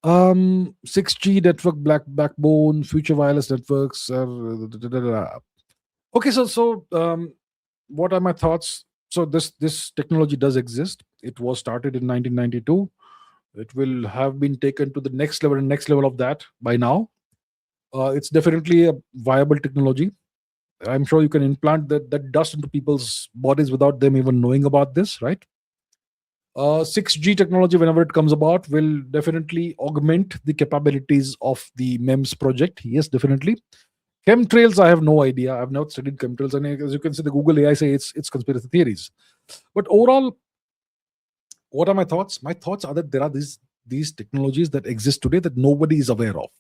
6G network, backbone, future wireless networks. Okay, so what are my thoughts? So this technology does exist. It was started in 1992. It will have been taken to the next level and next level of that by now. It's definitely a viable technology. I'm sure you can implant that dust into people's bodies without them even knowing about this, right? 6G technology, whenever it comes about, will definitely augment the capabilities of the MEMS project. Yes, definitely. Chemtrails, I have no idea. I've not studied chemtrails, and as you can see, the Google AI say it's conspiracy theories. But overall, what are my thoughts? My thoughts are that there are these technologies that exist today that nobody is aware of.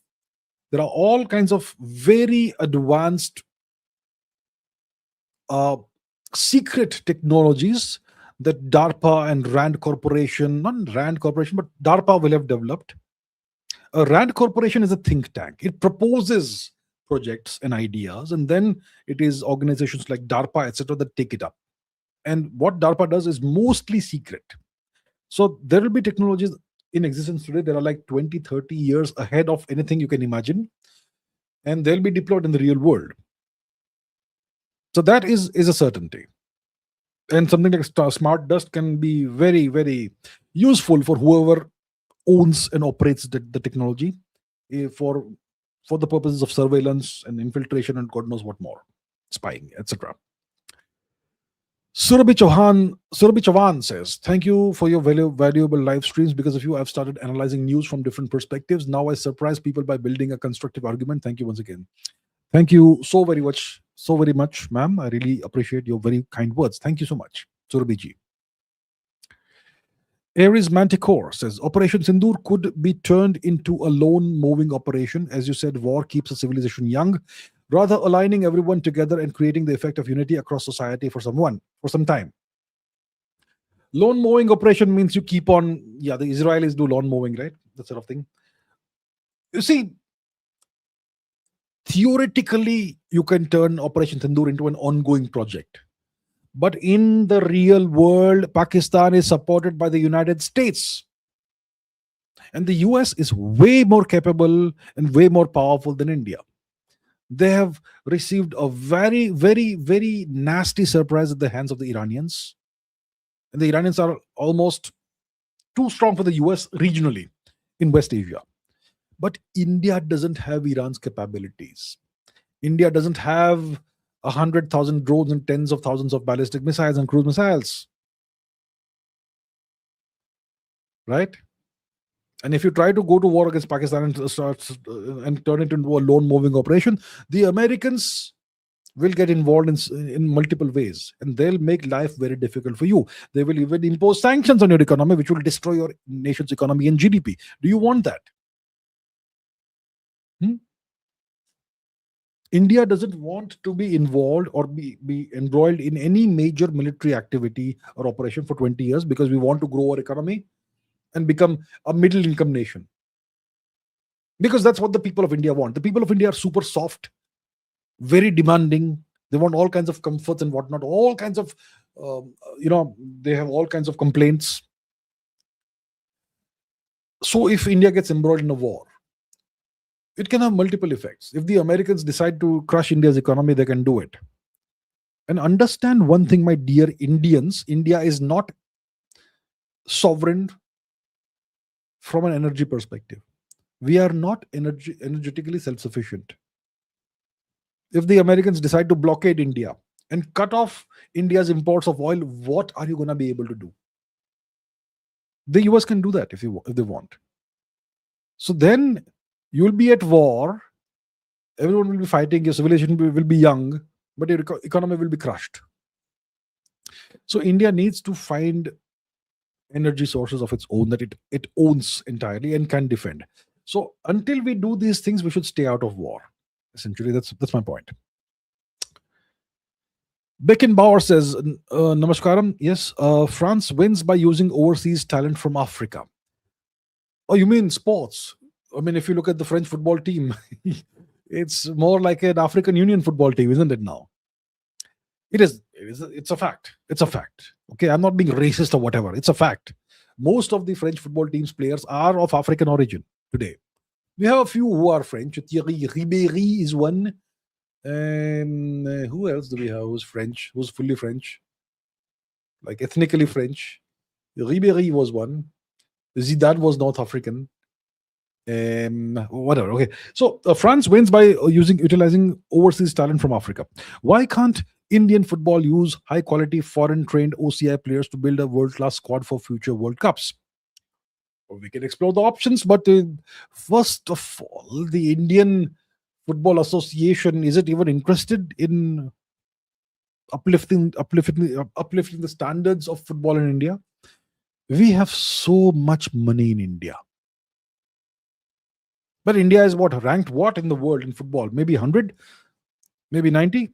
There are all kinds of very advanced secret technologies that DARPA and RAND Corporation, not RAND Corporation, but DARPA will have developed. RAND Corporation is a think tank. It proposes projects and ideas, and then it is organizations like DARPA, etc., that take it up. And what DARPA does is mostly secret. So there will be technologies in existence today that are like 20, 30 years ahead of anything you can imagine, and they'll be deployed in the real world. So that is a certainty. And something like smart dust can be very, very useful for whoever owns and operates the technology for the purposes of surveillance and infiltration and God knows what more, spying, etc. Surabhi Chauhan says, thank you for your valuable live streams. Because of you, I've started analyzing news from different perspectives. Now I surprise people by building a constructive argument. Thank you once again. Thank you so very much, ma'am. I really appreciate your very kind words. Thank you so much, Surabhi ji. Aries Manticore says, Operation Sindoor could be turned into a lone-moving operation. As you said, war keeps a civilization young, rather aligning everyone together and creating the effect of unity across society for some time. Lone mowing operation means you keep on, the Israelis do lawn mowing, right? That sort of thing. You see, theoretically, you can turn Operation Sindoor into an ongoing project. But in the real world, Pakistan is supported by the United States. And the US is way more capable and way more powerful than India. They have received a very, very, very nasty surprise at the hands of the Iranians. And the Iranians are almost too strong for the US regionally in West Asia. But India doesn't have Iran's capabilities. India doesn't have 100,000 drones and tens of thousands of ballistic missiles and cruise missiles. Right? And if you try to go to war against Pakistan and turn it into a lone moving operation, the Americans will get involved in multiple ways, and they'll make life very difficult for you. They will even impose sanctions on your economy, which will destroy your nation's economy and GDP. Do you want that? India doesn't want to be involved or be embroiled in any major military activity or operation for 20 years because we want to grow our economy and become a middle income nation. Because that's what the people of India want. The people of India are super soft, very demanding. They want all kinds of comforts and whatnot, all kinds of, they have all kinds of complaints. So if India gets embroiled in a war, it can have multiple effects. If the Americans decide to crush India's economy, they can do it. And understand one thing, my dear Indians, India is not sovereign from an energy perspective. We are not energetically self-sufficient. If the Americans decide to blockade India and cut off India's imports of oil, what are you going to be able to do? The US can do that if they want. So then you'll be at war. Everyone will be fighting. Your civilization will be young, but your economy will be crushed. So India needs to find energy sources of its own that it owns entirely and can defend. So until we do these things, we should stay out of war. Essentially, that's my point. Beckenbauer says, Namaskaram. Yes, France wins by using overseas talent from Africa. Oh, you mean sports? I mean, if you look at the French football team, it's more like an African Union football team, isn't it now? It is. It's a fact. It's a fact. Okay, I'm not being racist or whatever. It's a fact. Most of the French football team's players are of African origin today. We have a few who are French. Thierry Ribéry is one. Who else do we have who's French? Who's fully French? Like ethnically French. Ribéry was one. Zidane was North African. Whatever. Okay. So France wins by utilizing overseas talent from Africa. Why can't Indian football use high quality foreign trained OCI players to build a world class squad for future World Cups? Well, we can explore the options, but first of all, the Indian Football Association, is it even interested in uplifting the standards of football in India? We have so much money in India. But India is ranked in the world in football? Maybe 100, maybe 90.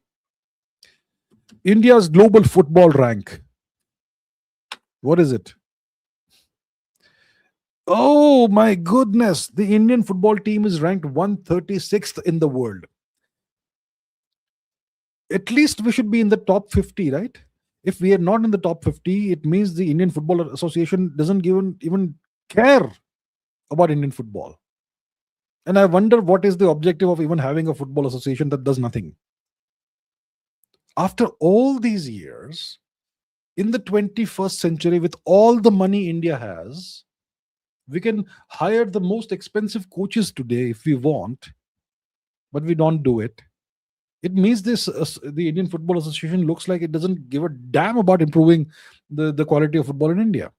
India's global football rank, what is it? Oh my goodness, the Indian football team is ranked 136th in the world. At least we should be in the top 50, right? If we are not in the top 50, it means the Indian Football Association doesn't even care about Indian football. And I wonder what is the objective of even having a football association that does nothing. After all these years, in the 21st century, with all the money India has, we can hire the most expensive coaches today if we want, but we don't do it. It means the Indian Football Association looks like it doesn't give a damn about improving the quality of football in India.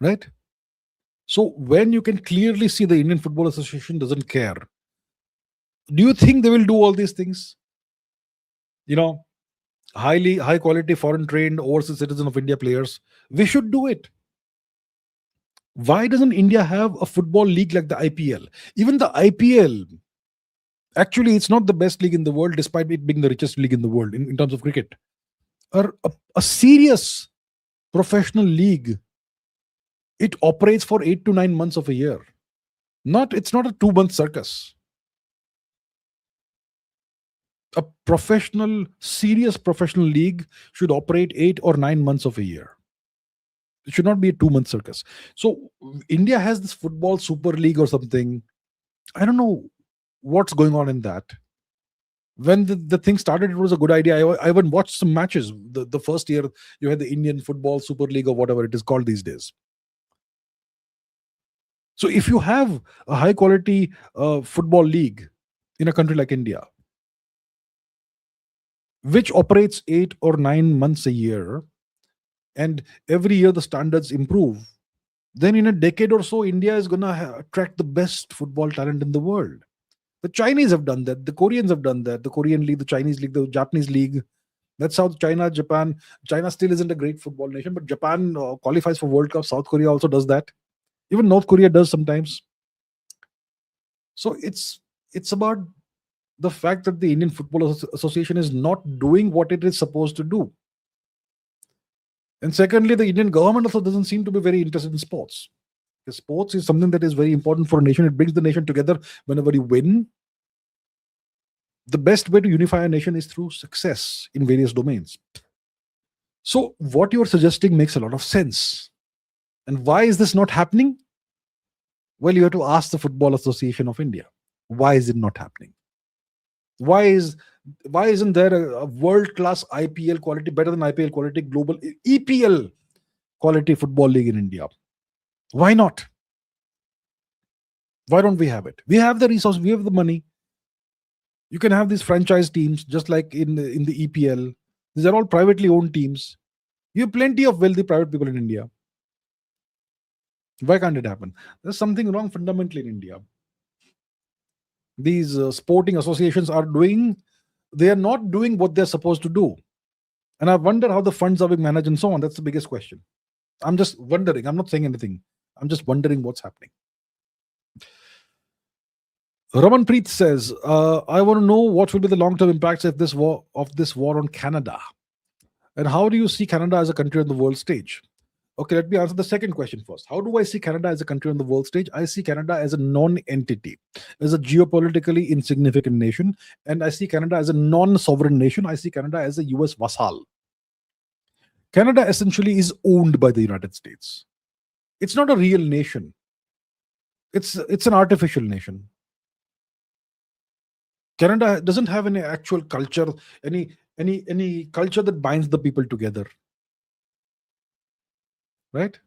Right? So when you can clearly see the Indian Football Association doesn't care, do you think they will do all these things? High quality foreign trained overseas citizen of India players. We should do it. Why doesn't India have a football league like the IPL? Even the IPL, actually, it's not the best league in the world, despite it being the richest league in the world in terms of cricket. A serious professional league, it operates for 8 to 9 months of a year. It's not a 2-month circus. A serious professional league should operate 8 or 9 months of a year. It should not be a 2-month circus. So India has this football super league or something. I don't know what's going on in that. When the thing started, it was a good idea. I even watched some matches. The first year you had the Indian Football Super League or whatever it is called these days. So if you have a high quality football league in a country like India, which operates 8 or 9 months a year, and every year the standards improve, then in a decade or so, India is going to attract the best football talent in the world. The Chinese have done that. The Koreans have done that. The Korean league, the Chinese league, the Japanese league. That's how China still isn't a great football nation, but Japan qualifies for World Cup. South Korea also does that. Even North Korea does sometimes. So it's about the fact that the Indian Football Association is not doing what it is supposed to do. And secondly, the Indian government also doesn't seem to be very interested in sports. Because sports is something that is very important for a nation. It brings the nation together whenever you win. The best way to unify a nation is through success in various domains. So what you're suggesting makes a lot of sense. And why is this not happening? Well, you have to ask the Football Association of India. Why is it not happening? Why isn't there a world-class IPL quality, better than IPL quality, global EPL quality football league in India? Why not? Why don't we have it? We have the resource, we have the money. You can have these franchise teams, just like in the EPL. These are all privately owned teams. You have plenty of wealthy private people in India. Why can't it happen? There's something wrong fundamentally in India. These sporting associations are doing, they are not doing what they're supposed to do. And I wonder how the funds are being managed and so on. That's the biggest question. I'm just wondering. I'm not saying anything. I'm just wondering what's happening. Ramanpreet says, I want to know what will be the long-term impacts of this war on Canada. And how do you see Canada as a country on the world stage? Okay, let me answer the second question first. How do I see Canada as a country on the world stage? I see Canada as a non-entity, as a geopolitically insignificant nation, and I see Canada as a non-sovereign nation. I see Canada as a US vassal. Canada essentially is owned by the United States. It's not a real nation. It's an artificial nation. Canada doesn't have any actual culture, any culture that binds the people together. Right?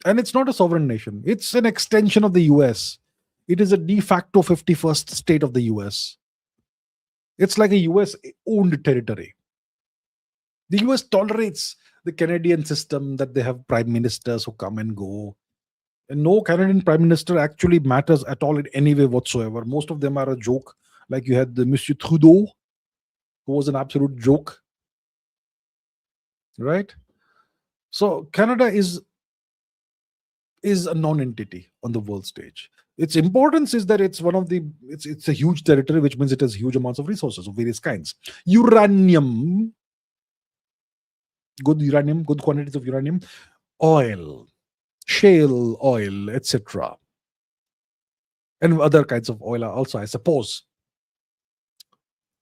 And it's not a sovereign nation. It's an extension of the US. It is a de facto 51st state of the US. It's like a US owned territory. The US tolerates the Canadian system that they have prime ministers who come and go. And no Canadian prime minister actually matters at all in any way whatsoever. Most of them are a joke. Like you had the Monsieur Trudeau, who was an absolute joke. Right? So Canada is a non-entity on the world stage. Its importance is that it's a huge territory, which means it has huge amounts of resources of various kinds. Uranium, good quantities of uranium, oil, shale oil, etc. And other kinds of oil also, I suppose.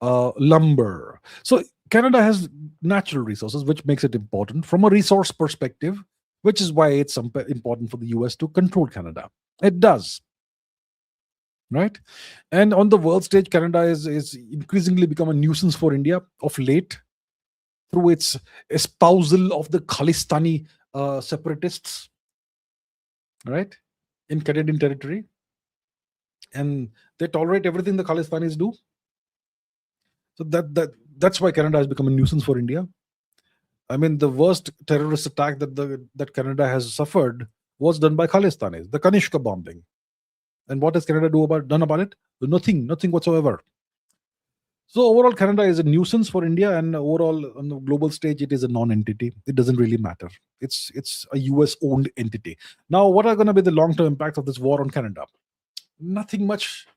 Lumber. So Canada has natural resources, which makes it important from a resource perspective, which is why it's important for the US to control Canada. It does. Right? And on the world stage, Canada is increasingly become a nuisance for India of late through its espousal of the Khalistani separatists, right, in Canadian territory. And they tolerate everything the Khalistanis do. So that's why Canada has become a nuisance for India. I mean, the worst terrorist attack that Canada has suffered was done by Khalistanis, the Kanishka bombing. And what has Canada done about it? Nothing whatsoever. So overall, Canada is a nuisance for India, and overall on the global stage, it is a non-entity. It doesn't really matter. It's a US-owned entity. Now, what are going to be the long-term impacts of this war on Canada? Nothing much.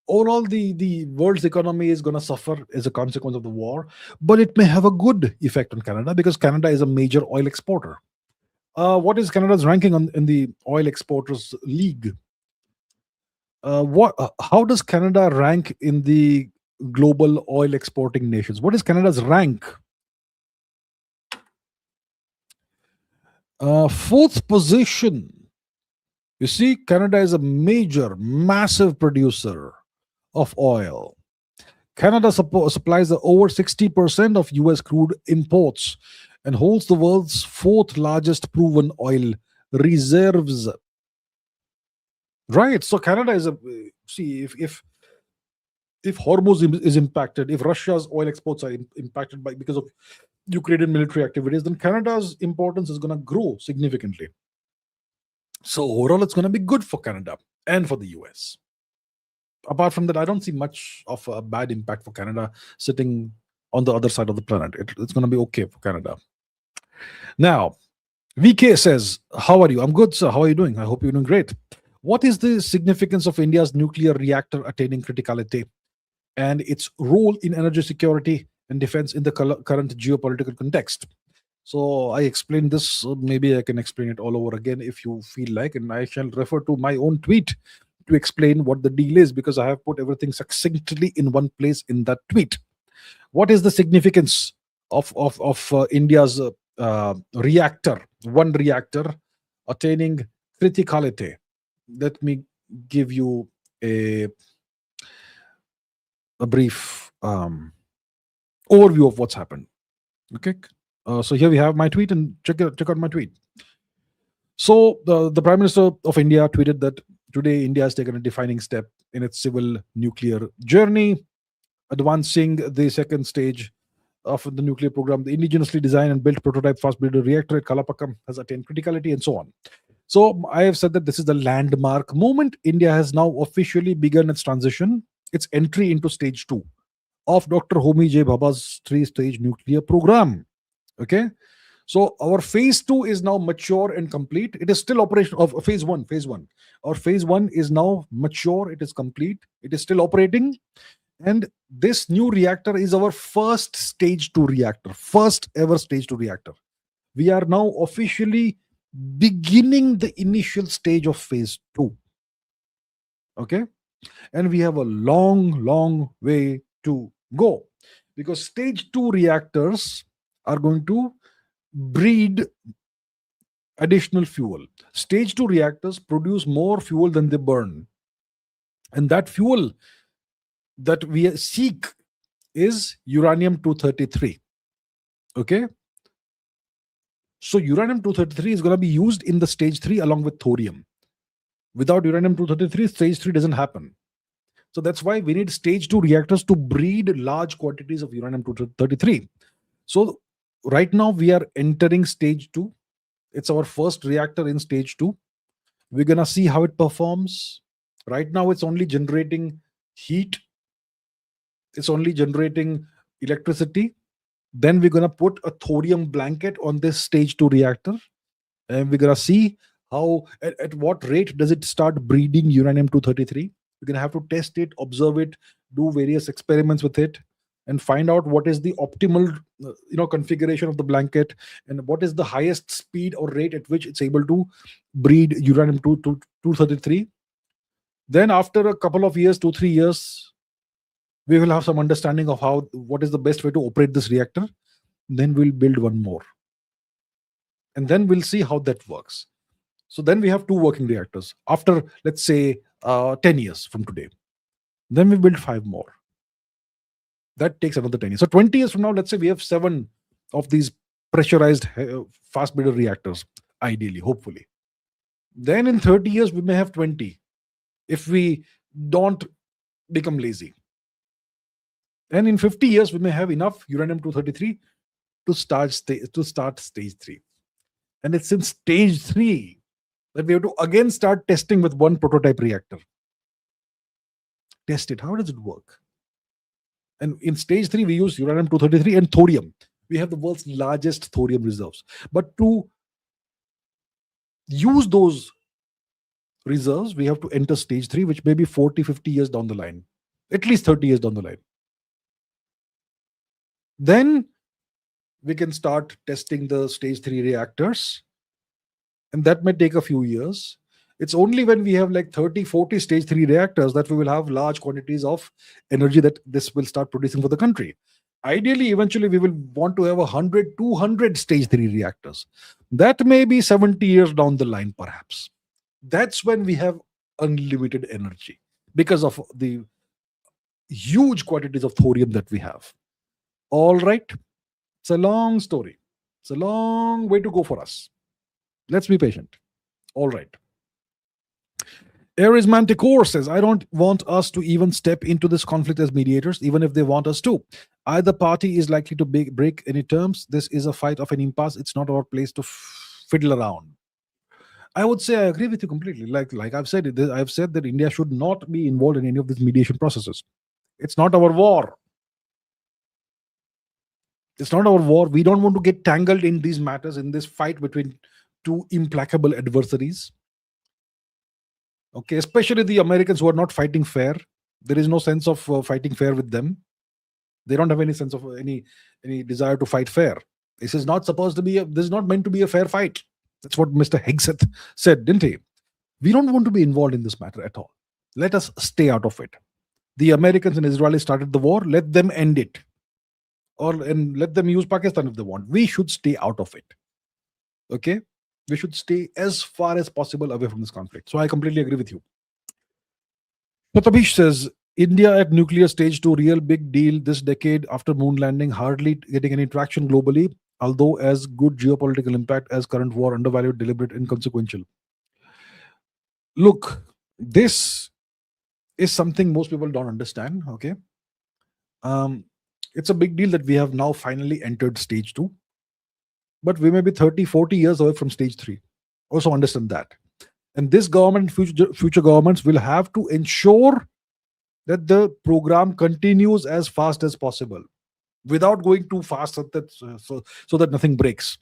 Overall, the world's economy is going to suffer as a consequence of the war, but it may have a good effect on Canada because Canada is a major oil exporter. What is Canada's ranking in the oil exporters league? How does Canada rank in the global oil exporting nations? What is Canada's rank? Fourth position. You see, Canada is a massive producer of oil. Canada supplies over 60% of US crude imports and holds the world's fourth largest proven oil reserves. Right. So Canada is if Hormuz is impacted, if Russia's oil exports are impacted because of Ukrainian military activities, then Canada's importance is going to grow significantly. So overall, it's going to be good for Canada and for the US. Apart from that, I don't see much of a bad impact for Canada sitting on the other side of the planet. It's going to be okay for Canada. Now, VK says, how are you? I'm good, sir. How are you doing? I hope you're doing great. What is the significance of India's nuclear reactor attaining criticality and its role in energy security and defense in the current geopolitical context? So I explained this. Maybe I can explain it all over again if you feel like, and I shall refer to my own tweet to explain what the deal is, because I have put everything succinctly in one place in that tweet. What is the significance of India's reactor, one reactor attaining criticality? Let me give you a brief overview of what's happened. Okay. So here we have my tweet, and check out my tweet. So the Prime Minister of India tweeted that today India has taken a defining step in its civil nuclear journey, advancing the second stage of the nuclear program. The indigenously designed and built prototype fast breeder reactor at Kalapakam has attained criticality and so on. So I have said that this is the landmark moment. India has now officially begun its transition, its entry into stage two of Dr. Homi J. Bhabha's three-stage nuclear program. Okay. So our phase two is now mature and complete. It is still operational of phase one. Phase one. Our phase one is now mature. It is complete. It is still operating. And this new reactor is our first stage two reactor, first ever stage two reactor. We are now officially beginning the initial stage of phase two. Okay. And we have a long way to go, because stage two reactors are going to breed additional fuel. Stage two reactors produce more fuel than they burn. And that fuel that we seek is uranium 233. Okay. So uranium 233 is going to be used in the stage three along with thorium. Without uranium 233, stage three doesn't happen. So that's why we need stage two reactors to breed large quantities of uranium 233. So right now we are entering stage two. It's our first reactor in stage two. We're going to see how it performs. Right now it's only generating heat. It's only generating electricity. Then we're going to put a thorium blanket on this stage two reactor. And we're going to see how, at what rate does it start breeding uranium 233. We're going to have to test it, observe it, do various experiments with it, and find out what is the optimal configuration of the blanket, and what is the highest speed or rate at which it's able to breed uranium 233. Then after a couple of years, 2-3 years, we will have some understanding of what is the best way to operate this reactor. Then we'll build one more, and then we'll see how that works. So then we have two working reactors after, let's say, 10 years from today. Then we build 5 more. That takes another 10 years. So 20 years from now, let's say we have 7 of these pressurized fast breeder reactors, ideally, hopefully. Then in 30 years, we may have 20 if we don't become lazy. And in 50 years, we may have enough uranium 233 to start stage 3. And it's in stage 3 that we have to again start testing with one prototype reactor. Test it. How does it work? And in stage 3, we use uranium 233 and thorium. We have the world's largest thorium reserves. But to use those reserves, we have to enter stage 3, which may be 40, 50 years down the line, at least 30 years down the line. Then we can start testing the stage 3 reactors. And that may take a few years. It's only when we have like 30, 40 stage 3 reactors that we will have large quantities of energy that this will start producing for the country. Ideally, eventually, we will want to have 100, 200 stage 3 reactors. That may be 70 years down the line, perhaps. That's when we have unlimited energy because of the huge quantities of thorium that we have. All right. It's a long story. It's a long way to go for us. Let's be patient. All right. Aries Manticore says, I don't want us to even step into this conflict as mediators, even if they want us to. Either party is likely to break any terms. This is a fight of an impasse. It's not our place to fiddle around. I would say I agree with you completely. Like I've said that India should not be involved in any of these mediation processes. It's not our war. It's not our war. We don't want to get tangled in these matters, in this fight between two implacable adversaries. Okay, especially the Americans who are not fighting fair. There is no sense of fighting fair with them. They don't have any sense of any desire to fight fair. This is not supposed to be. This is not meant to be a fair fight. That's what Mr. Hegseth said, didn't he? We don't want to be involved in this matter at all. Let us stay out of it. The Americans and Israelis started the war. Let them end it, and let them use Pakistan if they want. We should stay out of it. Okay. We should stay as far as possible away from this conflict. So I completely agree with you. Patabish says, India at nuclear stage 2, real big deal this decade after moon landing, hardly getting any traction globally. although as good geopolitical impact as current war, undervalued, deliberate, inconsequential. Look, this is something most people don't understand. Okay, um, it's a big deal that we have now finally entered stage two, but we may be 30, 40 years away from stage three. Also understand that. And this government, future governments will have to ensure that the program continues as fast as possible without going too fast so that nothing breaks.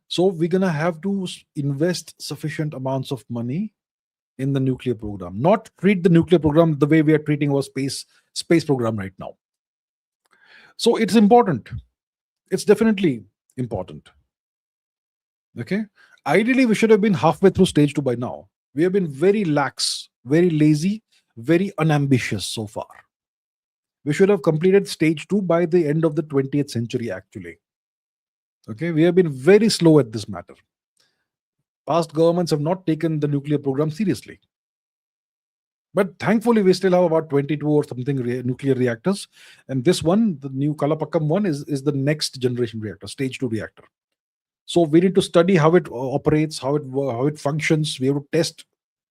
So we're going to have to invest sufficient amounts of money in the nuclear program, not treat the nuclear program the way we are treating our space program right now. So it's important. It's definitely important. Okay. Ideally, we should have been halfway through stage two by now. We have been very lax, very lazy, very unambitious so far. We should have completed stage two by the end of the 20th century, actually. Okay. We have been very slow at this matter. Past governments have not taken the nuclear program seriously. But thankfully, we still have about 22 or something nuclear reactors. And this one, the new Kalapakkam one, is the next generation reactor, stage two reactor. So we need to study how it operates, how it functions. We have to test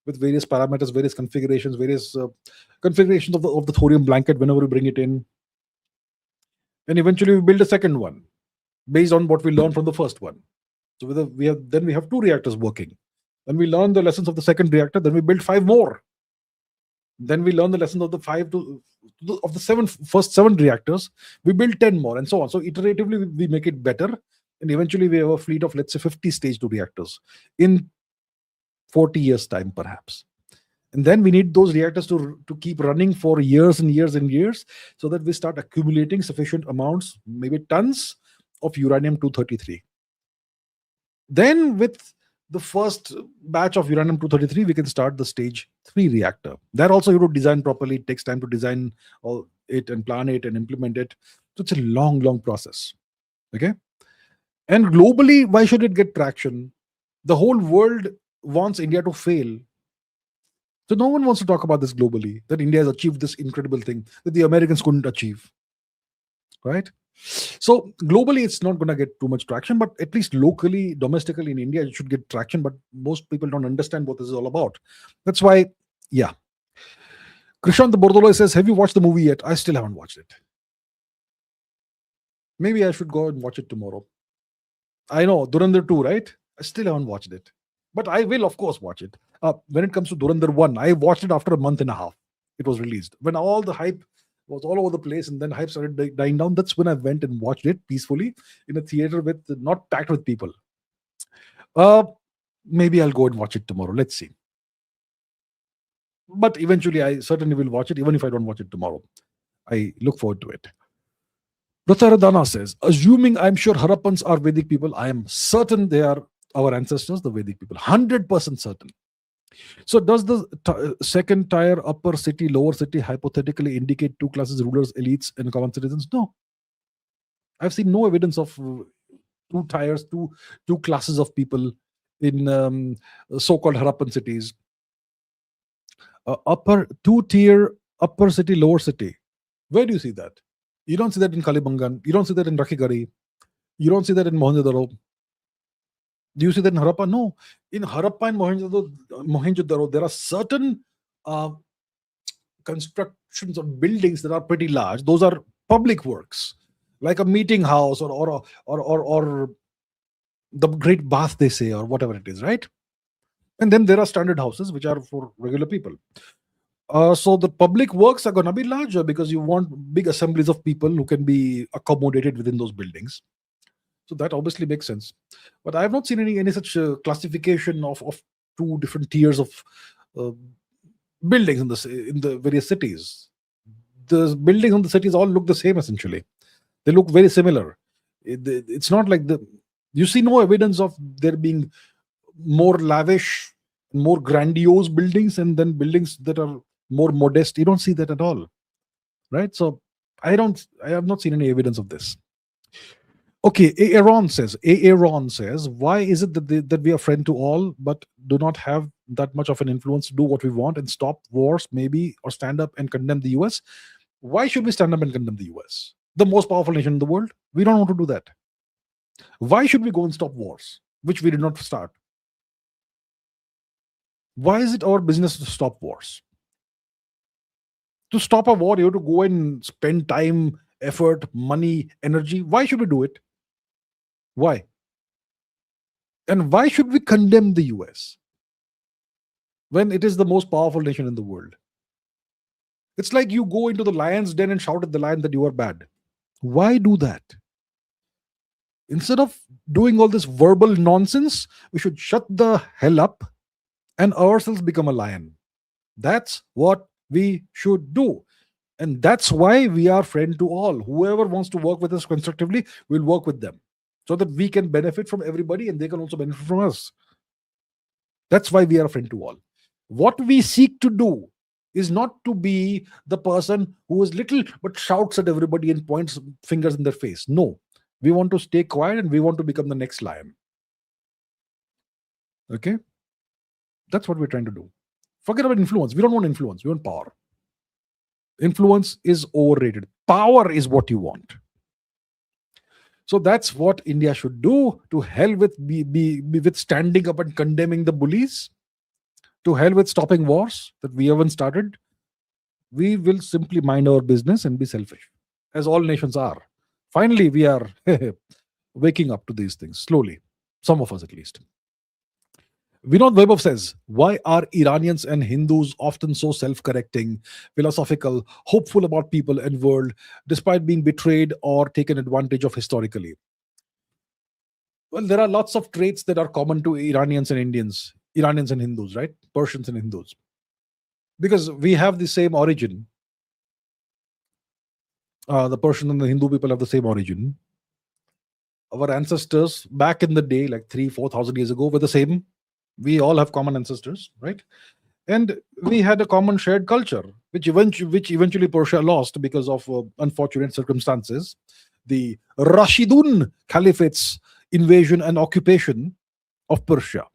with various parameters, various configurations, various configurations of the thorium blanket whenever we bring it in. And eventually we build a second one based on what we learned from the first one. So we have two reactors working. Then we learn the lessons of the second reactor. Then we build 5 more. Then we learn the lessons of the first seven reactors. We build 10 more, and so on. So iteratively, we make it better, and eventually, we have a fleet of, let's say, 50 stage 2 reactors in 40 years' time, perhaps. And then we need those reactors to keep running for years and years and years, so that we start accumulating sufficient amounts, maybe tons of uranium-233. Then, with the first batch of uranium-233, we can start the stage 3 reactor. That also you have to design properly. It takes time to design all it and plan it and implement it. So it's a long, long process. Okay. And globally, why should it get traction? The whole world wants India to fail. So no one wants to talk about this globally, that India has achieved this incredible thing that the Americans couldn't achieve. Right? So globally, it's not going to get too much traction, but at least locally, domestically in India, it should get traction. But most people don't understand what this is all about. That's why, yeah. Krishant Bordolo says, have you watched the movie yet? I still haven't watched it. Maybe I should go and watch it tomorrow. I know, Durandar 2, right? I still haven't watched it. But I will, of course, watch it. When it comes to Durandar 1, I watched it after a month and a half. It was released. When all the hype was all over the place and then hype started dying down, that's when I went and watched it peacefully in a theater with not packed with people. Maybe I'll go and watch it tomorrow. Let's see. But eventually, I certainly will watch it, even if I don't watch it tomorrow. I look forward to it. Rataradana says, assuming I'm sure Harappans are Vedic people, I am certain they are our ancestors, the Vedic people. 100% certain. So does the second tier, upper city, lower city, hypothetically indicate two classes, rulers, elites, and common citizens? No. I've seen no evidence of two tiers, two classes of people in so-called Harappan cities. Two-tier, upper city, lower city. Where do you see that? You don't see that in Kalibangan. You don't see that in Rakhigari. You don't see that in Mohenjo-daro. Do you see that in Harappa? No. In Harappa and Mohenjo-daro, there are certain constructions of buildings that are pretty large. Those are public works, like a meeting house or the Great Bath, they say, or whatever it is, right? And then there are standard houses, which are for regular people. So the public works are going to be larger because you want big assemblies of people who can be accommodated within those buildings. So that obviously makes sense. But I have not seen any such classification of two different tiers of buildings in the various cities. The buildings in the cities all look the same, essentially. They look very similar. It's not like you see no evidence of there being more lavish, more grandiose buildings and then buildings that are more modest. You don't see that at all, right? So I have not seen any evidence of this. Okay, Aaron says, why is it that we are friend to all, but do not have that much of an influence to do what we want and stop wars, maybe, or stand up and condemn the US? Why should we stand up and condemn the US? the most powerful nation in the world. We don't want to do that. Why should we go and stop wars, which we did not start? Why is it our business to stop wars? To stop a war, you have to go and spend time, effort, money, energy. Why should we do it? Why? And why should we condemn the US when it is the most powerful nation in the world? It's like you go into the lion's den and shout at the lion that you are bad. Why do that? Instead of doing all this verbal nonsense, we should shut the hell up and ourselves become a lion. That's what we should do. And that's why we are friend to all. Whoever wants to work with us constructively, we'll work with them so that we can benefit from everybody and they can also benefit from us. That's why we are a friend to all. What we seek to do is not to be the person who is little but shouts at everybody and points fingers in their face. No, we want to stay quiet and we want to become the next lion. Okay? That's what we're trying to do. Forget about influence. We don't want influence. We want power. Influence is overrated. Power is what you want. So that's what India should do. To hell with be with standing up and condemning the bullies. To hell with stopping wars that we haven't started. We will simply mind our business and be selfish, as all nations are. Finally, we are waking up to these things slowly. Some of us at least. Vinod Vaibhav says, why are Iranians and Hindus often so self-correcting, philosophical, hopeful about people and world, despite being betrayed or taken advantage of historically? Well, there are lots of traits that are common to Iranians and Indians, Iranians and Hindus, right? Persians and Hindus. Because we have the same origin. The Persian and the Hindu people have the same origin. Our ancestors back in the day, like 3,000-4,000 years ago, were the same. We all have common ancestors, right? And we had a common shared culture, which eventually Persia lost because of unfortunate circumstances. The Rashidun Caliphate's invasion and occupation of Persia.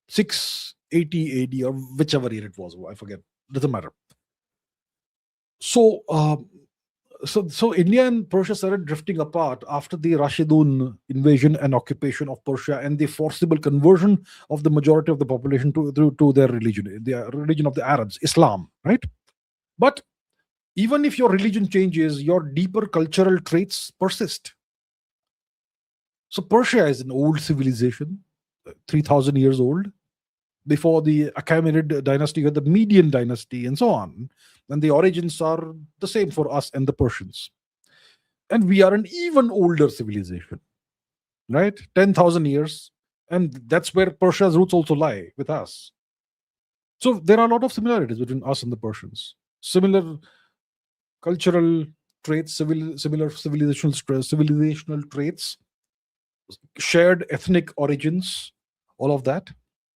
680 AD or whichever year it was, I forget. Doesn't matter. So India and Persia started drifting apart after the Rashidun invasion and occupation of Persia and the forcible conversion of the majority of the population to their religion, the religion of the Arabs, Islam, right? But even if your religion changes, your deeper cultural traits persist. So Persia is an old civilization, 3,000 years old. Before the Achaemenid dynasty, you had the Median dynasty and so on. And the origins are the same for us and the Persians. And we are an even older civilization, right? 10,000 years. And that's where Persia's roots also lie with us. So there are a lot of similarities between us and the Persians. Similar cultural traits, similar civilizational traits, shared ethnic origins, all of that.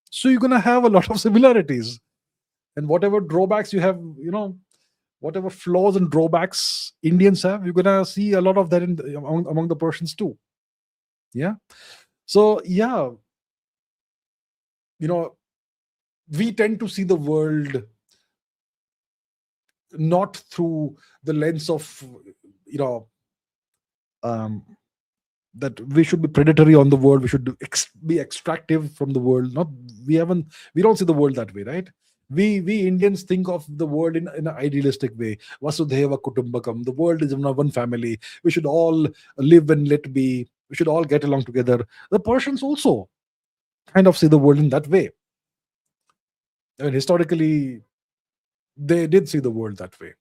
So you're going to have a lot of similarities. And whatever drawbacks you have, whatever flaws and drawbacks Indians have, you're going to see a lot of that among the Persians too. Yeah. So, yeah, we tend to see the world not through the lens of, that we should be predatory on the world. We should be extractive from the world. We don't see the world that way, right? We Indians think of the world in an idealistic way. Vasudhaiva Kutumbakam. The world is one family. We should all live and let be. We should all get along together. The Persians also kind of see the world in that way. I mean, historically, they did see the world that way.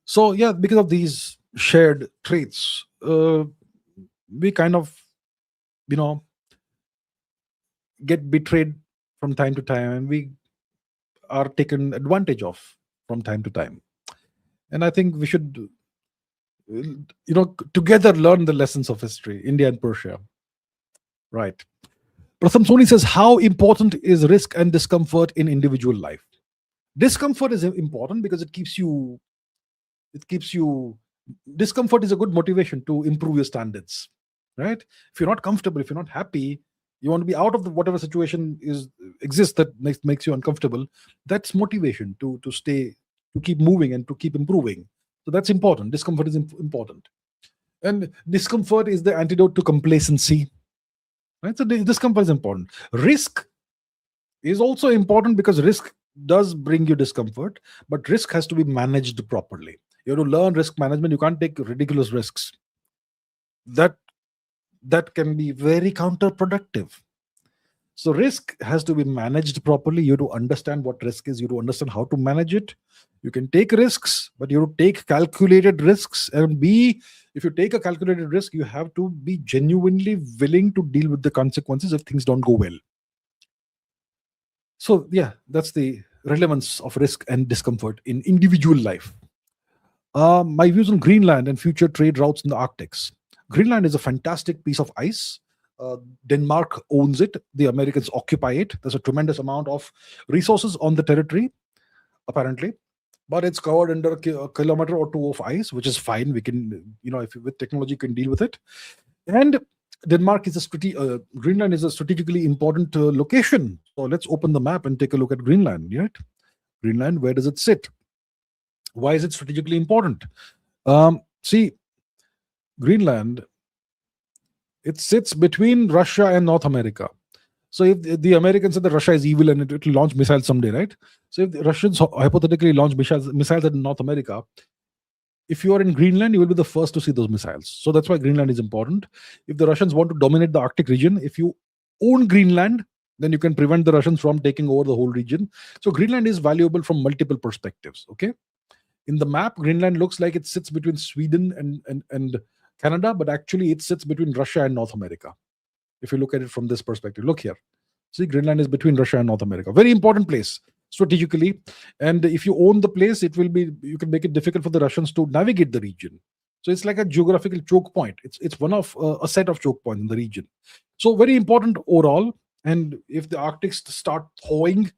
So, yeah, because of these shared traits, we kind of, get betrayed from time to time, and we are taken advantage of from time to time. And I think we should, together learn the lessons of history, India and Persia. Right. Pratham Soni says, how important is risk and discomfort in individual life? Discomfort is important because it keeps you, discomfort is a good motivation to improve your standards, right? If you're not comfortable, if you're not happy, you want to be out of whatever situation exists that makes you uncomfortable. That's motivation to keep moving and to keep improving. So that's important. Discomfort is important. And discomfort is the antidote to complacency. Right? So discomfort is important. Risk is also important because risk does bring you discomfort, but risk has to be managed properly. You have to learn risk management. You can't take ridiculous risks. That can be very counterproductive. So risk has to be managed properly. You have to understand what risk is. You have to understand how to manage it. You can take risks, but you have to take calculated risks. And if you take a calculated risk, you have to be genuinely willing to deal with the consequences if things don't go well. So yeah, that's the relevance of risk and discomfort in individual life. My views on Greenland and future trade routes in the Arctics. Greenland is a fantastic piece of ice. Denmark owns it. The Americans occupy it. There's a tremendous amount of resources on the territory, apparently, but it's covered under a kilometer or two of ice, which is fine. We can, if with technology, can deal with it. And Denmark is Greenland is a strategically important location. So let's open the map and take a look at Greenland. Right? Greenland, where does it sit? Why is it strategically important? See, Greenland, it sits between Russia and North America. So if the Americans said that Russia is evil and it will launch missiles someday, right? So if the Russians hypothetically launch missiles in North America, if you are in Greenland, you will be the first to see those missiles. So that's why Greenland is important. If the Russians want to dominate the Arctic region, if you own Greenland, then you can prevent the Russians from taking over the whole region. So Greenland is valuable from multiple perspectives. Okay. In the map, Greenland looks like it sits between Sweden and Canada, but actually it sits between Russia and North America. If you look at it from this perspective, look here. See, Greenland is between Russia and North America. Very important place strategically. And if you own the place, you can make it difficult for the Russians to navigate the region. So it's like a geographical choke point. It's one of a set of choke points in the region. So very important overall. And if the Arctics start thawing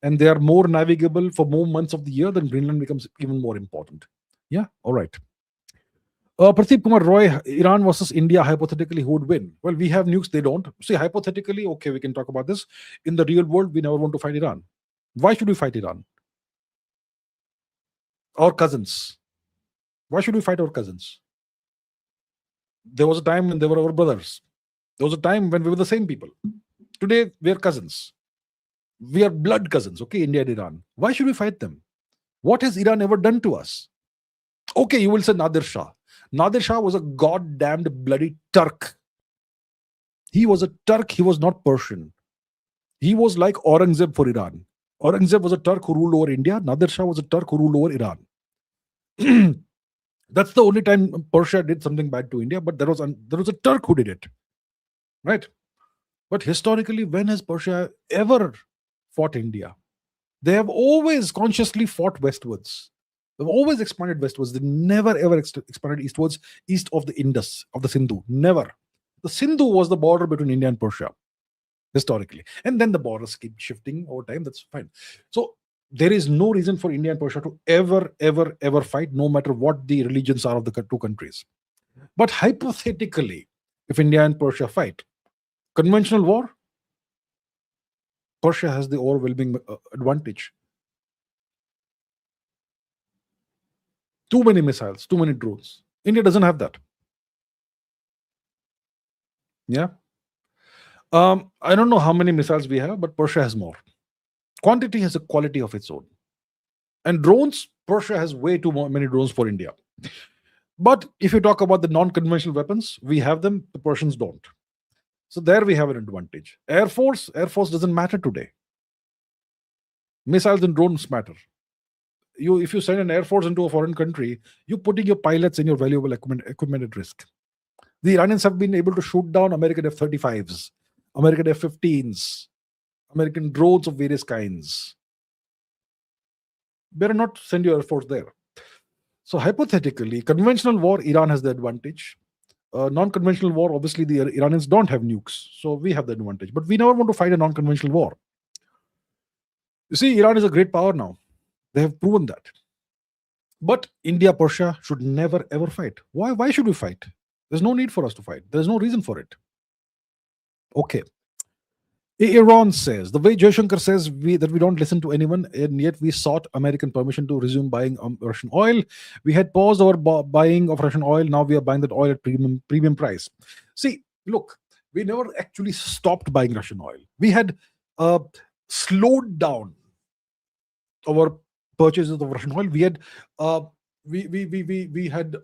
and they are more navigable for more months of the year, then Greenland becomes even more important. Yeah, all right. Pradeep Kumar Roy, Iran versus India, hypothetically, who would win? Well, we have nukes, they don't. See, hypothetically, okay, we can talk about this. In the real world, we never want to fight Iran. Why should we fight Iran? Our cousins. Why should we fight our cousins? There was a time when they were our brothers. There was a time when we were the same people. Today, we are cousins. We are blood cousins, okay, India and Iran. Why should we fight them? What has Iran ever done to us? Okay, you will say Nadir Shah. Nadir Shah was a goddamned bloody Turk. He was a Turk, he was not Persian. He was like Aurangzeb for Iran. Aurangzeb was a Turk who ruled over India. Nadir Shah was a Turk who ruled over Iran. That's the only time Persia did something bad to India, but there was a Turk who did it. Right? But historically, when has Persia ever fought India? They have always consciously fought westwards. They've always expanded westwards. They never ever expanded eastwards, east of the Indus, of the Sindhu. Never. The Sindhu was the border between India and Persia, historically. And then the borders keep shifting over time. That's fine. So there is no reason for India and Persia to ever fight, no matter what the religions are of the two countries. But hypothetically, if India and Persia fight, conventional war, Persia has the overwhelming advantage. Too many missiles, too many drones. India doesn't have that. Yeah. I don't know how many missiles we have, but Persia has more. Quantity has a quality of its own. And drones, Persia has way too many drones for India. But if you talk about the non-conventional weapons, we have them, the Persians don't. So there we have an advantage. Air Force doesn't matter today. Missiles and drones matter. If you send an Air Force into a foreign country, you're putting your pilots and your valuable equipment at risk. The Iranians have been able to shoot down American F-35s, American F-15s, American drones of various kinds. Better not send your Air Force there. So hypothetically, conventional war, Iran has the advantage. Non-conventional war, obviously the Iranians don't have nukes, so we have the advantage. But we never want to fight a non-conventional war. You see, Iran is a great power now. They have proven that. But India, Persia should never ever fight. Why should we fight? There's no need for us to fight. There's no reason for it. Okay. Aaron says the way Jaishankar says that we don't listen to anyone, and yet we sought American permission to resume buying Russian oil. We had paused our buying of Russian oil. Now we are buying that oil at premium price. See, look, we never actually stopped buying Russian oil. We had uh, slowed down our purchases of Russian oil. We had uh, we had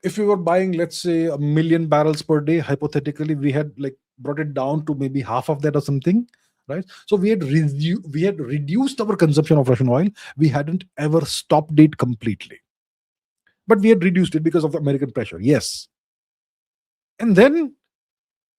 if we were buying, let's say, 1 million barrels per day, hypothetically, we had like brought it down to maybe half of that or something, right? So we had reduced our consumption of Russian oil. We hadn't ever stopped it completely, but we had reduced it because of the American pressure. Yes, and then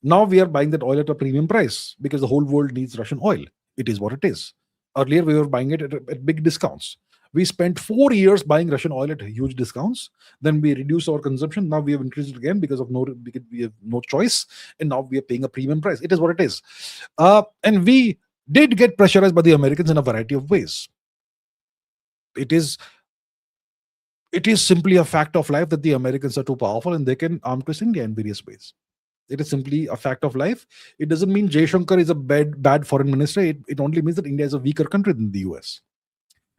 now we are buying that oil at a premium price because the whole world needs Russian oil. It is what it is. Earlier, we were buying it at big discounts. We spent 4 years buying Russian oil at huge discounts. Then we reduced our consumption. Now we have increased it again because we have no choice, and now we are paying a premium price. It is what it is. And we did get pressurized by the Americans in a variety of ways. It is simply a fact of life that the Americans are too powerful and they can arm twist India in various ways. It is simply a fact of life. It doesn't mean Jaishankar is a bad foreign minister. It only means that India is a weaker country than the US.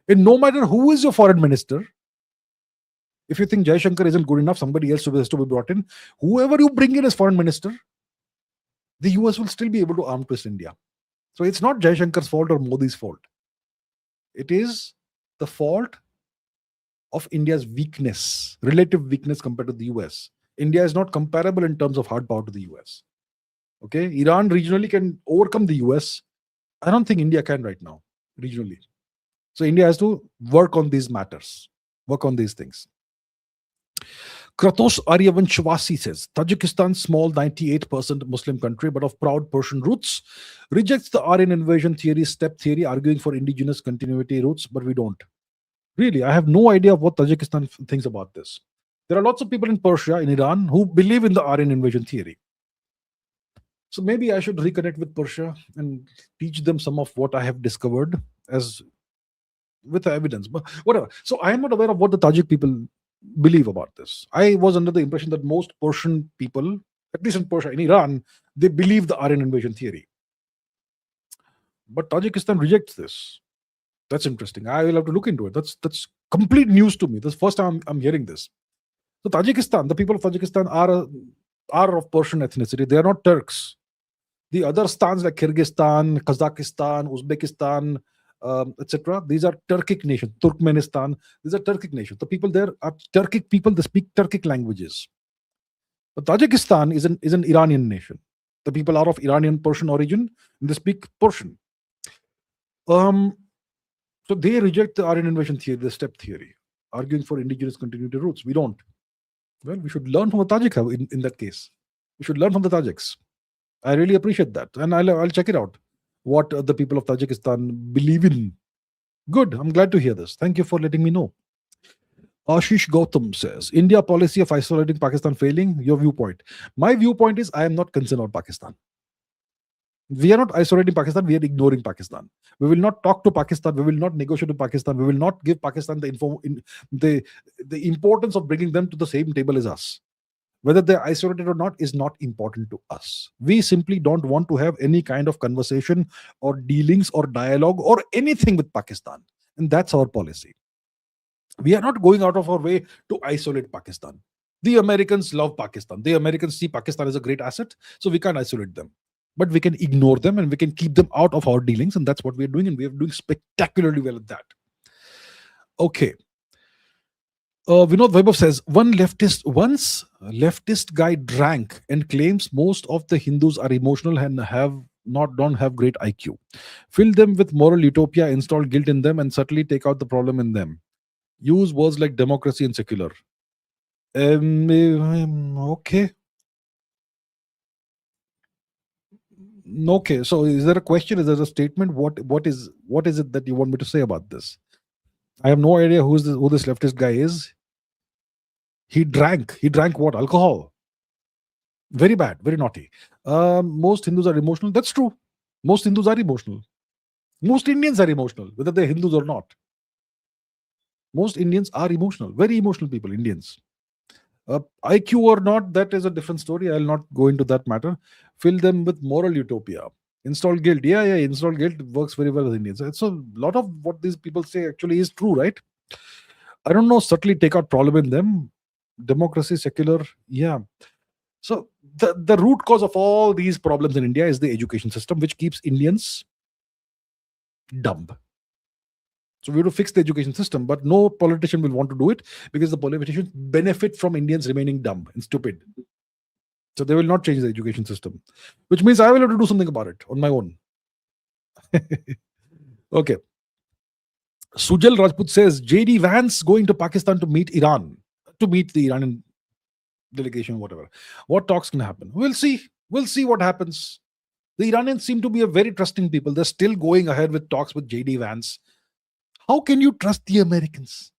And no matter who is your foreign minister, if you think Jaishankar isn't good enough, somebody else has to be brought in. Whoever you bring in as foreign minister, the US will still be able to arm twist India. So it's not Jaishankar's fault or Modi's fault. It is the fault of India's weakness, relative weakness compared to the US. India is not comparable in terms of hard power to the US. Okay, Iran regionally can overcome the US. I don't think India can right now, regionally. So India has to work on these matters, work on these things. Kratos Aryavanshvasi says, Tajikistan, small 98% Muslim country, but of proud Persian roots, rejects the Aryan invasion theory, step theory, arguing for indigenous continuity roots, but we don't. Really, I have no idea of what Tajikistan thinks about this. There are lots of people in Persia, in Iran, who believe in the Aryan invasion theory. So maybe I should reconnect with Persia and teach them some of what I have discovered as with evidence. But whatever. So I am not aware of what the Tajik people believe about this. I was under the impression that most Persian people, at least in Persia, in Iran, they believe the Aryan invasion theory. But Tajikistan rejects this. That's interesting. I will have to look into it. That's complete news to me. That's the first time I'm hearing this. So Tajikistan, the people of Tajikistan are of Persian ethnicity. They are not Turks. The other stans like Kyrgyzstan, Kazakhstan, Uzbekistan, etc. These are Turkic nations. Turkmenistan. These are Turkic nations. The people there are Turkic people. They speak Turkic languages. But Tajikistan is an Iranian nation. The people are of Iranian Persian origin and they speak Persian. So they reject the Aryan invasion theory, the step theory, arguing for indigenous continuity roots. We don't. Well, we should learn from the Tajik in that case. We should learn from the Tajiks. I really appreciate that. And I'll check it out, what the people of Tajikistan believe in. Good. I'm glad to hear this. Thank you for letting me know. Ashish Gautam says, India policy of isolating Pakistan failing. Your viewpoint. My viewpoint is I am not concerned about Pakistan. We are not isolating Pakistan. We are ignoring Pakistan. We will not talk to Pakistan. We will not negotiate with Pakistan. We will not give Pakistan the importance of bringing them to the same table as us. Whether they're isolated or not is not important to us. We simply don't want to have any kind of conversation or dealings or dialogue or anything with Pakistan. And that's our policy. We are not going out of our way to isolate Pakistan. The Americans love Pakistan. The Americans see Pakistan as a great asset, so we can't isolate them. But we can ignore them and we can keep them out of our dealings, and that's what we're doing, and we're doing spectacularly well at that. Okay. Vinod Vaibhav says, once leftist guy drank and claims most of the Hindus are emotional and don't have great IQ. Fill them with moral utopia, install guilt in them, and subtly take out the problem in them. Use words like democracy and secular. Okay. Okay, so is there a question? Is there a statement? What is it that you want me to say about this? I have no idea who this leftist guy is. He drank what? Alcohol. Very bad, very naughty. Most Hindus are emotional. That's true. Most Hindus are emotional. Most Indians are emotional, whether they're Hindus or not. Most Indians are emotional. Very emotional people, Indians. IQ or not, that is a different story. I'll not go into that matter. Fill them with moral utopia. Install guilt. Yeah, install guilt works very well with Indians. So a lot of what these people say actually is true, right? I don't know, subtly take out problem in them. Democracy, secular, yeah. So the root cause of all these problems in India is the education system, which keeps Indians dumb. So we have to fix the education system, but no politician will want to do it because the politicians benefit from Indians remaining dumb and stupid. So they will not change the education system, which means I will have to do something about it on my own. Okay. Sujal Rajput says JD Vance going to Pakistan to meet Iran, to meet the Iranian delegation, whatever. What talks can happen? We'll see. We'll see what happens. The Iranians seem to be a very trusting people. They're still going ahead with talks with JD Vance. How can you trust the Americans?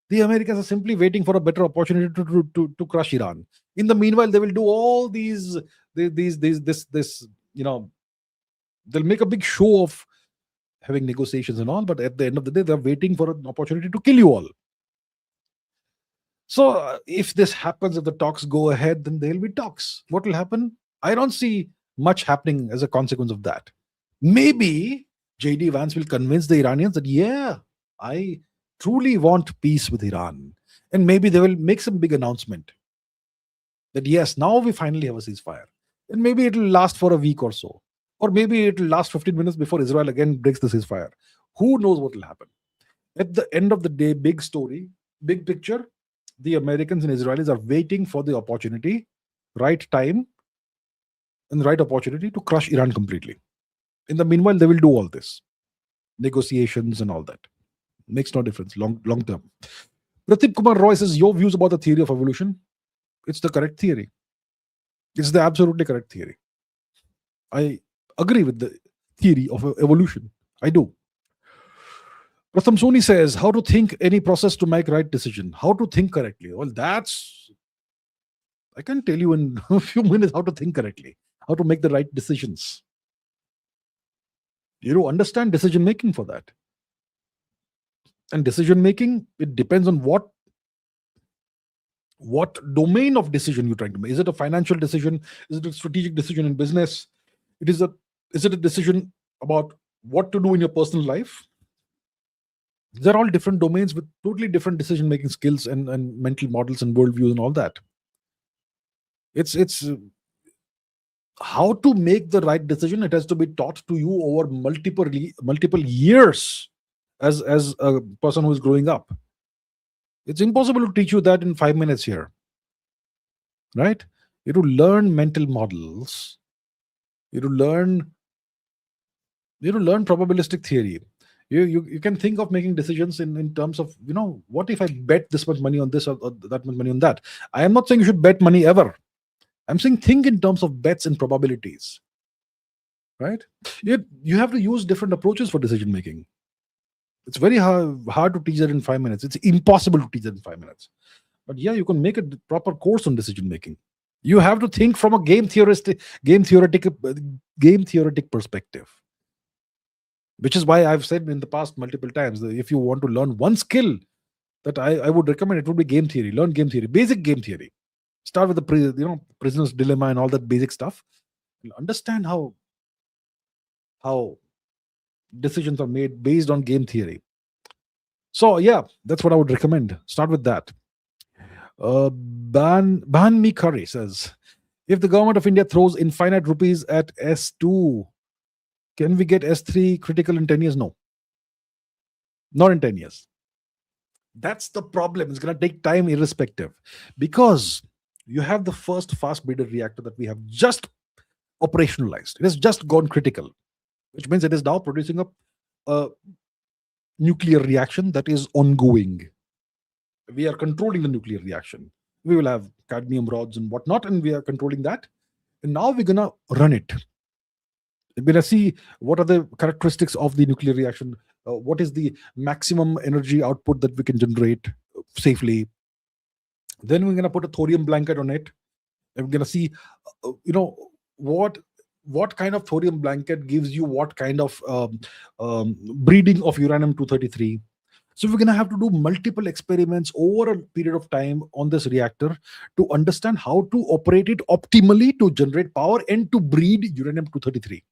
The Americans are simply waiting for a better opportunity to crush Iran. In the meanwhile, they will do all these they'll make a big show of having negotiations and all, but at the end of the day, they're waiting for an opportunity to kill you all. So if this happens, if the talks go ahead, then there'll be talks. What will happen? I don't see much happening as a consequence of that. Maybe JD Vance will convince the Iranians that, yeah, I truly want peace with Iran. And maybe they will make some big announcement that, yes, now we finally have a ceasefire. And maybe it will last for a week or so. Or maybe it will last 15 minutes before Israel again breaks the ceasefire. Who knows what will happen? At the end of the day, big story, big picture, the Americans and Israelis are waiting for the opportunity, right time, and the right opportunity to crush Iran completely. In the meanwhile, they will do all this. Negotiations and all that. Makes no difference, long term. Pratip Kumar Roy says, your views about the theory of evolution? It's the correct theory. It's the absolutely correct theory. I agree with the theory of evolution. I do. Pratham Soni says, how to think any process to make right decision. How to think correctly. Well, I can tell you in a few minutes how to think correctly, how to make the right decisions. You understand decision making for that. And decision making, it depends on what domain of decision you're trying to make. Is it a financial decision? Is it a strategic decision in business? Is it a decision about what to do in your personal life? They're all different domains with totally different decision making skills and mental models and worldviews and all that. It's how to make the right decision. It has to be taught to you over multiple years as a person who is growing up. It's impossible to teach you that in 5 minutes here, right? You have to learn mental models. You have to learn probabilistic theory. You can think of making decisions in terms of, what if I bet this much money on this or that much money on that? I am not saying you should bet money ever. I'm saying think in terms of bets and probabilities, right? You have to use different approaches for decision making. It's very hard to teach that in 5 minutes. It's impossible to teach that in 5 minutes. But yeah, you can make a proper course on decision making. You have to think from a game theoretic perspective. Which is why I've said in the past multiple times that if you want to learn one skill that I would recommend, it would be game theory. Learn game theory, basic game theory. Start with the prisoner's dilemma and all that basic stuff. You'll understand how decisions are made based on game theory. So yeah, that's what I would recommend. Start with that. Ban Mi Curry says, if the government of India throws infinite rupees at S2, can we get S3 critical in 10 years? No. Not in 10 years. That's the problem. It's going to take time irrespective. Because you have the first fast breeder reactor that we have just operationalized. It has just gone critical, which means it is now producing a nuclear reaction that is ongoing. We are controlling the nuclear reaction. We will have cadmium rods and whatnot, and we are controlling that. And now we're going to run it. We're going to see what are the characteristics of the nuclear reaction. What is the maximum energy output that we can generate safely. Then we're going to put a thorium blanket on it. And we're going to see, what kind of thorium blanket gives you what kind of breeding of uranium-233. So we're going to have to do multiple experiments over a period of time on this reactor to understand how to operate it optimally to generate power and to breed uranium 233.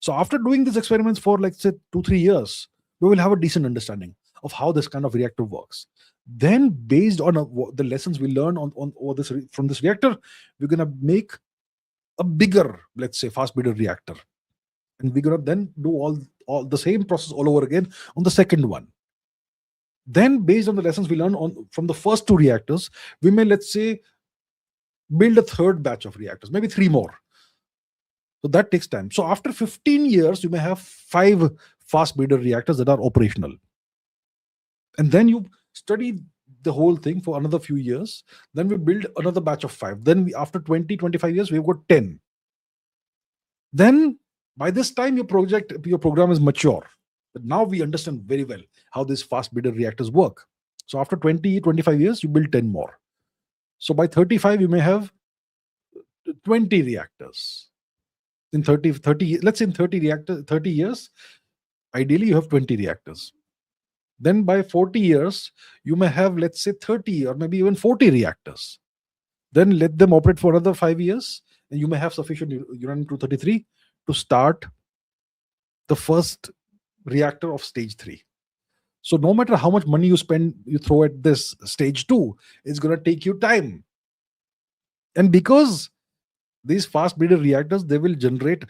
So after doing these experiments for like say 2 3 years, we will have a decent understanding of how this kind of reactor works. Then, based on the lessons we learn on over this from this reactor, we're gonna make a bigger, let's say, fast breeder reactor, and we're gonna then do all the same process all over again on the second one. Then, based on the lessons we learn on from the first two reactors, we may, let's say, build a third batch of reactors, maybe three more. So that takes time. So after 15 years, you may have 5 fast breeder reactors that are operational. And then you study the whole thing for another few years. Then we build another batch of 5. Then after 20 25 years, we've got 10. Then by this time, your program is mature. But now we understand very well how these fast breeder reactors work. So after 20 25 years, you build 10 more. So by 35, you may have 20 reactors. In 30, let's say in 30 years, ideally you have 20 reactors. Then by 40 years, you may have, let's say, 30 or maybe even 40 reactors. Then let them operate for another 5 years, and you may have sufficient uranium 233 to start the first reactor of stage 3. So no matter how much money you throw at this stage 2, it's going to take you time. And because these fast breeder reactors, they will generate,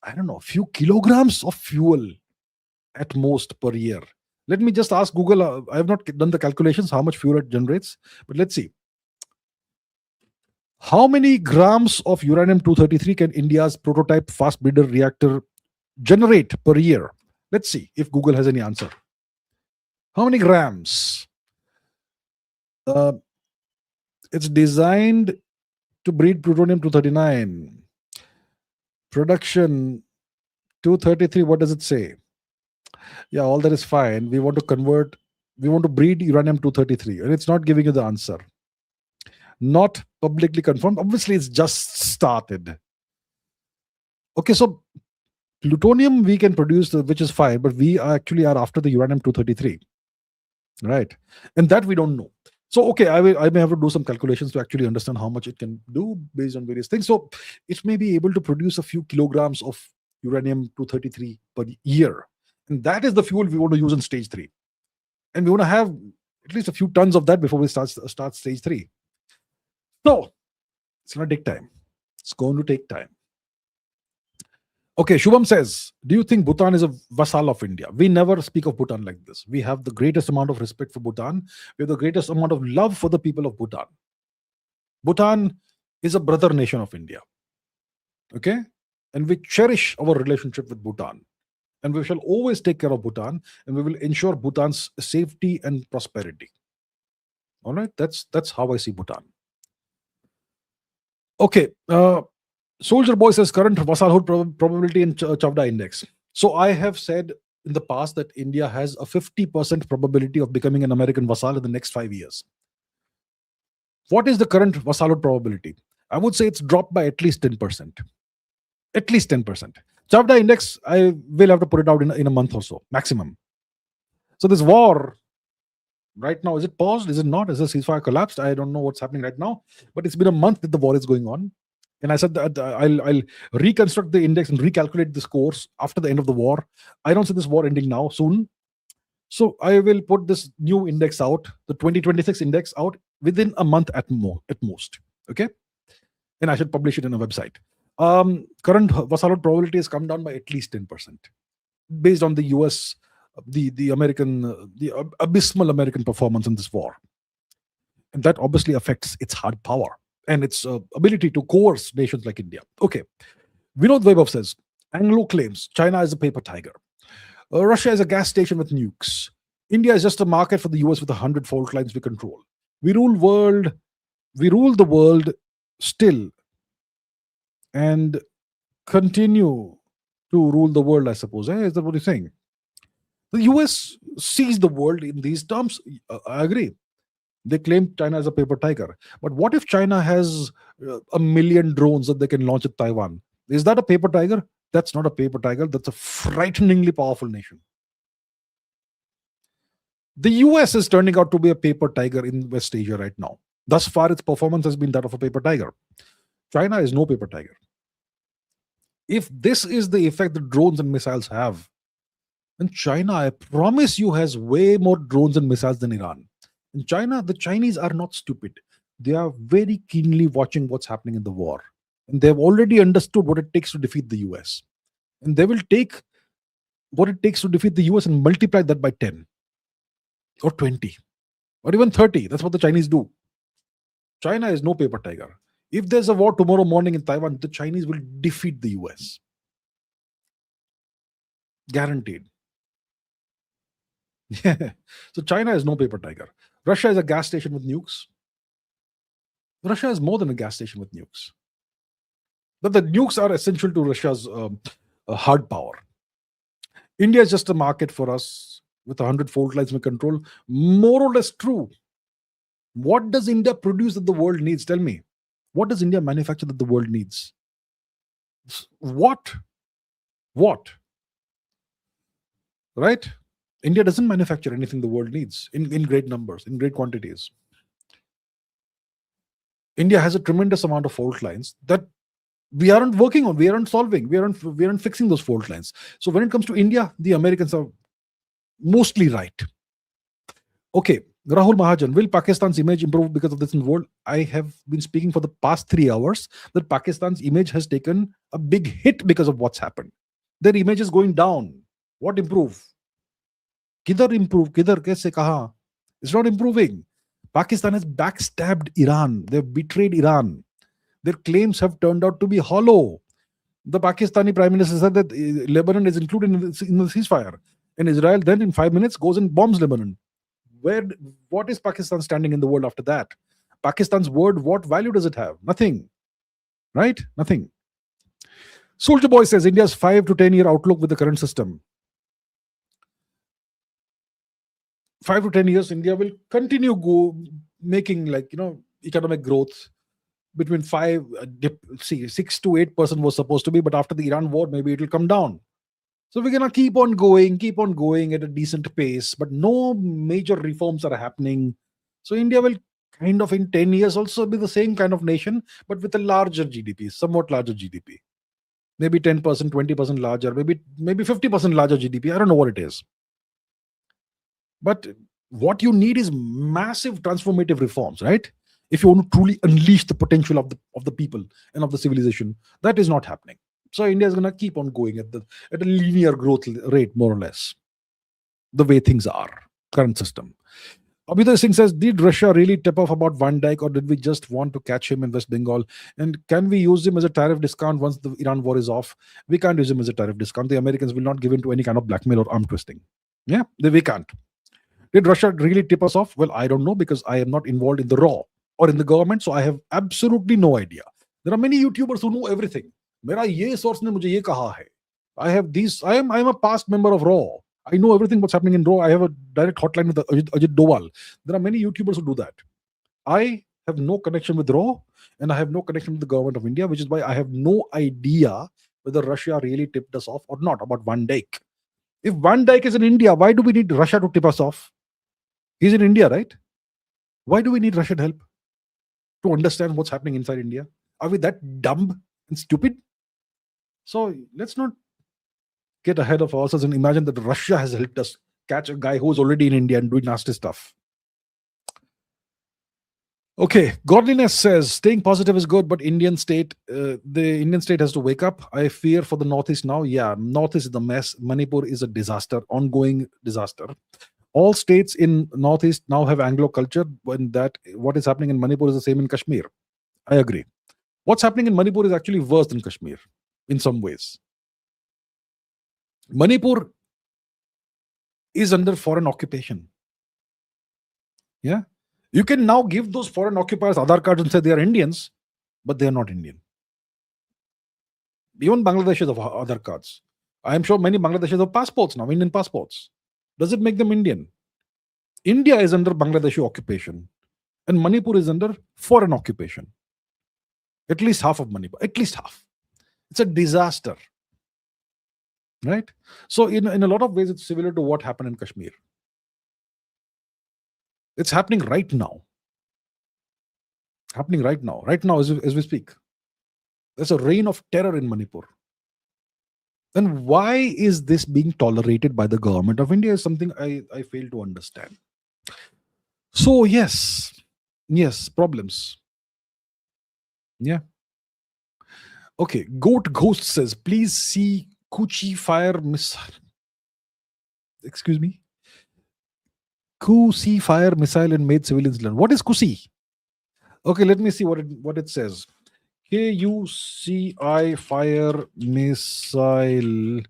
I don't know, a few kilograms of fuel at most per year. Let me just ask Google. I have not done the calculations how much fuel it generates, but let's see. How many grams of uranium 233 can India's prototype fast breeder reactor generate per year? Let's see if Google has any answer. How many grams? It's designed to breed plutonium 239. Production 233. What does it say? Yeah, all that is fine. We want to breed uranium 233, and it's not giving you the answer. Not publicly confirmed. Obviously, it's just started. Okay, so plutonium we can produce, which is fine, but we actually are after the uranium 233, right? And that we don't know. So, okay, I may have to do some calculations to actually understand how much it can do based on various things. So, it may be able to produce a few kilograms of uranium 233 per year. And that is the fuel we want to use in stage 3. And we want to have at least a few tons of that before we start stage 3. So, it's going to take time. It's going to take time. Okay, Shubham says, do you think Bhutan is a vassal of India? We never speak of Bhutan like this. We have the greatest amount of respect for Bhutan. We have the greatest amount of love for the people of Bhutan. Bhutan is a brother nation of India. Okay? And we cherish our relationship with Bhutan. And we shall always take care of Bhutan, and we will ensure Bhutan's safety and prosperity. All right? That's how I see Bhutan. Okay. Soldier Boy says current vassalhood probability in Chavda index. So I have said in the past that India has a 50% probability of becoming an American vassal in the next 5 years. What is the current vassalhood probability? I would say it's dropped by at least 10%. At least 10%. Chavda index, I will have to put it out in a month or so, maximum. So this war, right now, is it paused? Is it not? Is the ceasefire collapsed? I don't know what's happening right now. But it's been a month that the war is going on. And I said that I'll reconstruct the index and recalculate the scores after the end of the war. I don't see this war ending now, soon. So I will put this new index out, the 2026 index out, within a month at most. Okay? And I should publish it on a website. Current vassalhood probability has come down by at least 10%. Based on the US, the American, the abysmal American performance in this war. And that obviously affects its hard power and its ability to coerce nations like India. Okay. Vinod Vaibhav says, Anglo claims China is a paper tiger. Russia is a gas station with nukes. India is just a market for the US with 100 fault lines we control. We rule the world still and continue to rule the world, I suppose. Is that what you're saying? The US sees the world in these terms. I agree. They claim China is a paper tiger. But what if China has 1 million drones that they can launch at Taiwan? Is that a paper tiger? That's not a paper tiger. That's a frighteningly powerful nation. The US is turning out to be a paper tiger in West Asia right now. Thus far, its performance has been that of a paper tiger. China is no paper tiger. If this is the effect that drones and missiles have, then China, I promise you, has way more drones and missiles than Iran. In China, the Chinese are not stupid. They are very keenly watching what's happening in the war. And they've already understood what it takes to defeat the US. And they will take what it takes to defeat the US and multiply that by 10 or 20 or even 30. That's what the Chinese do. China is no paper tiger. If there's a war tomorrow morning in Taiwan, the Chinese will defeat the US. Guaranteed. Yeah. So China is no paper tiger. Russia is a gas station with nukes. Russia is more than a gas station with nukes. But the nukes are essential to Russia's hard power. India is just a market for us with 100 fault lines we control. More or less true. What does India produce that the world needs? Tell me. What does India manufacture that the world needs? What? Right? India doesn't manufacture anything the world needs in great numbers, in great quantities. India has a tremendous amount of fault lines that we aren't working on, we aren't solving, we aren't fixing those fault lines. So when it comes to India, the Americans are mostly right. Okay, Rahul Mahajan, will Pakistan's image improve because of this in the world? I have been speaking for the past 3 hours that Pakistan's image has taken a big hit because of what's happened. Their image is going down. What improve? Kidhar improve? Kidhar? Kaise? Kaha? It's not improving. Pakistan has backstabbed Iran. They've betrayed Iran. Their claims have turned out to be hollow. The Pakistani Prime Minister said that Lebanon is included in the ceasefire. And Israel then in 5 minutes goes and bombs Lebanon. What is Pakistan standing in the world after that? Pakistan's word, what value does it have? Nothing. Right? Nothing. Soldier Boy says India's 5 to 10 year outlook with the current system. 5 to 10 years, India will continue making economic growth between 6 to 8% was supposed to be, but after the Iran war, maybe it will come down. So we're gonna keep on going at a decent pace, but no major reforms are happening. So India will kind of in 10 years also be the same kind of nation, but with a larger GDP, somewhat larger GDP. Maybe 10%, 20% larger, maybe 50% larger GDP. I don't know what it is. But what you need is massive transformative reforms, right? If you want to truly unleash the potential of the people and of the civilization, that is not happening. So India is going to keep on going at a linear growth rate, more or less, the way things are, current system. Abhijit Singh says, did Russia really tip off about Van Dyke, or did we just want to catch him in West Bengal? And can we use him as a tariff discount once the Iran war is off? We can't use him as a tariff discount. The Americans will not give in to any kind of blackmail or arm twisting. Yeah, we can't. Did Russia really tip us off? Well, I don't know, because I am not involved in the RAW or in the government, so I have absolutely no idea. There are many YouTubers who know everything. Mera ye source ne mujhe ye kaha hai. I am a past member of RAW. I know everything what's happening in RAW. I have a direct hotline with Ajit Doval. There are many YouTubers who do that. I have no connection with RAW, and I have no connection with the government of India, which is why I have no idea whether Russia really tipped us off or not about Van Dyke. If Van Dyke is in India, why do we need Russia to tip us off? He's in India, right? Why do we need Russian help to understand what's happening inside India? Are we that dumb and stupid? So let's not get ahead of ourselves and imagine that Russia has helped us catch a guy who's already in India and doing nasty stuff. Okay, Godliness says staying positive is good, but the Indian state has to wake up. I fear for the Northeast now. Yeah, Northeast is the mess. Manipur is a disaster, ongoing disaster. All states in Northeast now have Anglo culture. When what is happening in Manipur is the same in Kashmir. I agree. What's happening in Manipur is actually worse than Kashmir in some ways. Manipur is under foreign occupation. Yeah. You can now give those foreign occupiers Aadhaar cards and say they are Indians, but they are not Indian. Even Bangladeshis have Aadhaar cards. I am sure many Bangladeshis have passports now, Indian passports. Does it make them Indian? India is under Bangladeshi occupation, and Manipur is under foreign occupation. At least half of Manipur, at least half. It's a disaster. Right? So in a lot of ways, it's similar to what happened in Kashmir. It's happening right now. Happening right now. Right now, as we speak. There's a reign of terror in Manipur. Then why is this being tolerated by the government of India is something I fail to understand. So yes, problems. Yeah. Okay. Goat Ghost says, please see Kuchi fire missile. Excuse me. Kusi fire missile and made civilians learn. What is Kusi? Okay, let me see what it says. KUCI fire missile.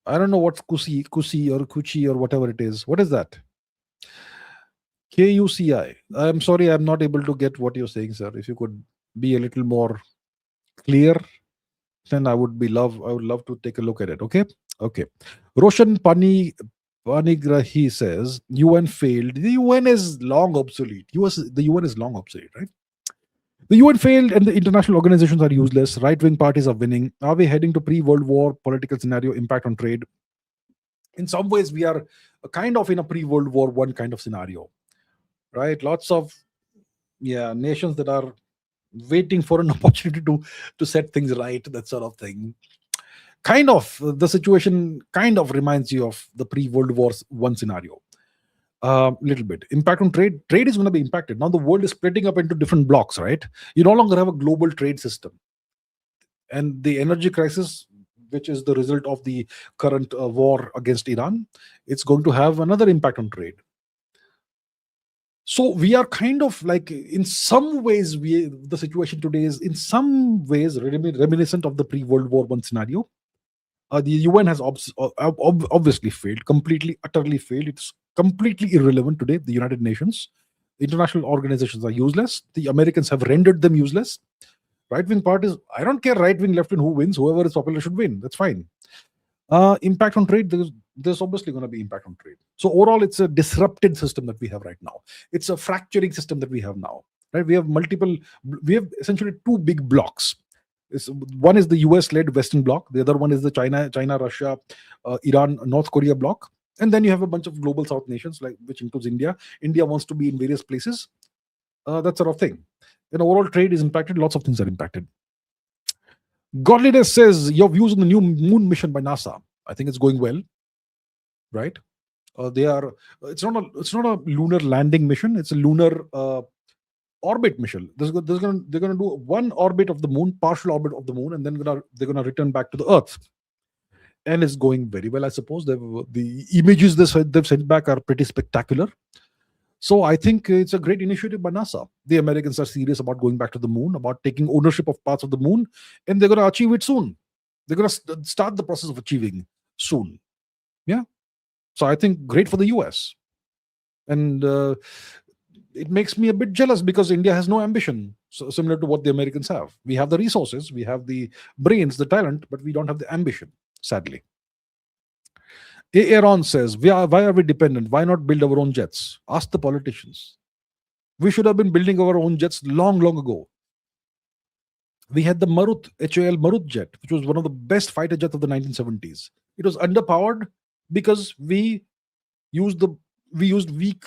I don't know what's Kusi or Kuchi or whatever it is. What is that? KUCI. I'm sorry, I'm not able to get what you're saying, sir. If you could be a little more clear, then I would love to take a look at it. Okay. Okay. Roshan Panigrahi says UN failed. The UN is long obsolete. The UN is long obsolete, right? The UN failed and the international organizations are useless. Right wing parties are winning. Are we heading to pre World War political scenario impact on trade? In some ways, we are kind of in a pre World War One kind of scenario, right? Lots of nations that are waiting for an opportunity to set things right, that sort of thing. Kind of the situation kind of reminds you of the pre World War One scenario. Little bit impact on trade. Trade is going to be impacted. Now the world is splitting up into different blocks, right? You no longer have a global trade system, and the energy crisis, which is the result of the current war against Iran, it's going to have another impact on trade. So we are kind of like, in some ways, the situation today is in some ways reminiscent of the pre-World War One scenario. The UN has obviously failed, completely, utterly failed. It's completely irrelevant today. The United Nations, the international organizations are useless. The Americans have rendered them useless. Right-wing parties, I don't care right-wing, left-wing, who wins. Whoever is popular should win. That's fine. Impact on trade, there's obviously going to be impact on trade. So overall, it's a disrupted system that we have right now. It's a fracturing system that we have now. Right? We have essentially two big blocks. One is the US-led Western bloc. The other one is the China, Russia, Iran, North Korea bloc. And then you have a bunch of global South nations, which includes India. India wants to be in various places. That sort of thing. And overall trade is impacted. Lots of things are impacted. Godliness says, your views on the new moon mission by NASA. I think it's going well, right? It's not a lunar landing mission. It's a lunar orbit mission. They're going to do one orbit of the moon, partial orbit of the moon, and then they're going to return back to the Earth. And it's going very well, I suppose. The images they've sent back are pretty spectacular. So I think it's a great initiative by NASA. The Americans are serious about going back to the moon, about taking ownership of parts of the moon, and they're going to achieve it soon. They're going to start the process of achieving soon. Yeah. So I think great for the US. And it makes me a bit jealous because India has no ambition, so similar to what the Americans have. We have the resources, we have the brains, the talent, but we don't have the ambition, sadly. Aaron says, why are we dependent? Why not build our own jets? Ask the politicians. We should have been building our own jets long, long ago. We had the Marut, HAL Marut jet, which was one of the best fighter jets of the 1970s. It was underpowered because we used weak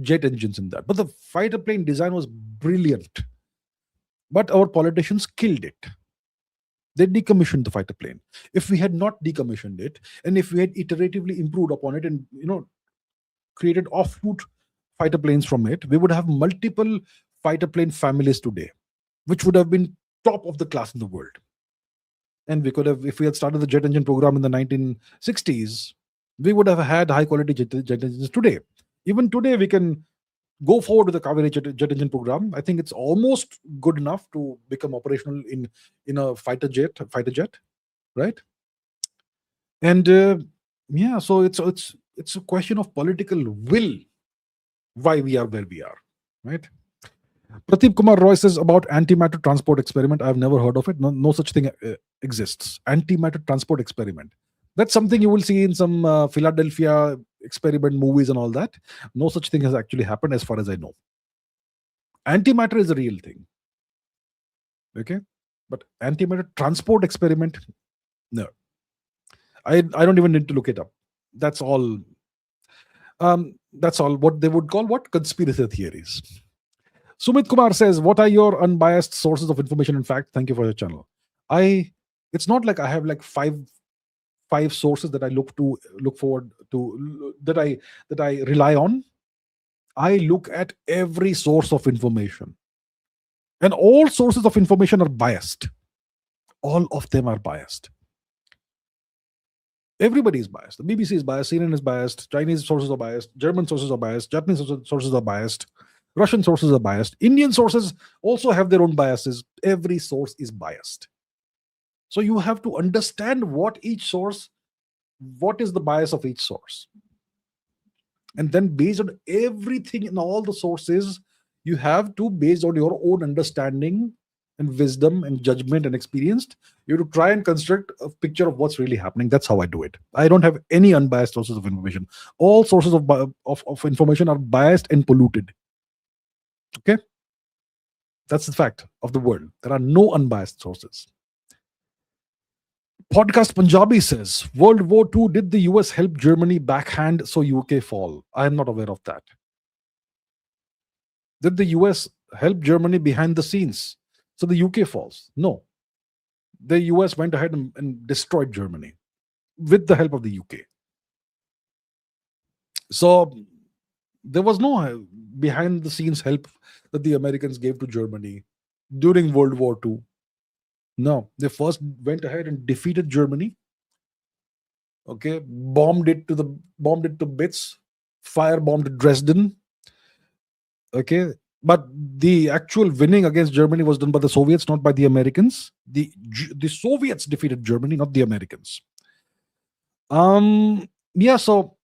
jet engines in that. But the fighter plane design was brilliant. But our politicians killed it. They decommissioned the fighter plane. If we had not decommissioned it, and if we had iteratively improved upon it and created offshoot fighter planes from it, we would have multiple fighter plane families today, which would have been top of the class in the world. And we could have, if we had started the jet engine program in the 1960s, we would have had high quality jet engines today. Even today, we can go forward with the Kaveri jet engine program. I think it's almost good enough to become operational in a fighter jet, right? And so it's a question of political will why we are where we are, right? Pradeep Kumar Roy says about antimatter transport experiment. I've never heard of it. No such thing exists. Antimatter transport experiment. That's something you will see in some Philadelphia experiment movies and all that. No such thing has actually happened as far as I know. Antimatter is a real thing. Okay? But antimatter transport experiment, no. I don't even need to look it up. That's all. That's all. What they would call what conspiracy theories. Sumit Kumar says, "What are your unbiased sources of information and fact?" Thank you for your channel. I. It's not like I have like five sources that I look forward to that I rely on. I look at every source of information, and all sources of information are biased. All of them are biased. Everybody is biased. The BBC is biased, CNN is biased, Chinese sources are biased, German sources are biased, Japanese sources are biased, Russian sources are biased, Indian sources also have their own biases. Every source is biased. So you have to understand what is the bias of each source. And then based on everything in all the sources, you have to, based on your own understanding and wisdom and judgment and experience, you have to try and construct a picture of what's really happening. That's how I do it. I don't have any unbiased sources of information. All sources of information are biased and polluted. Okay? That's the fact of the world. There are no unbiased sources. Podcast Punjabi says, World War II, did the US help Germany backhand so UK fall? I am not aware of that. Did the US help Germany behind the scenes so the UK falls? No. The US went ahead and destroyed Germany with the help of the UK. So there was no behind the scenes help that the Americans gave to Germany during World War II. No, they first went ahead and defeated Germany. Okay, bombed it to bits, firebombed Dresden. Okay, but the actual winning against Germany was done by the Soviets, not by the Americans. The Soviets defeated Germany, not the Americans. Yeah, so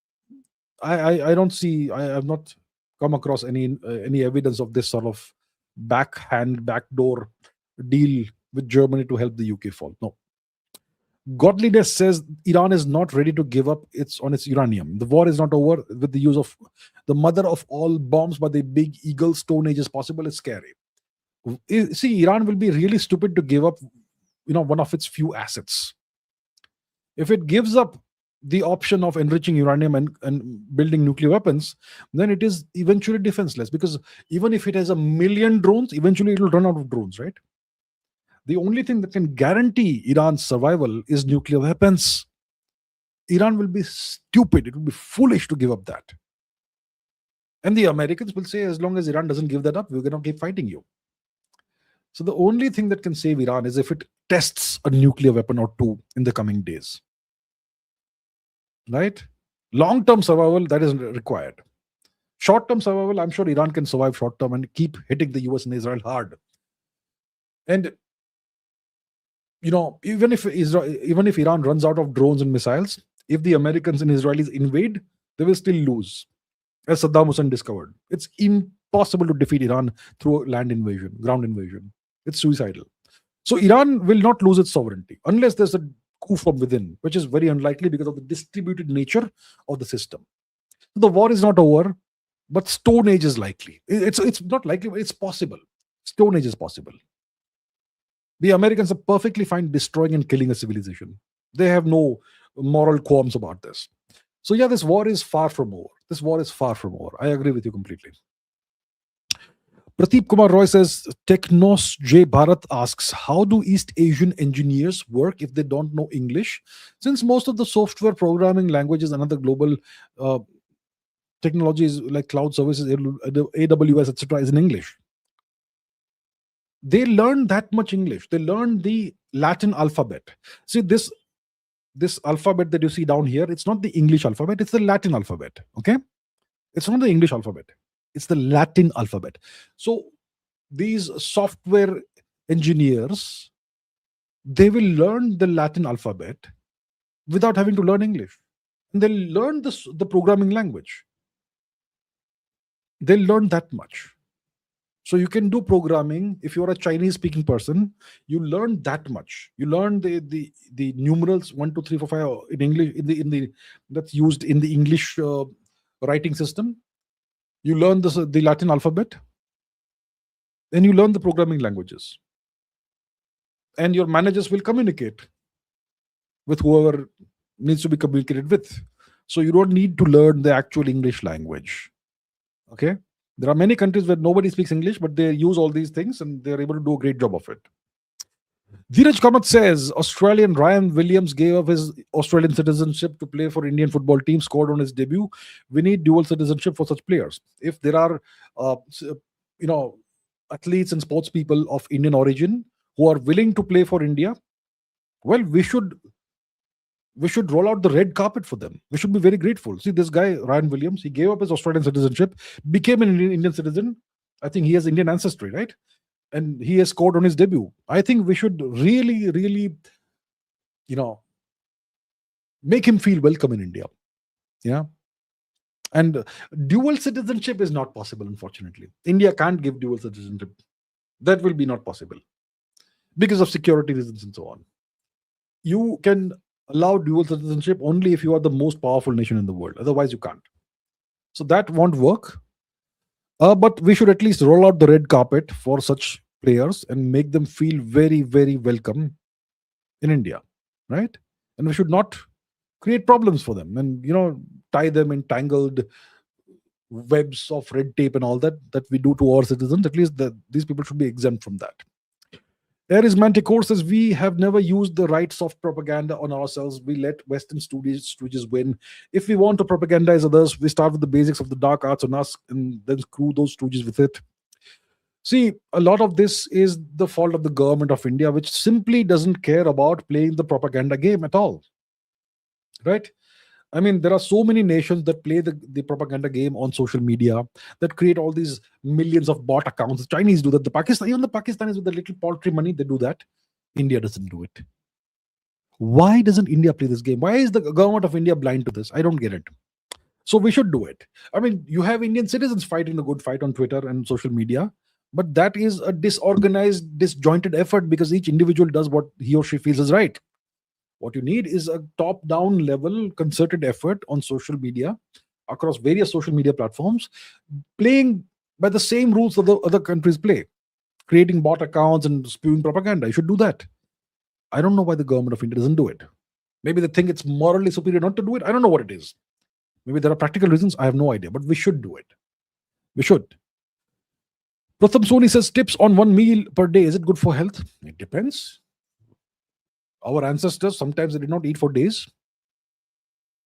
I don't see. I have not come across any evidence of this sort of backdoor deal with Germany to help the UK fall. No. Godliness says Iran is not ready to give up on its uranium. The war is not over with the use of the mother of all bombs by the big eagle. Stone Age is possible. It's scary. See, Iran will be really stupid to give up, one of its few assets. If it gives up the option of enriching uranium and building nuclear weapons, then it is eventually defenseless, because even if it has 1 million drones, eventually it will run out of drones, right? The only thing that can guarantee Iran's survival is nuclear weapons. Iran will be stupid. It will be foolish to give up that. And the Americans will say, as long as Iran doesn't give that up, we're going to keep fighting you. So the only thing that can save Iran is if it tests a nuclear weapon or two in the coming days. Right? Long-term survival, that is required. Short-term survival, I'm sure Iran can survive short-term and keep hitting the US and Israel hard. And even if Iran runs out of drones and missiles, if the Americans and Israelis invade, they will still lose. As Saddam Hussein discovered, it's impossible to defeat Iran through ground invasion. It's suicidal. So Iran will not lose its sovereignty unless there's a coup from within, which is very unlikely because of the distributed nature of the system. The war is not over, but Stone Age is likely. It's not likely, but it's possible. Stone Age is possible. The Americans are perfectly fine destroying and killing a civilization. They have no moral qualms about this. So yeah, this war is far from over. I agree with you completely. Prateep Kumar Roy says, Technos J. Bharat asks, how do East Asian engineers work if they don't know English? Since most of the software programming languages and other global technologies like cloud services, AWS, etc., is in English. They learn that much English. They learn the Latin alphabet. See, this alphabet that you see down here, it's not the English alphabet, it's the Latin alphabet. Okay? It's not the English alphabet. It's the Latin alphabet. So these software engineers, they will learn the Latin alphabet without having to learn English. And they'll learn the programming language. They'll learn that much. So you can do programming. If you're a Chinese speaking person, you learn that much. You learn the numerals 1, 2, 3, 4, 5 in English, in the that's used in the English writing system. You learn the Latin alphabet, and you learn the programming languages. And your managers will communicate with whoever needs to be communicated with. So you don't need to learn the actual English language. Okay? There are many countries where nobody speaks English, but they use all these things and they're able to do a great job of it. Dheeraj Kamath says Australian Ryan Williams gave up his Australian citizenship to play for Indian football team, scored on his debut. We need dual citizenship for such players. If there are, you know, athletes and sports people of Indian origin who are willing to play for India, well, we should roll out the red carpet for them. We should be very grateful. See, this guy Ryan Williams, he gave up his Australian citizenship, became an Indian citizen. I think he has Indian ancestry, right? And he has scored on his debut. I think we should really, really, you know, make him feel welcome in India. Yeah. And dual citizenship is not possible, unfortunately. India can't give dual citizenship. That will be not possible because of security reasons and so on. You can allow dual citizenship only if you are the most powerful nation in the world. Otherwise, you can't. So that won't work. But we should at least roll out the red carpet for such players and make them feel very, very welcome in India, right? And we should not create problems for them and tie them in tangled webs of red tape and all that we do to our citizens. At least these people should be exempt from that. There is Manticore says we have never used the right soft propaganda on ourselves. We let Western stooges win. If we want to propagandize others, we start with the basics of the dark arts on us and then screw those stooges with it. See, a lot of this is the fault of the government of India, which simply doesn't care about playing the propaganda game at all. Right? I mean, there are so many nations that play the propaganda game on social media that create all these millions of bot accounts. The Chinese do that. Even the Pakistanis with the little paltry money, they do that. India doesn't do it. Why doesn't India play this game? Why is the government of India blind to this? I don't get it. So we should do it. I mean, you have Indian citizens fighting the good fight on Twitter and social media, but that is a disorganized, disjointed effort because each individual does what he or she feels is right. What you need is a top-down level concerted effort on social media across various social media platforms, playing by the same rules that the other countries play, creating bot accounts and spewing propaganda. You should do that. I don't know why the government of India doesn't do it. Maybe they think it's morally superior not to do it. I don't know what it is. Maybe there are practical reasons. I have no idea, but we should do it. We should. Pratham Soni says tips on one meal per day. Is it good for health? It depends. Our ancestors, sometimes they did not eat for days.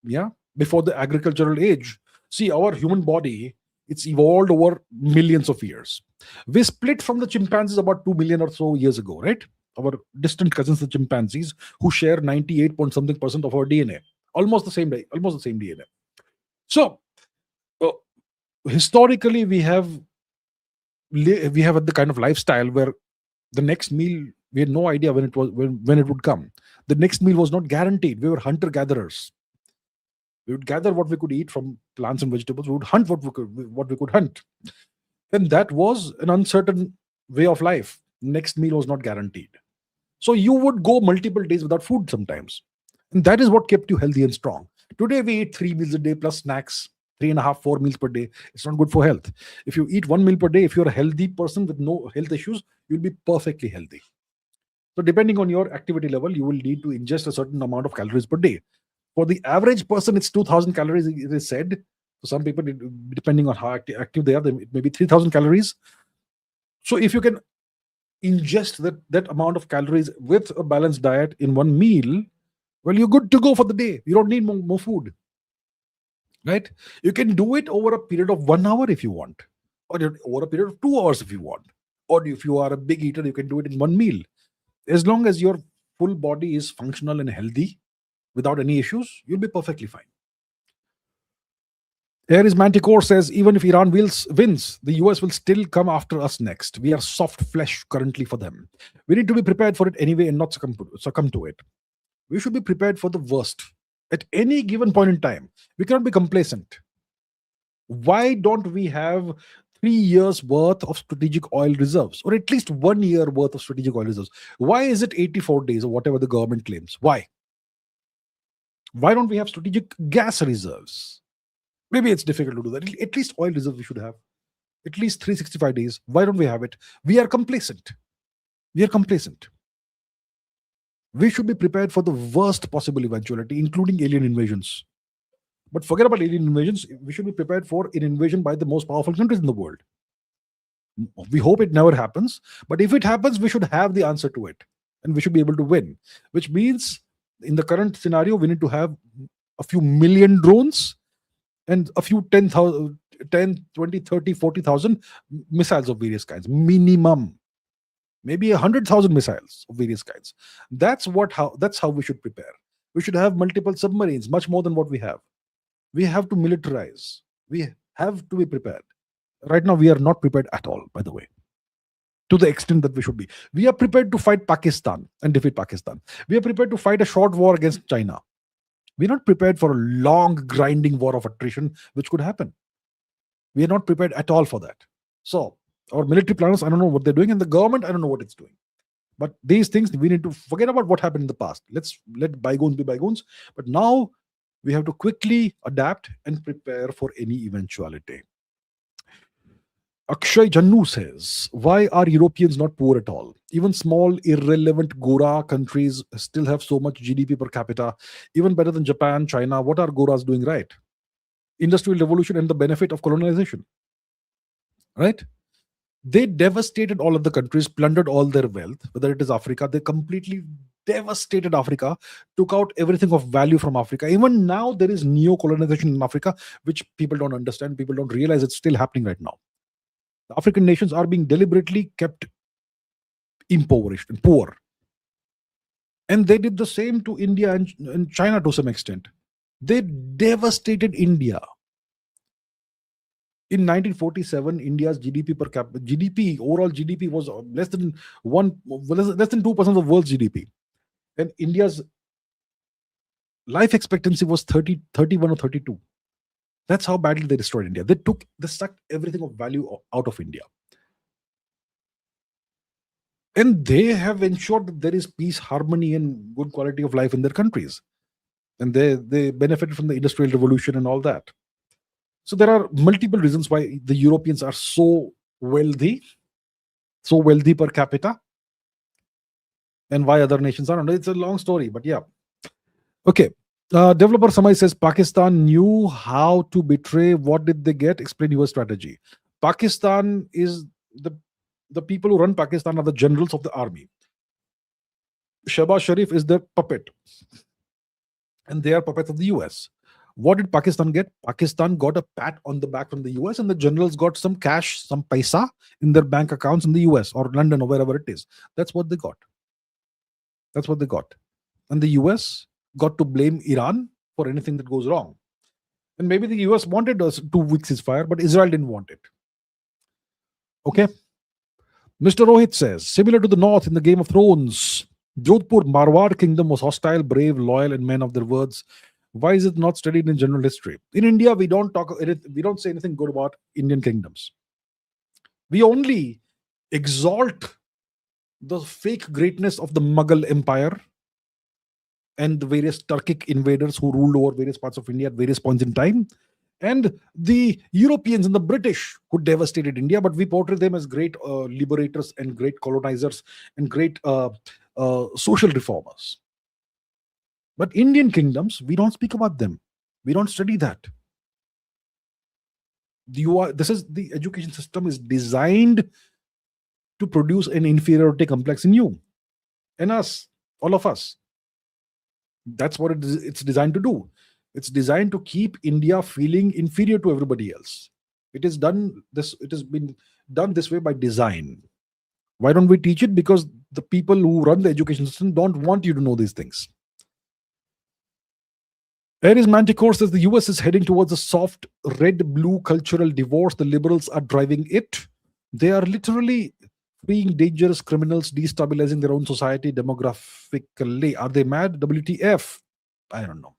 Yeah. Before the agricultural age. See, our human body, it's evolved over millions of years. We split from the chimpanzees about 2 million or so years ago, right? Our distant cousins, the chimpanzees, who share 98 point something percent of our DNA. Almost the same DNA. So, historically, we have had the kind of lifestyle where the next meal, we had no idea when it would come. The next meal was not guaranteed. We were hunter-gatherers. We would gather what we could eat from plants and vegetables. We would hunt what we could hunt. And that was an uncertain way of life. Next meal was not guaranteed. So you would go multiple days without food sometimes. And that is what kept you healthy and strong. Today we eat 3 meals a day plus snacks, 3.5, 4 meals per day. It's not good for health. If you eat 1 meal per day, if you're a healthy person with no health issues, you'll be perfectly healthy. So depending on your activity level, you will need to ingest a certain amount of calories per day. For the average person, it's 2,000 calories, it is said. For some people, depending on how active they are, it may be 3,000 calories. So if you can ingest that amount of calories with a balanced diet in one meal, well, you're good to go for the day. You don't need more food. Right? You can do it over a period of 1 hour if you want, or over a period of 2 hours if you want. Or if you are a big eater, you can do it in one meal. As long as your full body is functional and healthy without any issues, you'll be perfectly fine. Here is Manticore says, even if Iran wins, the US will still come after us next. We are soft flesh currently for them. We need to be prepared for it anyway and not succumb to it. We should be prepared for the worst at any given point in time. We cannot be complacent. Why don't we have 3 years worth of strategic oil reserves, or at least 1 year worth of strategic oil reserves? Why is it 84 days or whatever the government claims? Why don't we have strategic gas reserves? Maybe it's difficult to do that. At least oil reserves we should have. At least 365 days. Why don't we have it? We are complacent. We should be prepared for the worst possible eventuality, including alien invasions. But forget about alien invasions. We should be prepared for an invasion by the most powerful countries in the world. We hope it never happens, but if it happens, we should have the answer to it, and we should be able to win. Which means, in the current scenario, we need to have a few million drones and a few 10,000, 10, 20, 30, 40,000 missiles of various kinds, minimum. Maybe 100,000 missiles of various kinds. That's how we should prepare. We should have multiple submarines, much more than what we have. We have to militarize. We have to be prepared. Right now, we are not prepared at all, by the way, to the extent that we should be. We are prepared to fight Pakistan and defeat Pakistan. We are prepared to fight a short war against China. We're not prepared for a long, grinding war of attrition, which could happen. We are not prepared at all for that. So, our military planners, I don't know what they're doing, and the government, I don't know what it's doing. But these things, we need to forget about what happened in the past. Let's let bygones be bygones. But now, we have to quickly adapt and prepare for any eventuality. Akshay Jannu says, why are Europeans not poor at all? Even small, irrelevant Gora countries still have so much GDP per capita, even better than Japan, China. What are Goras doing right? Industrial revolution and the benefit of colonization. Right? They devastated all of the countries, plundered all their wealth, whether it is Africa. They completely devastated Africa, took out everything of value from Africa. Even now, there is neo-colonization in Africa, which people don't understand. People don't realize it's still happening right now. The African nations are being deliberately kept impoverished and poor. And they did the same to India and China to some extent. They devastated India. In 1947, India's GDP per capita, overall GDP was less than 2% of the world's GDP. And India's life expectancy was 31 or 32. That's how badly they destroyed India. They sucked everything of value out of India. And they have ensured that there is peace, harmony, and good quality of life in their countries. And they benefited from the Industrial Revolution and all that. So there are multiple reasons why the Europeans are so wealthy per capita, and why other nations aren't. It's a long story, but yeah. Okay. Developer Samay says Pakistan knew how to betray. What did they get? Explain your strategy. Pakistan is the people who run Pakistan are the generals of the army. Shehbaz Sharif is their puppet, and they are puppets of the US. What did Pakistan get? Pakistan got a pat on the back from the US, and the generals got some cash, some paisa in their bank accounts in the US or London or wherever it is. That's what they got. That's what they got. And the US got to blame Iran for anything that goes wrong. And maybe the US wanted a 2-week ceasefire, but Israel didn't want it. Okay. Mr. Rohit says, similar to the North in the Game of Thrones, Jodhpur Marwar kingdom was hostile, brave, loyal, and men of their words. Why is it not studied in general history? In India, we don't say anything good about Indian kingdoms. We only exalt the fake greatness of the Mughal Empire and the various Turkic invaders who ruled over various parts of India at various points in time, and the Europeans and the British who devastated India, but we portray them as great liberators and great colonizers and great social reformers. But Indian kingdoms, we don't speak about them. We don't study that. The education system is designed to produce an inferiority complex in you and us, all of us. That's what it's designed to do. It's designed to keep India feeling inferior to everybody else. It has been done this way by design. Why don't we teach it? Because the people who run the education system don't want you to know these things. Aries Manticore says the US is heading towards a soft red-blue cultural divorce. The liberals are driving it. They are literally freeing dangerous criminals, destabilizing their own society demographically. Are they mad? WTF? I don't know.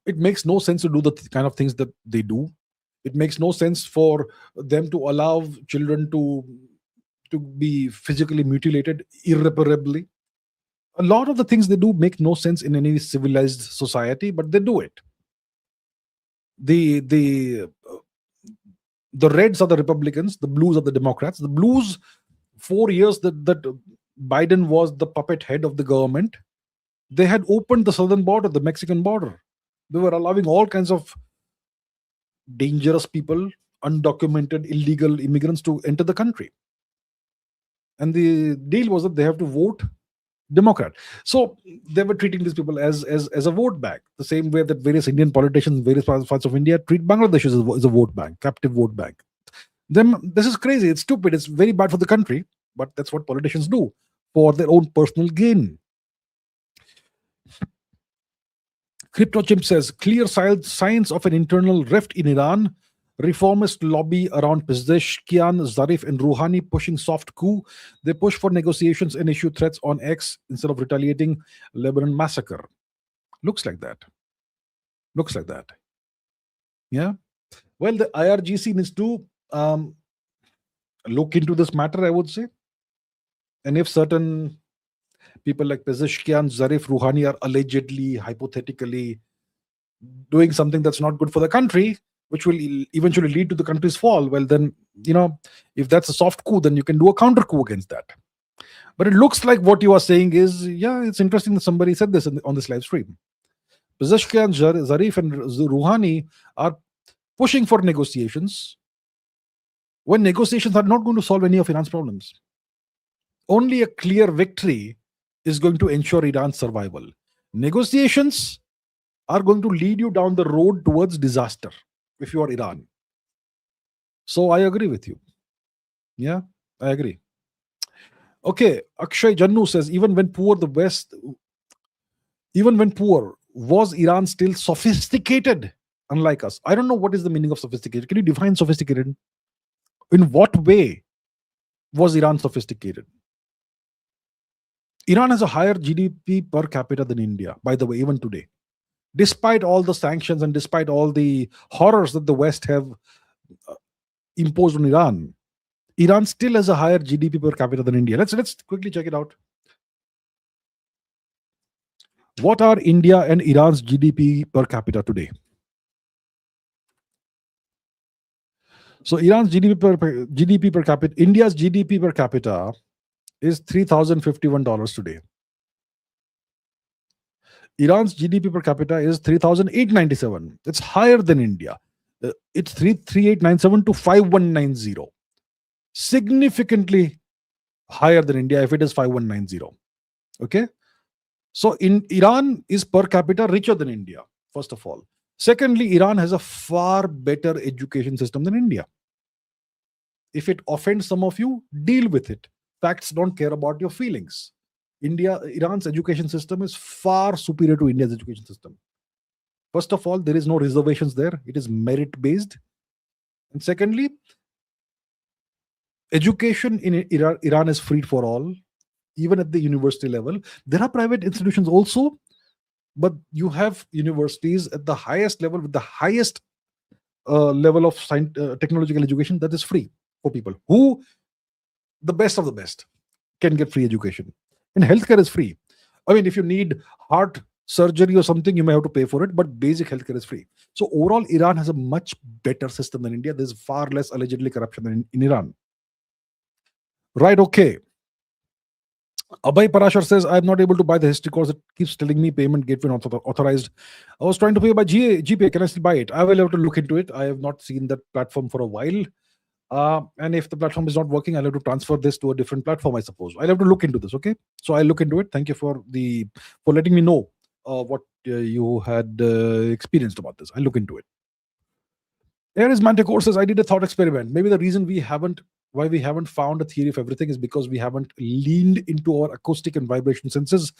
It makes no sense to do the kind of things that they do. It makes no sense for them to allow children to be physically mutilated irreparably. A lot of the things they do make no sense in any civilized society, but they do it. The reds are the Republicans, the blues are the Democrats. The blues, 4 years that Biden was the puppet head of the government, they had opened the southern border, the Mexican border. They were allowing all kinds of dangerous people, undocumented, illegal immigrants to enter the country. And the deal was that they have to vote Democrat. So they were treating these people as a vote bank, the same way that various Indian politicians in various parts of India treat Bangladesh as a vote bank, captive vote bank. This is crazy. It's stupid. It's very bad for the country, but that's what politicians do for their own personal gain. CryptoChimp says clear signs of an internal rift in Iran. Reformist lobby around Pezeshkian, Zarif, and Rouhani pushing soft coup. They push for negotiations and issue threats on X instead of retaliating Lebanon massacre. Looks like that. Looks like that. Yeah. Well, the IRGC needs to look into this matter, I would say. And if certain people like Pezeshkian, Zarif, Rouhani are allegedly, hypothetically doing something that's not good for the country, which will eventually lead to the country's fall, well, then, if that's a soft coup, then you can do a counter coup against that. But it looks like what you are saying is, yeah, it's interesting that somebody said this on this live stream. Pezeshkian, Zarif, and Rouhani are pushing for negotiations when negotiations are not going to solve any of Iran's problems. Only a clear victory is going to ensure Iran's survival. Negotiations are going to lead you down the road towards disaster if you are Iran. So I agree with you. Yeah, I agree. Okay, Akshay Jannu says, even when poor, was Iran still sophisticated, unlike us? I don't know what is the meaning of sophisticated. Can you define sophisticated? In what way was Iran sophisticated? Iran has a higher GDP per capita than India, by the way, even today. Despite all the sanctions and despite all the horrors that the West have imposed on Iran, Iran still has a higher GDP per capita than India. Let's quickly check it out. What are India and Iran's GDP per capita today? So Iran's GDP per capita, India's GDP per capita is $3,051 today. Iran's GDP per capita is 3,897. It's higher than India. It's 3,897 to 5,190. Significantly higher than India if it is 5,190. Okay? So in Iran is per capita richer than India, first of all. Secondly, Iran has a far better education system than India. If it offends some of you, deal with it. Facts don't care about your feelings. Iran's education system is far superior to India's education system. First of all, there is no reservations there. It is merit-based. And secondly, education in Iran is free for all, even at the university level. There are private institutions also, but you have universities at the highest level with the highest level of technological education that is free for people who, the best of the best, can get free education. And healthcare is free. I mean, if you need heart surgery or something, you may have to pay for it, but basic healthcare is free. So overall, Iran has a much better system than India. There's far less allegedly corruption than in Iran. Right, okay. Abhay Parashar says, I'm not able to buy the history course. It keeps telling me payment gateway not authorized. I was trying to pay by GPay. Can I still buy it? I will have to look into it. I have not seen that platform for a while. And if the platform is not working, I'll have to transfer this to a different platform, I suppose. I'll have to look into this, okay? So I'll look into it. Thank you for letting me know what you had experienced about this. I'll look into it. Aries Manticore says, I did a thought experiment. Maybe the reason why we haven't found a theory of everything is because we haven't leaned into our acoustic and vibration senses.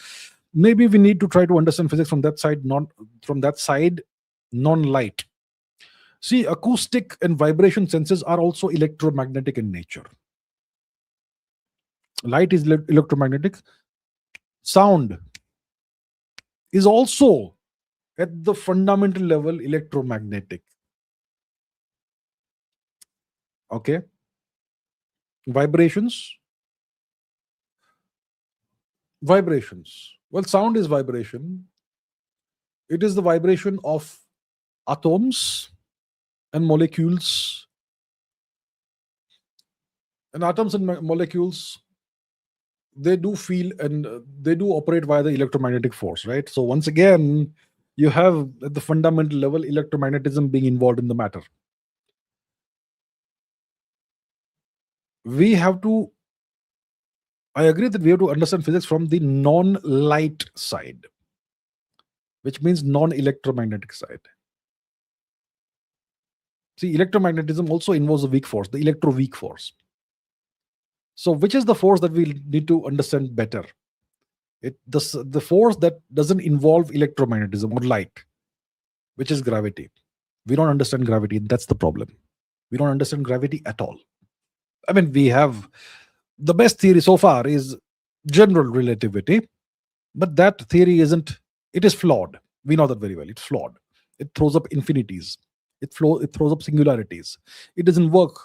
Maybe we need to try to understand physics from that side, non-light. See, acoustic and vibration senses are also electromagnetic in nature. Light is electromagnetic. Sound is also, at the fundamental level, electromagnetic. Okay? Vibrations. Well, sound is vibration. It is the vibration of atoms and molecules. And atoms and molecules, they do feel and they do operate via the electromagnetic force, right? So once again, You have at the fundamental level electromagnetism being involved in the matter. We have to, I agree that we have to understand physics from the non light side, which means non electromagnetic side. See, electromagnetism also involves a weak force, the electro weak force. So, which is the force that we need to understand better? The force that doesn't involve electromagnetism or light, which is gravity. We don't understand gravity. That's the problem. We don't understand gravity at all. I mean, we have the best theory so far is general relativity, but that theory isn't, it is flawed. We know that very well. It's flawed. It throws up infinities. It throws up singularities. It doesn't work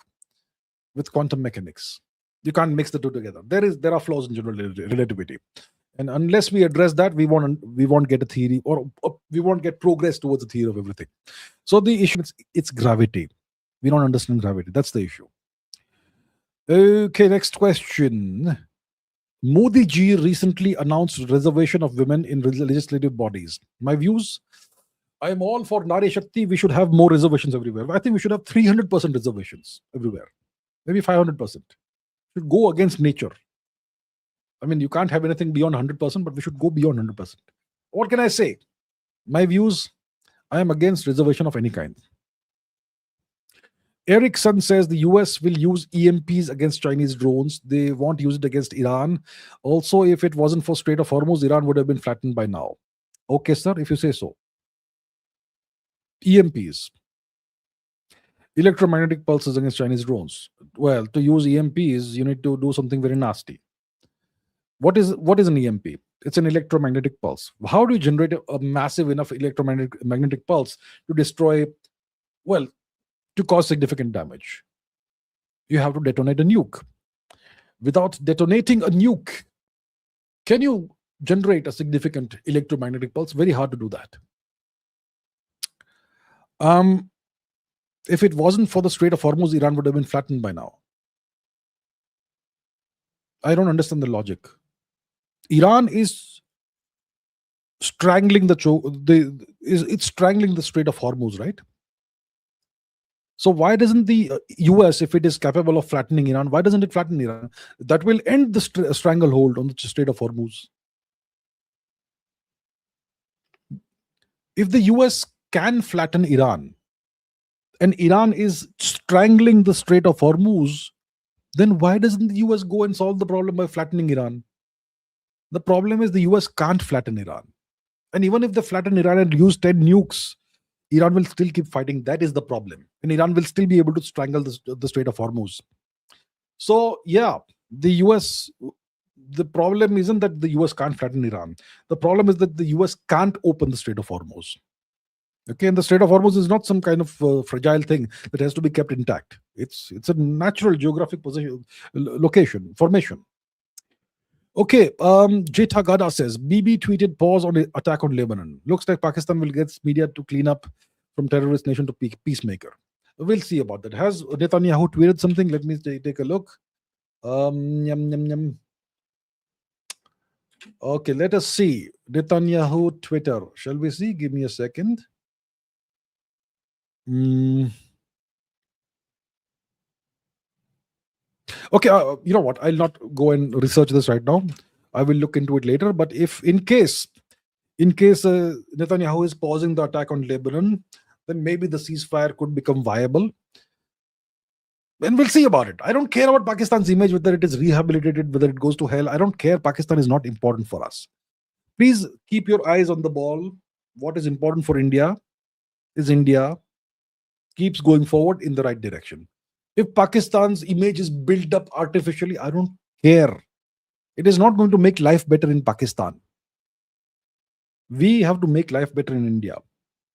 with quantum mechanics. You can't mix the two together. There are flaws in general relativity, and unless we address that, we won't get a theory, or we won't get progress towards the theory of everything. So the issue is it's gravity. We don't understand gravity. That's the issue. Okay, next question. Modi ji recently announced reservation of women in legislative bodies. My views: I am all for Nari Shakti. We should have more reservations everywhere. I think we should have 300% reservations everywhere. Maybe 500%. Should go against nature. I mean, you can't have anything beyond 100%, but we should go beyond 100%. What can I say? My views: I am against reservation of any kind. Erickson says the US will use EMPs against Chinese drones. They won't use it against Iran. Also, if it wasn't for Strait of Hormuz, Iran would have been flattened by now. Okay, sir, if you say so. EMPs, electromagnetic pulses against Chinese drones. Well, to use EMPs, you need to do something very nasty. What is an EMP? It's an electromagnetic pulse. How do you generate a massive enough electromagnetic pulse to destroy, well, to cause significant damage? You have to detonate a nuke. Without detonating a nuke, can you generate a significant electromagnetic pulse? Very hard to do that. If it wasn't for the Strait of Hormuz, Iran would have been flattened by now. I don't understand the logic. Iran is strangling it's strangling the Strait of Hormuz, right? So why doesn't the US, if it is capable of flattening Iran, why doesn't it flatten Iran? That will end the stranglehold on the Strait of Hormuz. If the US can flatten Iran, and Iran is strangling the Strait of Hormuz, then why doesn't the US go and solve the problem by flattening Iran? The problem is the US can't flatten Iran. And even if they flatten Iran and use 10 nukes, Iran will still keep fighting. That is the problem. And Iran will still be able to strangle the Strait of Hormuz. So, yeah, the US, the problem isn't that the US can't flatten Iran. The problem is that the US can't open the Strait of Hormuz. Okay, and the Strait of Hormuz is not some kind of fragile thing that has to be kept intact. It's a natural geographic position, location, formation. Okay, Jeta Gada says, Bibi tweeted pause on the attack on Lebanon. Looks like Pakistan will get media to clean up from terrorist nation to peacemaker. We'll see about that. Has Netanyahu tweeted something? Let me take a look. Okay, let us see. Netanyahu Twitter. Shall we see? Give me a second. Okay, you know what? I'll not go and research this right now. I will look into it later. But if in case Netanyahu is pausing the attack on Lebanon, then maybe the ceasefire could become viable. And we'll see about it. I don't care about Pakistan's image, whether it is rehabilitated, whether it goes to hell. I don't care. Pakistan is not important for us. Please keep your eyes on the ball. What is important for India is India keeps going forward in the right direction. If Pakistan's image is built up artificially, I don't care. It is not going to make life better in Pakistan. We have to make life better in India.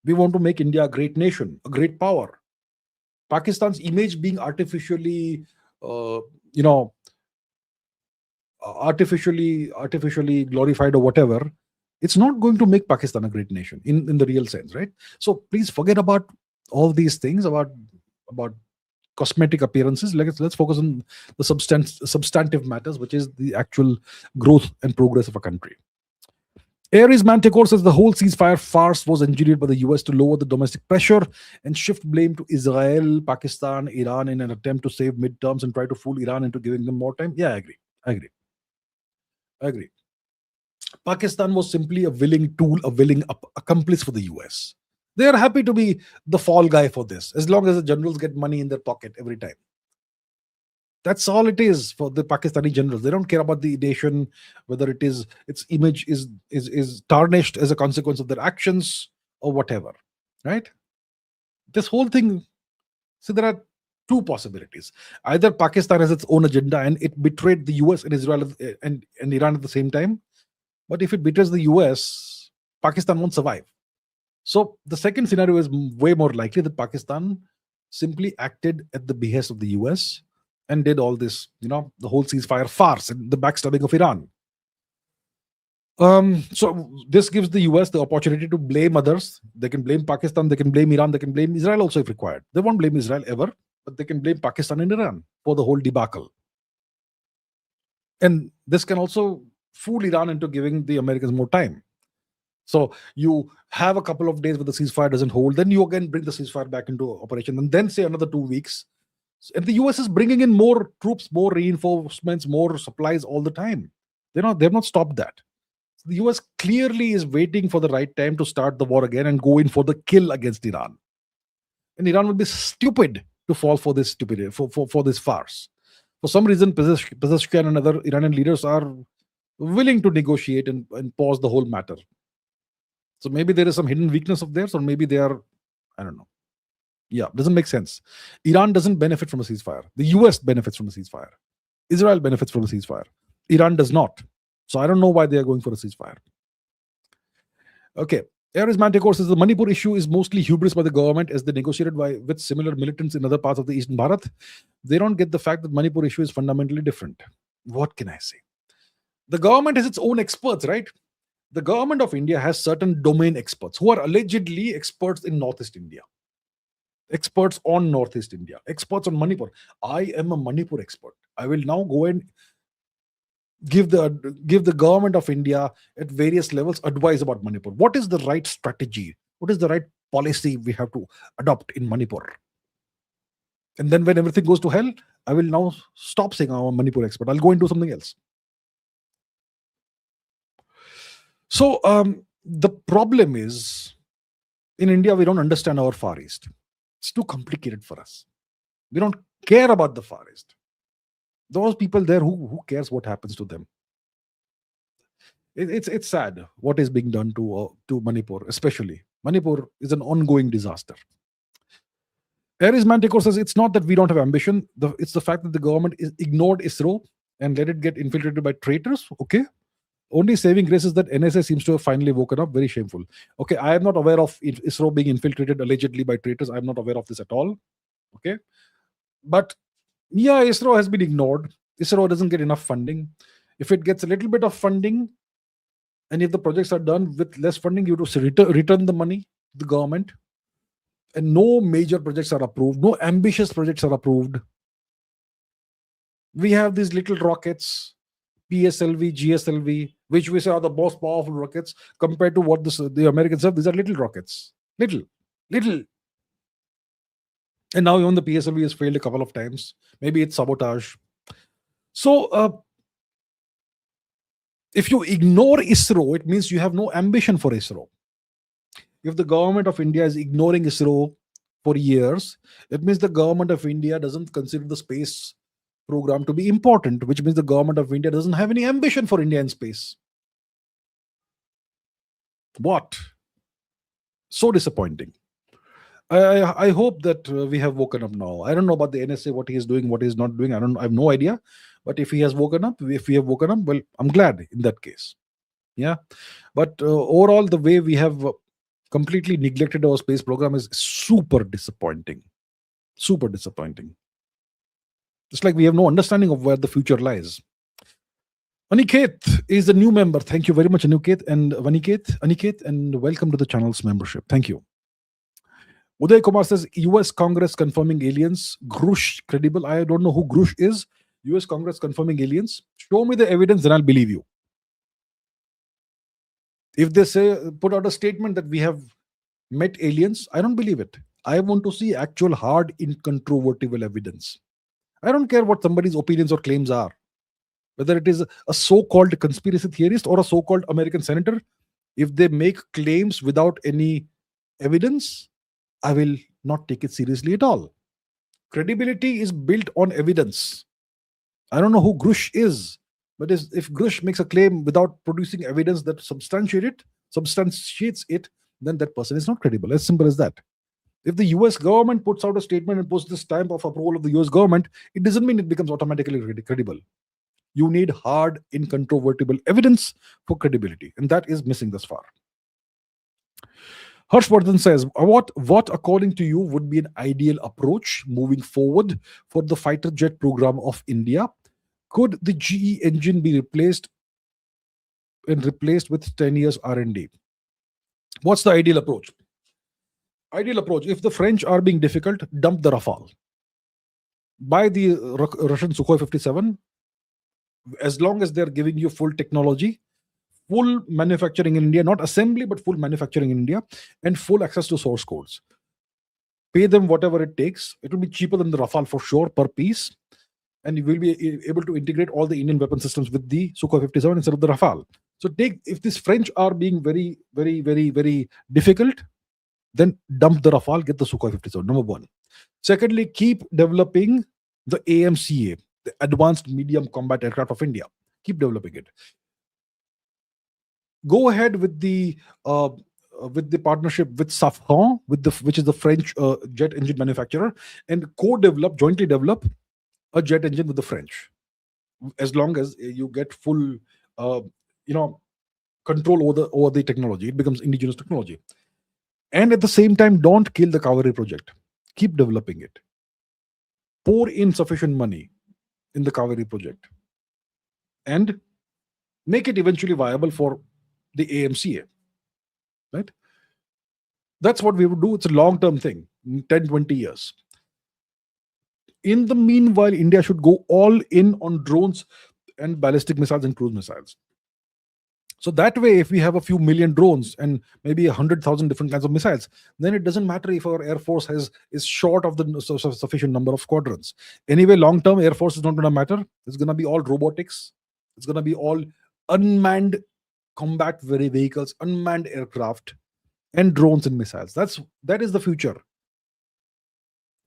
We want to make India a great nation, a great power. Pakistan's image being artificially glorified or whatever, it's not going to make Pakistan a great nation in the real sense, right? So please forget about all these things about cosmetic appearances. Let's focus on the substantive matters, which is the actual growth and progress of a country. Aries Manticore says the whole ceasefire farce was engineered by the US to lower the domestic pressure and shift blame to Israel, Pakistan, Iran in an attempt to save midterms and try to fool Iran into giving them more time. Yeah, I agree. I agree. I agree. Pakistan was simply a willing tool, a willing accomplice for the US. They are happy to be the fall guy for this, as long as the generals get money in their pocket every time. That's all it is for the Pakistani generals. They don't care about the nation, whether its image is tarnished as a consequence of their actions or whatever. Right? This whole thing. So there are two possibilities. Either Pakistan has its own agenda and it betrayed the US and Israel and Iran at the same time. But if it betrays the US, Pakistan won't survive. So the second scenario is way more likely that Pakistan simply acted at the behest of the US and did all this, the whole ceasefire farce and the backstabbing of Iran. So this gives the US the opportunity to blame others. They can blame Pakistan, they can blame Iran, they can blame Israel also if required. They won't blame Israel ever, but they can blame Pakistan and Iran for the whole debacle. And this can also fool Iran into giving the Americans more time. So you have a couple of days where the ceasefire doesn't hold, then you again bring the ceasefire back into operation, and then say another 2 weeks. And the US is bringing in more troops, more reinforcements, more supplies all the time. They've not stopped that. So the US clearly is waiting for the right time to start the war again and go in for the kill against Iran. And Iran would be stupid to fall for this stupidity, for this farce. For some reason, Pezeshkian and other Iranian leaders are willing to negotiate and pause the whole matter. So maybe there is some hidden weakness of theirs, or maybe they are, I don't know. Yeah, doesn't make sense. Iran doesn't benefit from a ceasefire. The US benefits from a ceasefire. Israel benefits from a ceasefire. Iran does not. So I don't know why they are going for a ceasefire. Okay. Aries Manticore says the Manipur issue is mostly hubris by the government as they negotiated with similar militants in other parts of the Eastern Bharat. They don't get the fact that Manipur issue is fundamentally different. What can I say? The government has its own experts, right? The government of India has certain domain experts who are allegedly experts in Northeast India. Experts on Northeast India, experts on Manipur. I am a Manipur expert. I will now go and give the government of India at various levels advice about Manipur. What is the right strategy? What is the right policy we have to adopt in Manipur? And then when everything goes to hell, I will now stop saying I'm a Manipur expert. I'll go and do something else. So the problem is, in India, we don't understand our Far East. It's too complicated for us. We don't care about the Far East. Those people there, who cares what happens to them? It's sad what is being done to Manipur, especially. Manipur is an ongoing disaster. Aries Manticore says it's not that we don't have ambition. It's the fact that the government ignored ISRO and let it get infiltrated by traitors. Okay. Only saving grace is that NSA seems to have finally woken up. Very shameful. Okay, I am not aware of ISRO being infiltrated allegedly by traitors. I'm not aware of this at all. Okay. But yeah, ISRO has been ignored. ISRO doesn't get enough funding. If it gets a little bit of funding, and if the projects are done with less funding, you have to return the money to the government. And no major projects are approved. No ambitious projects are approved. We have these little rockets, PSLV, GSLV, which we say are the most powerful rockets compared to what the Americans have. These are little rockets. Little. And now even the PSLV has failed a couple of times. Maybe it's sabotage. So if you ignore ISRO, it means you have no ambition for ISRO. If the government of India is ignoring ISRO for years, it means the government of India doesn't consider the space program to be important, which means the government of India doesn't have any ambition for India in space. What? So disappointing. I hope that we have woken up now. I don't know about the NSA, what he is doing, what he is not doing. I have no idea. But if we have woken up, well, I'm glad in that case. Yeah. But overall, the way we have completely neglected our space program is super disappointing. Super disappointing. It's like we have no understanding of where the future lies. Aniket is a new member. Thank you very much, Aniket and Aniket, and welcome to the channel's membership. Thank you. Uday Kumar says, US Congress confirming aliens. Grush credible. I don't know who Grush is. US Congress confirming aliens. Show me the evidence, then I'll believe you. If they say, put out a statement that we have met aliens, I don't believe it. I want to see actual hard, incontrovertible evidence. I don't care what somebody's opinions or claims are, whether it is a so-called conspiracy theorist or a so-called American senator. If they make claims without any evidence, I will not take it seriously at all. Credibility is built on evidence. I don't know who Grush is, but if Grush makes a claim without producing evidence that substantiates it, then that person is not credible. As simple as that. If the US government puts out a statement and puts the stamp of approval of the US government, it doesn't mean it becomes automatically credible. You need hard, incontrovertible evidence for credibility, and that is missing thus far. Harshvardhan says, what according to you would be an ideal approach moving forward for the fighter jet program of India? Could the GE engine be replaced with 10 years R&D? What's the ideal approach? Ideal approach, if the French are being difficult, dump the Rafale. Buy the Russian Sukhoi 57, as long as they're giving you full technology, full manufacturing in India, not assembly, but full manufacturing in India, and full access to source codes. Pay them whatever it takes. It will be cheaper than the Rafale for sure per piece. And you will be able to integrate all the Indian weapon systems with the Sukhoi 57 instead of the Rafale. So if these French are being very, very, very, very difficult, then dump the Rafale, get the Sukhoi 57, number one. Secondly, keep developing the AMCA, the Advanced Medium Combat Aircraft of India. Keep developing it. Go ahead with the partnership with Safran, which is the French jet engine manufacturer, and jointly develop a jet engine with the French. As long as you get full, control over the technology, it becomes indigenous technology. And at the same time, don't kill the Kaveri project. Keep developing it. Pour in sufficient money in the Kaveri project, and make it eventually viable for the AMCA, right? That's what we would do. It's a long-term thing, 10, 20 years. In the meanwhile, India should go all in on drones and ballistic missiles and cruise missiles. So that way, if we have a few million drones and maybe 100,000 different kinds of missiles, then it doesn't matter if our Air Force is short of the sufficient number of squadrons. Anyway, long-term, Air Force is not going to matter. It's going to be all robotics. It's going to be all unmanned combat vehicles, unmanned aircraft, and drones and missiles. That is the future.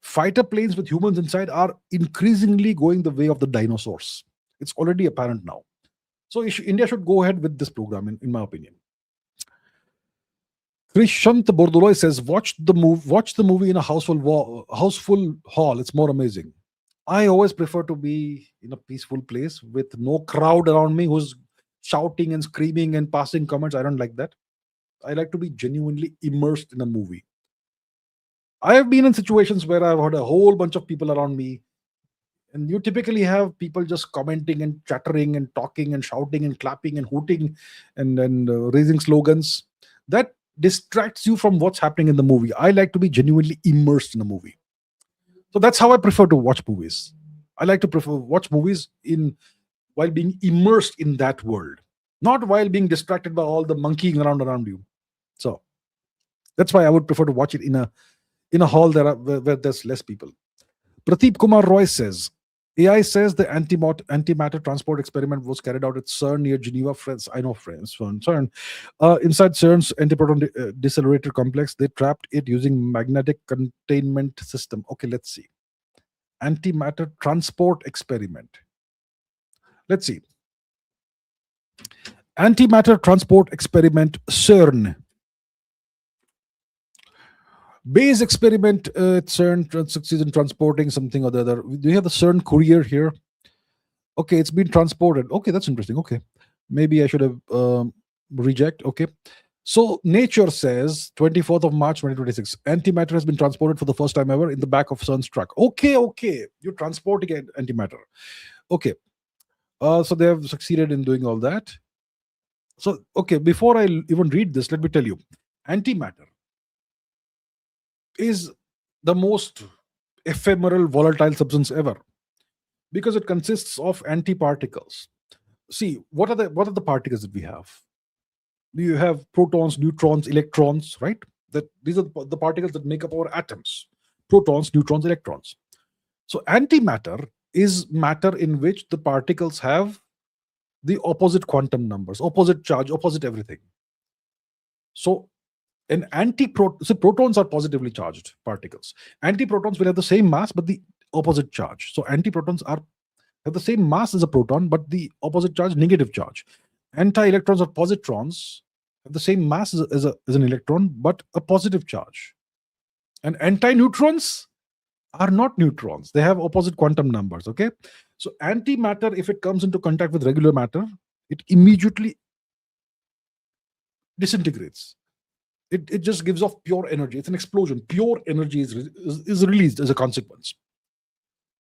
Fighter planes with humans inside are increasingly going the way of the dinosaurs. It's already apparent now. So India should go ahead with this program, in my opinion. Krishant Borduloy says, watch the movie in a houseful hall. It's more amazing. I always prefer to be in a peaceful place with no crowd around me who's shouting and screaming and passing comments. I don't like that. I like to be genuinely immersed in a movie. I have been in situations where I've had a whole bunch of people around me, and you typically have people just commenting and chattering and talking and shouting and clapping and hooting and raising slogans. That distracts you from what's happening in the movie. I like to be genuinely immersed in a movie. So that's how I prefer to watch movies. I like to watch movies while being immersed in that world, not while being distracted by all the monkeying around you. So that's why I would prefer to watch it in a hall where there's less people. Prateep Kumar Roy says, AI says the antimatter transport experiment was carried out at CERN near Geneva, France. I know France, CERN. Inside CERN's antiproton decelerator complex, they trapped it using magnetic containment system. Okay, let's see. Antimatter transport experiment. Let's see. Antimatter transport experiment, CERN. Base experiment at CERN succeeds in transporting something or the other. Do you have the CERN courier here? Okay, it's been transported. Okay, that's interesting. Okay, maybe I should have reject. Okay, so Nature says 24th of March 2026, antimatter has been transported for the first time ever in the back of CERN's truck. Okay, you're transporting antimatter. Okay, so they have succeeded in doing all that. So okay, before I even read this, let me tell you, antimatter is the most ephemeral volatile substance ever, because it consists of antiparticles. See, what are the particles that we have? You have protons, neutrons, electrons, right? That these are the particles that make up our atoms: protons, neutrons, electrons. So antimatter is matter in which the particles have the opposite quantum numbers, opposite charge, opposite everything. So so protons are positively charged particles. Antiprotons will have the same mass but the opposite charge. So antiprotons are have the same mass as a proton but the opposite charge, negative charge. Anti-electrons or positrons have the same mass as an electron but a positive charge. And anti-neutrons are not neutrons, they have opposite quantum numbers. Okay, so antimatter, if it comes into contact with regular matter, it immediately disintegrates. It just gives off pure energy. It's an explosion. Pure energy is released as a consequence.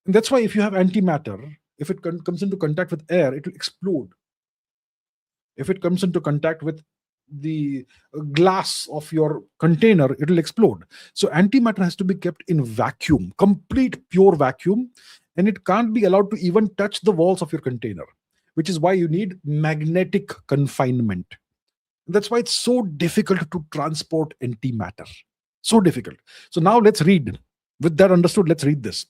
And that's why if you have antimatter, if it comes into contact with air, it will explode. If it comes into contact with the glass of your container, it will explode. So antimatter has to be kept in vacuum, complete pure vacuum, and it can't be allowed to even touch the walls of your container, which is why you need magnetic confinement. That's why it's so difficult to transport antimatter. So difficult. So now let's read. With that understood, let's read this.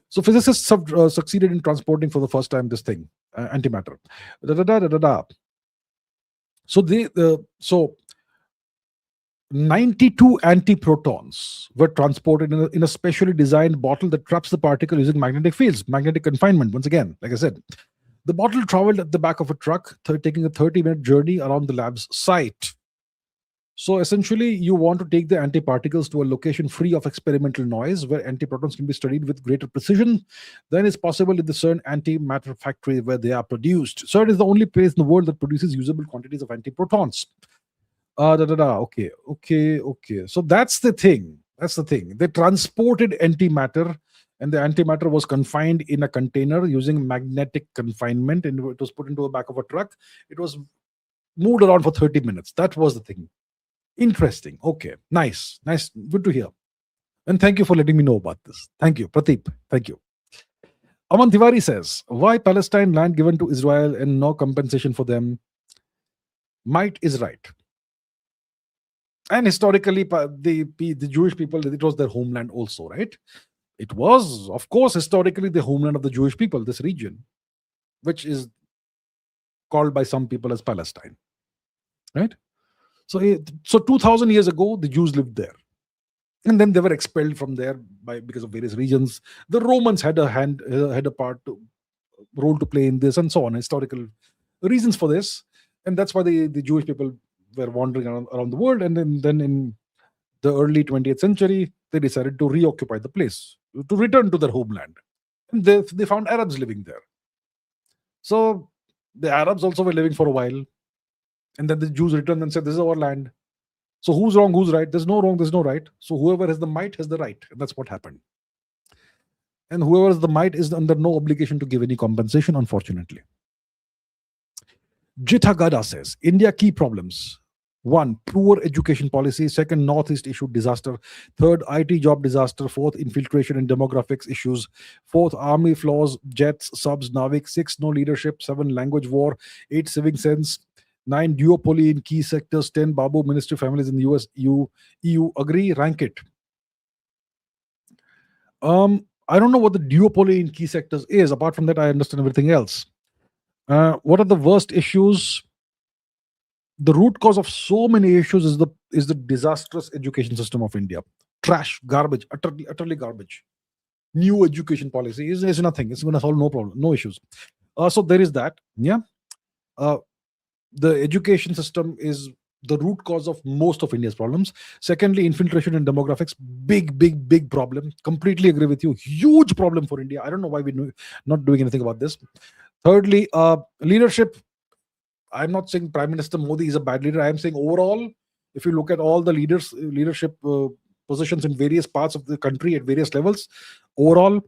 So physicists have succeeded in transporting for the first time this thing, antimatter. Da, da, da, da, da, da. So 92 antiprotons were transported in a specially designed bottle that traps the particle using magnetic fields, magnetic confinement. Once again, like I said, the bottle traveled at the back of a truck, taking a 30-minute journey around the lab's site. So essentially, you want to take the antiparticles to a location free of experimental noise where antiprotons can be studied with greater precision than is possible in the CERN antimatter factory where they are produced. CERN is the only place in the world that produces usable quantities of antiprotons. Okay. So that's the thing. They transported antimatter, and the antimatter was confined in a container using magnetic confinement, and it was put into the back of a truck. It was moved around for 30 minutes. That was the thing. Interesting. Okay. Nice. Good to hear. And thank you for letting me know about this. Thank you, Prateep. Thank you. Aman Tiwari says, why Palestine land given to Israel and no compensation for them? Might is right. And historically, the Jewish people, it was their homeland also, right? It was, of course, historically the homeland of the Jewish people, this region, which is called by some people as Palestine, right? So 2,000 years ago, the Jews lived there. And then they were expelled from there because of various reasons. The Romans had a role to play in this, and so on, historical reasons for this. And that's why the Jewish people were wandering around the world. And then in the early 20th century, they decided to reoccupy the place, to return to their homeland. And they found Arabs living there. So the Arabs also were living for a while. And then the Jews returned and said, this is our land. So who's wrong, who's right? There's no wrong, there's no right. So whoever has the might has the right. And that's what happened. And whoever has the might is under no obligation to give any compensation, unfortunately. Jitha Gada says, India key problems. 1, poor education policy. 2nd, Northeast issue disaster. 3rd, IT job disaster. 4th, infiltration and demographics issues. 4th, army flaws, jets, subs, Navik. 6, no leadership. 7, language war. 8, civic sense. 9, duopoly in key sectors. 10, Babu ministry families in the US, EU. Agree, rank it. I don't know what the duopoly in key sectors is. Apart from that, I understand everything else. What are the worst issues? The root cause of so many issues is the disastrous education system of India. Trash, garbage, utterly garbage. New education policy is nothing. It's going to solve no problem, no issues. So there is that. Yeah. The education system is the root cause of most of India's problems. Secondly, infiltration and demographics, big problem. Completely agree with you. Huge problem for India. I don't know why we're not doing anything about this. Thirdly, leadership. I'm not saying Prime Minister Modi is a bad leader. I am saying overall, if you look at all the leadership positions in various parts of the country at various levels, overall,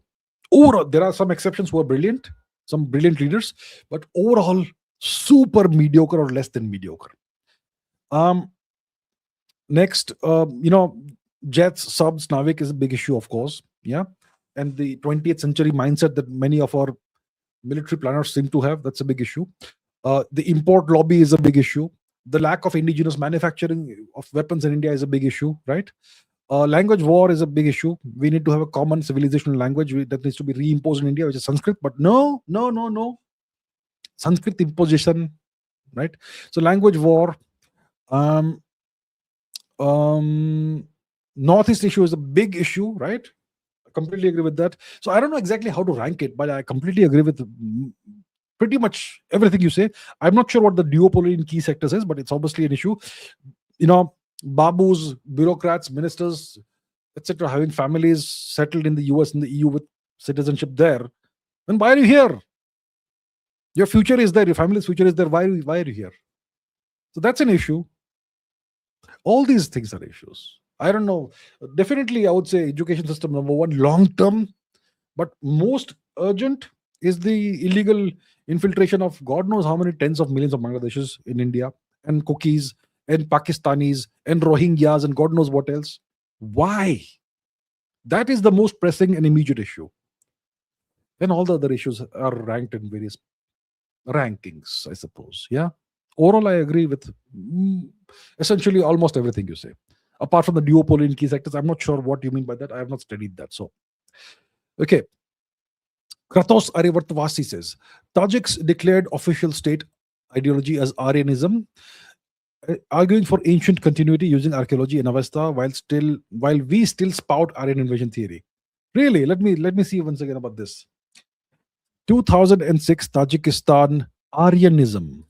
there are some exceptions who are brilliant, some brilliant leaders, but overall, super mediocre or less than mediocre. Next, jets, subs, Navik is a big issue, of course. Yeah. And the 20th century mindset that many of our military planners seem to have, that's a big issue. The import lobby is a big issue. The lack of indigenous manufacturing of weapons in India is a big issue, right? Language war is a big issue. We need to have a common civilizational language that needs to be reimposed in India, which is Sanskrit. But no, no, no, no. Sanskrit imposition, right? So language war. Um, Northeast issue is a big issue, right? I completely agree with that. So I don't know exactly how to rank it, but I completely agree with pretty much everything you say. I'm not sure what the duopoly in key sectors is, but it's obviously an issue. Babus, bureaucrats, ministers, etc., having families settled in the US and the EU with citizenship there. Then why are you here? Your future is there. Your family's future is there. Why are you here? So that's an issue. All these things are issues. I don't know. Definitely, I would say education system number one, long term, but most urgent is the illegal infiltration of God knows how many tens of millions of Bangladeshis in India, and cookies, and Pakistanis, and Rohingyas, and God knows what else. Why? That is the most pressing and immediate issue. Then all the other issues are ranked in various rankings, I suppose. Yeah. Overall, I agree with essentially almost everything you say. Apart from the duopoly in key sectors, I'm not sure what you mean by that. I have not studied that. So, okay. Kratos Arivartavasi says, Tajiks declared official state ideology as Aryanism, arguing for ancient continuity using archaeology and Avesta while we still spout Aryan invasion theory. Really? Let me see once again about this. 2006 Tajikistan Aryanism.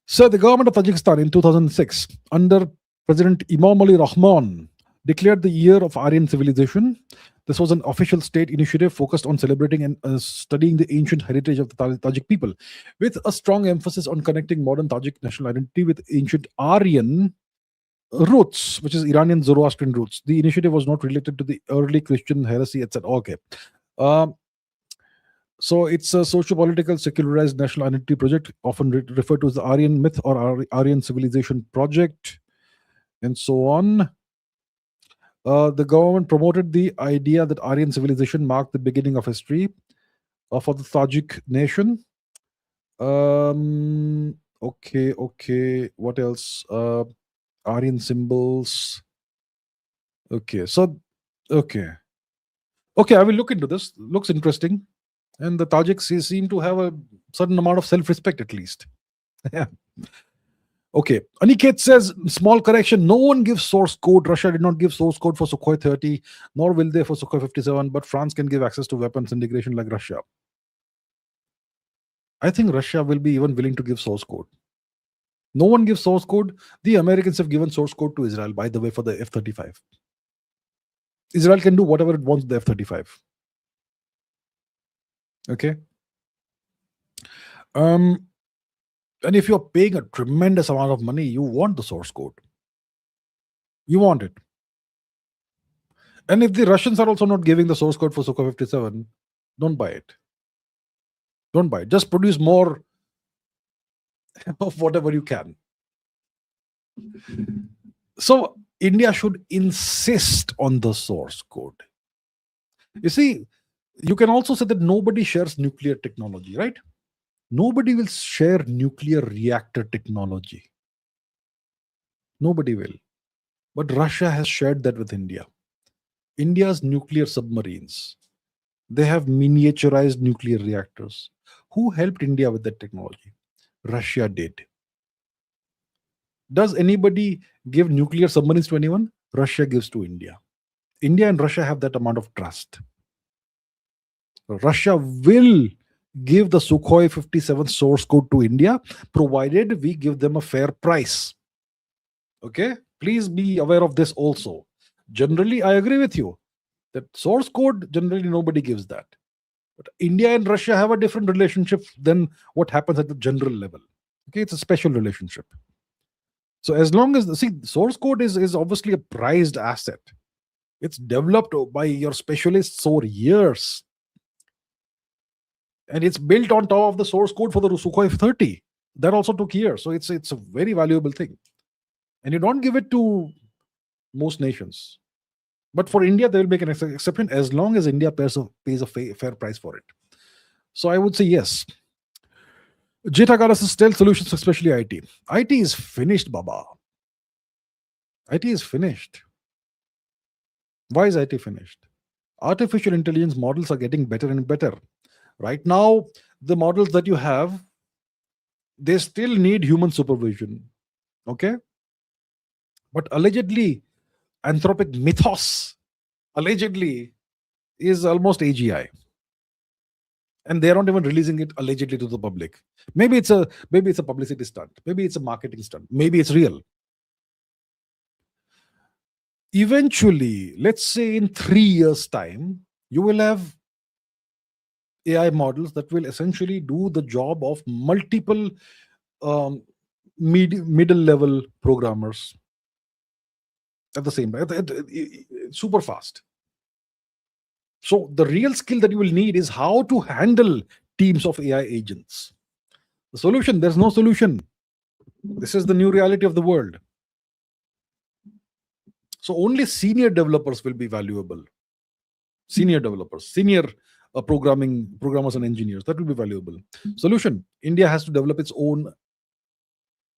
So the government of Tajikistan in 2006, under President Imamali Rahman, declared the year of Aryan civilization. This was an official state initiative focused on celebrating and studying the ancient heritage of the Tajik people, with a strong emphasis on connecting modern Tajik national identity with ancient Aryan roots, which is Iranian Zoroastrian roots. The initiative was not related to the early Christian heresy, etc. Okay. So it's a socio-political secularized national identity project, often referred to as the Aryan myth or Aryan civilization project, and so on. The government promoted the idea that Aryan civilization marked the beginning of history for the Tajik nation. Okay. What else? Aryan symbols. Okay. I will look into this. Looks interesting. And the Tajiks seem to have a certain amount of self-respect, at least. Yeah. Okay. Aniket says, small correction, no one gives source code. Russia did not give source code for Sukhoi 30, nor will they for Sukhoi 57, but France can give access to weapons integration like Russia. I think Russia will be even willing to give source code. No one gives source code. The Americans have given source code to Israel, by the way, for the F-35. Israel can do whatever it wants with the F-35. Okay. And if you're paying a tremendous amount of money, you want the source code. You want it. And if the Russians are also not giving the source code for Sukhoi 57, don't buy it. Don't buy it. Just produce more of whatever you can. So India should insist on the source code. You see, you can also say that nobody shares nuclear technology, right? Nobody will share nuclear reactor technology. Nobody will. But Russia has shared that with India. India's nuclear submarines, they have miniaturized nuclear reactors. Who helped India with that technology? Russia did. Does anybody give nuclear submarines to anyone? Russia gives to India. India and Russia have that amount of trust. Russia will give the Sukhoi 57 source code to India, provided we give them a fair price. Okay? Please be aware of this also. Generally, I agree with you that source code, generally nobody gives that. But India and Russia have a different relationship than what happens at the general level. Okay? It's a special relationship. So as long as, source code is obviously a prized asset. It's developed by your specialists over years. And it's built on top of the source code for the Sukhoi 30. That also took years. So it's a very valuable thing. And you don't give it to most nations. But for India, they will make an exception as long as India pays a fair price for it. So I would say yes. Jetagara says stealth solutions, especially IT. IT is finished, Baba. IT is finished. Why is IT finished? Artificial intelligence models are getting better and better. Right now, the models that you have, they still need human supervision. Okay? But allegedly, anthropic mythos, allegedly, is almost AGI. And they're not even releasing it allegedly to the public. Maybe it's a publicity stunt. Maybe it's a marketing stunt. Maybe it's real. Eventually, let's say in 3 years' time, you will have AI models that will essentially do the job of multiple um, middle level programmers at the same time, super fast. So the real skill that you will need is how to handle teams of AI agents. The solution, there's no solution. This is the new reality of the world. So only senior developers will be valuable. Senior developers, senior programmers and engineers, that will be valuable. Solution: India has to develop its own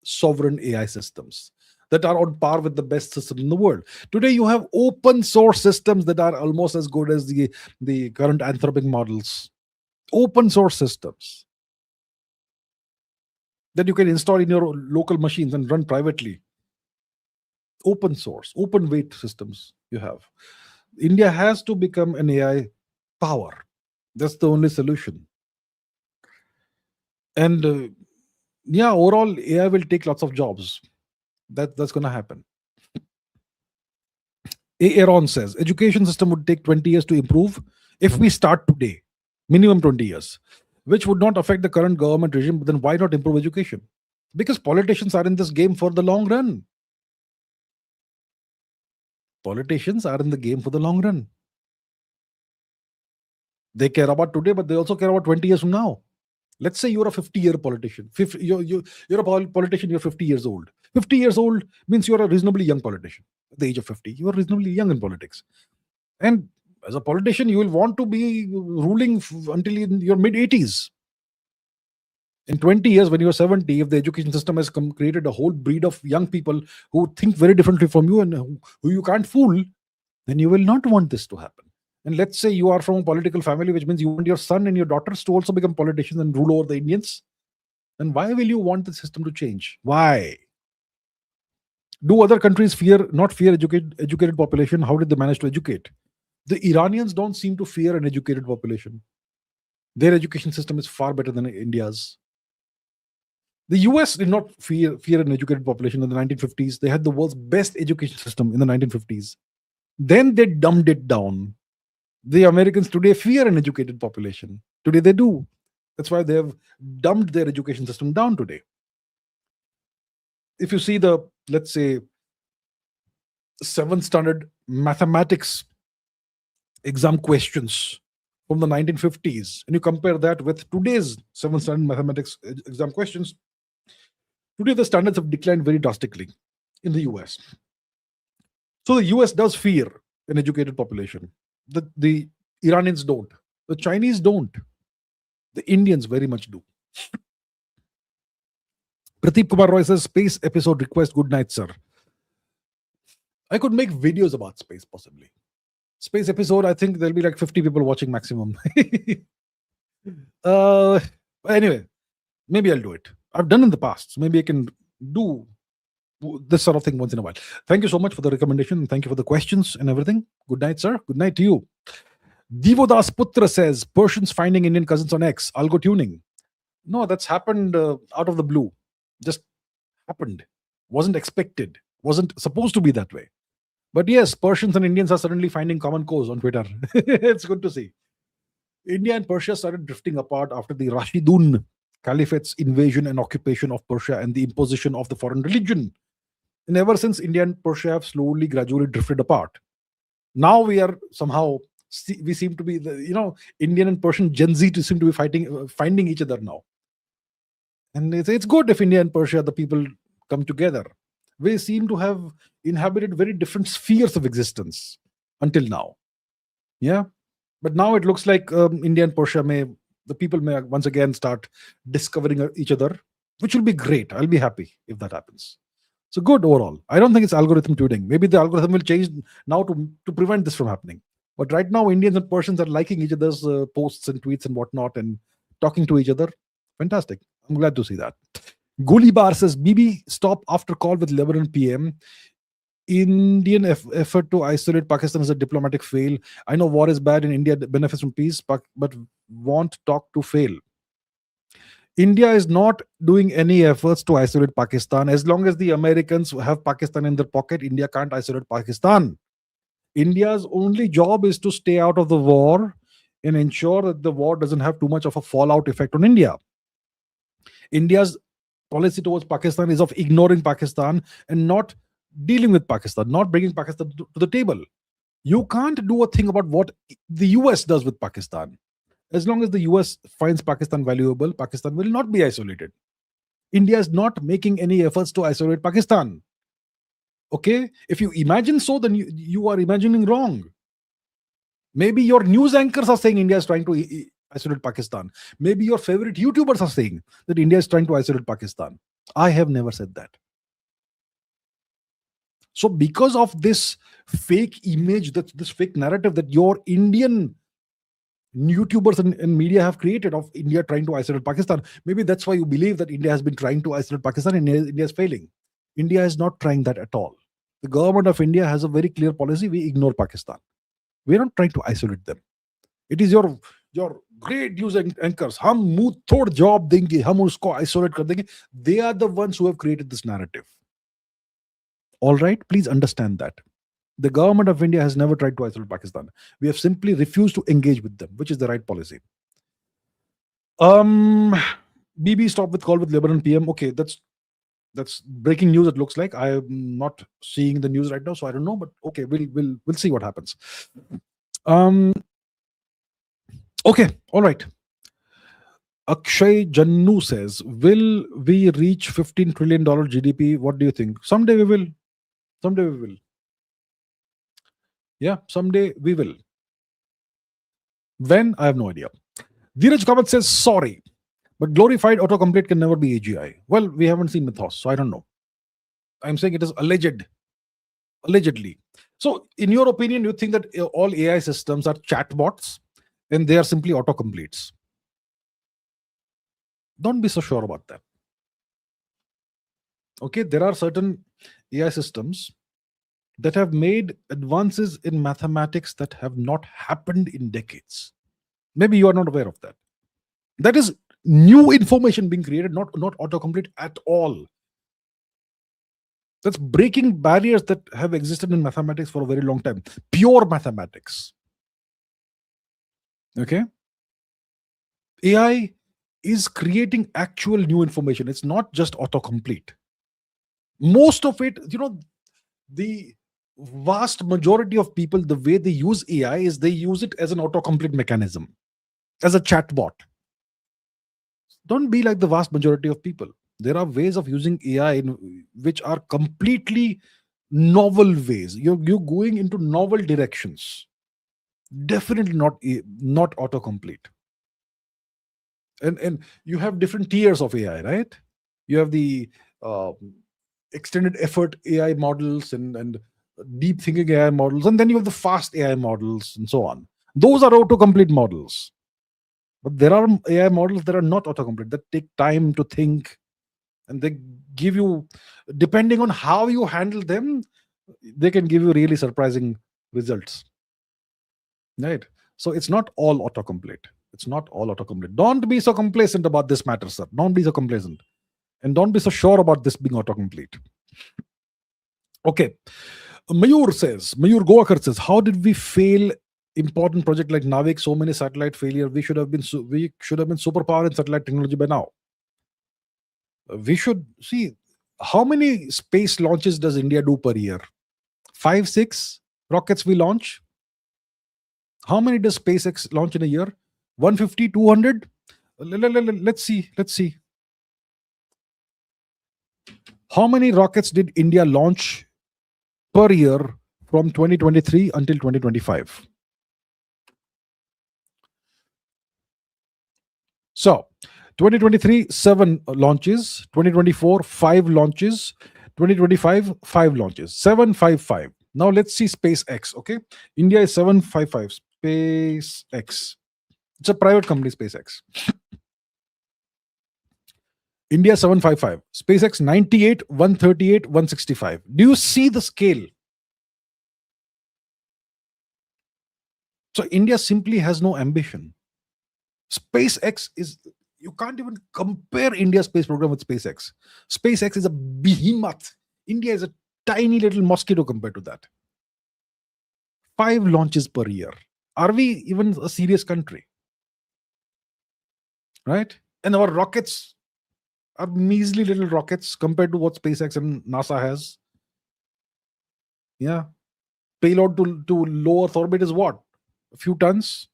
sovereign AI systems that are on par with the best system in the world. Today, you have open source systems that are almost as good as the current anthropic models. Open source systems that you can install in your local machines and run privately. Open source, open weight systems you have. India has to become an AI power. That's the only solution. And yeah, overall, AI will take lots of jobs. That's going to happen. Aaron says education system would take 20 years to improve if we start today, minimum 20 years, which would not affect the current government regime. But then why not improve education? Because politicians are in this game for the long run. Politicians are in the game for the long run. They care about today, but they also care about 20 years from now. Let's say you're a 50-year politician. You're a politician, you're 50 years old. 50 years old means you're a reasonably young politician. At the age of 50, you're reasonably young in politics. And as a politician, you will want to be ruling until in your mid 80s. In 20 years, when you're 70, if the education system has created a whole breed of young people who think very differently from you and who you can't fool, then you will not want this to happen. And let's say you are from a political family, which means you want your son and your daughters to also become politicians and rule over the Indians. Then why will you want the system to change? Why? Do other countries not fear educated population? How did they manage to educate? The Iranians don't seem to fear an educated population. Their education system is far better than India's. The US did not fear an educated population in the 1950s. They had the world's best education system in the 1950s. Then they dumbed it down. The Americans today fear an educated population. Today they do. That's why they have dumbed their education system down today. If you see let's say, 7th standard mathematics exam questions from the 1950s, and you compare that with today's 7th standard mathematics exam questions, today the standards have declined very drastically in the US. So the US does fear an educated population. The Iranians don't. The Chinese don't. The Indians very much do. Pradeep Kumar Roy says, space episode request. Good night, sir. I could make videos about space, possibly. Space episode, I think there'll be like 50 people watching maximum. Anyway, maybe I'll do it. I've done in the past. So maybe I can do this sort of thing once in a while. Thank you so much for the recommendation. And thank you for the questions and everything. Good night, sir. Good night to you. Divodas Putra says, Persians finding Indian cousins on X. Algo tuning. No, that's happened out of the blue. Just happened. Wasn't expected. Wasn't supposed to be that way. But yes, Persians and Indians are suddenly finding common cause on Twitter. It's good to see. India and Persia started drifting apart after the Rashidun Caliphate's invasion and occupation of Persia and the imposition of the foreign religion. And ever since, India and Persia have slowly, gradually drifted apart. Now we are somehow, we seem to be, Indian and Persian Gen Z seem to be finding each other now. And it's good if India and Persia, the people, come together. We seem to have inhabited very different spheres of existence until now. Yeah. But now it looks like India and Persia The people may once again start discovering each other, which will be great. I'll be happy if that happens. So good overall. I don't think it's algorithm tuning. Maybe the algorithm will change now to prevent this from happening. But right now, Indians and Persians are liking each other's posts and tweets and whatnot and talking to each other. Fantastic. I'm glad to see that. Gulibar says, BB stop after call with Lebanon PM. Indian effort to isolate Pakistan is a diplomatic fail. I know war is bad and India benefits from peace, but want talk to fail. India is not doing any efforts to isolate Pakistan. As long as the Americans have Pakistan in their pocket, India can't isolate Pakistan. India's only job is to stay out of the war and ensure that the war doesn't have too much of a fallout effect on India. India's policy towards Pakistan is of ignoring Pakistan and not dealing with Pakistan, not bringing Pakistan to the table. You can't do a thing about what the US does with Pakistan. As long as the US finds Pakistan valuable, Pakistan will not be isolated. India is not making any efforts to isolate Pakistan. Okay? If you imagine so, then you are imagining wrong. Maybe your news anchors are saying India is trying to isolate Pakistan. Maybe your favorite YouTubers are saying that India is trying to isolate Pakistan. I have never said that. So because of this fake image, this fake narrative that your Indian YouTubers and media have created of India trying to isolate Pakistan, maybe that's why you believe that India has been trying to isolate Pakistan and India is failing. India is not trying that at all. The government of India has a very clear policy. We ignore Pakistan. We're not trying to isolate them. It is your great news anchors. Hum muh thod job denge, hum usko isolate kar denge. They are the ones who have created this narrative. All right, please understand that. The government of India has never tried to isolate Pakistan. We have simply refused to engage with them, which is the right policy. BB stop with call with Lebanon PM. Okay, that's breaking news. It looks like I am not seeing the news right now, so I don't know. But okay, we'll see what happens. Okay, all right. Akshay Jannu says, will we reach $15 trillion GDP? What do you think? Someday we will. Someday we will. Yeah, someday we will. When? I have no idea. Dheeraj Kamath says, sorry, but glorified autocomplete can never be AGI. Well, we haven't seen Mythos, so I don't know. I'm saying it is alleged. Allegedly. So, in your opinion, you think that all AI systems are chatbots and they are simply autocompletes? Don't be so sure about that. Okay, there are certain AI systems that have made advances in mathematics that have not happened in decades. Maybe you are not aware of that. That is new information being created, not autocomplete at all. That's breaking barriers that have existed in mathematics for a very long time. Pure mathematics. Okay? AI is creating actual new information. It's not just autocomplete. Most of it, the vast majority of people, the way they use AI is they use it as an autocomplete mechanism, as a chatbot. Don't be like the vast majority of people. There are ways of using AI which are completely novel ways. You're going into novel directions. Definitely not autocomplete. And you have different tiers of AI, right? You have the extended effort AI models and deep thinking AI models, and then you have the fast AI models and so on. Those are autocomplete models. But there are AI models that are not autocomplete, that take time to think, and they give you, depending on how you handle them, they can give you really surprising results. Right? So it's not all autocomplete. It's not all autocomplete. Don't be so complacent about this matter, sir. Don't be so complacent. And don't be so sure about this being autocomplete. Okay. Mayur Goakar says, how did we fail important project like Navik? So many satellite failure. We should have been superpower in satellite technology by now. We should see how many space launches does India do per year? 5, 6 rockets we launch. How many does SpaceX launch in a year? 150, 200? Let's see. How many rockets did India launch per year from 2023 until 2025? So 2023, 7 launches, 2024, 5 launches, 2025, 5 launches, 755. Now let's see SpaceX. Okay, India is 755. SpaceX. It's a private company, SpaceX. India 755. SpaceX 98, 138, 165. Do you see the scale? So India simply has no ambition. SpaceX is, you can't even compare India's space program with SpaceX. SpaceX is a behemoth. India is a tiny little mosquito compared to that. 5 launches per year. Are we even a serious country? Right? And our rockets are measly little rockets compared to what SpaceX and NASA has. Yeah. Payload to low Earth orbit is what? A few tons?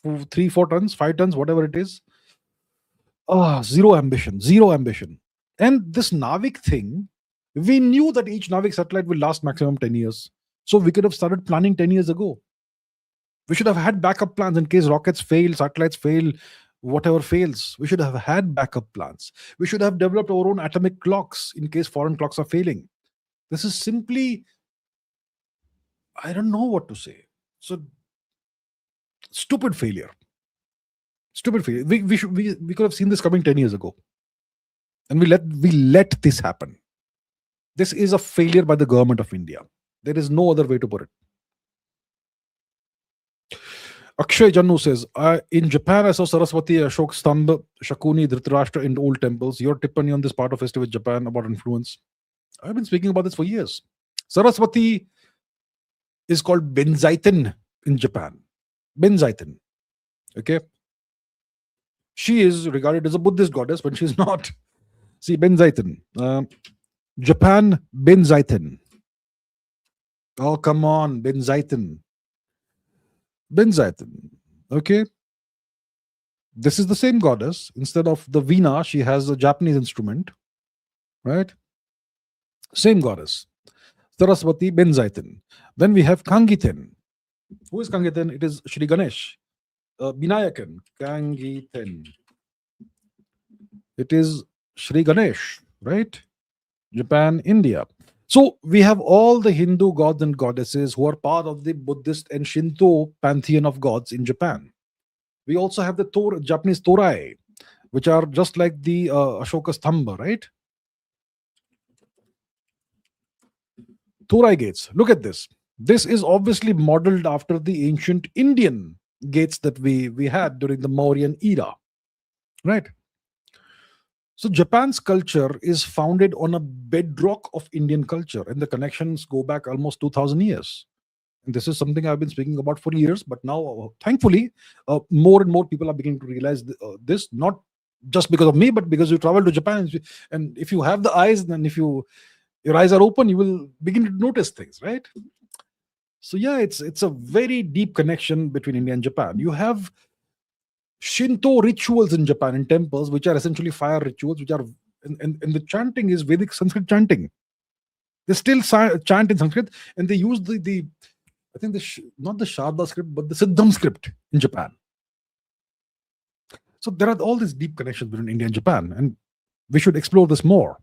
3, 4 tons, 5 tons, whatever it is. Zero ambition, zero ambition. And this Navik thing, we knew that each Navik satellite will last maximum 10 years. So we could have started planning 10 years ago. We should have had backup plans in case rockets fail, satellites fail, whatever fails. We should have had backup plans. We should have developed our own atomic clocks in case foreign clocks are failing. This is simply, I don't know what to say. So, stupid failure. Stupid failure. We could have seen this coming 10 years ago. And we let this happen. This is a failure by the government of India. There is no other way to put it. Akshay Jannu says, in Japan, I saw Saraswati, Ashok Stambha, Shakuni, Dhritarashtra in old temples. Your tippany on this part of history with Japan about influence? I've been speaking about this for years. Saraswati is called Benzaiten in Japan. Benzaiten. Okay. She is regarded as a Buddhist goddess, but she's not. See, Benzaiten. Japan, Benzaiten. Oh, come on, Benzaiten. Benzaiten. Okay. This is the same goddess. Instead of the Veena, she has a Japanese instrument. Right? Same goddess. Saraswati, Benzaiten. Then we have Kangiten. Who is Kangiten? It is Shri Ganesh. Vinayakan. Kangiten. It is Shri Ganesh. Right? Japan, India. So we have all the Hindu gods and goddesses who are part of the Buddhist and Shinto pantheon of gods in Japan. We also have the Japanese torai, which are just like the Ashoka Stambha, right? Torai gates. Look at this. This is obviously modeled after the ancient Indian gates that we had during the Mauryan era, right? So Japan's culture is founded on a bedrock of Indian culture, and the connections go back almost 2,000 years. And this is something I've been speaking about for years, but now, thankfully, more and more people are beginning to realize this, not just because of me, but because you travel to Japan, and if you have the eyes, then if your eyes are open, you will begin to notice things, right? So yeah, it's a very deep connection between India and Japan. You have Shinto rituals in Japan in temples, which are essentially fire rituals, which are and the chanting is Vedic Sanskrit chanting. They still chant in Sanskrit, and they use the I think not the Sharda script, but the Siddham script in Japan. So there are all these deep connections between India and Japan, and we should explore this more.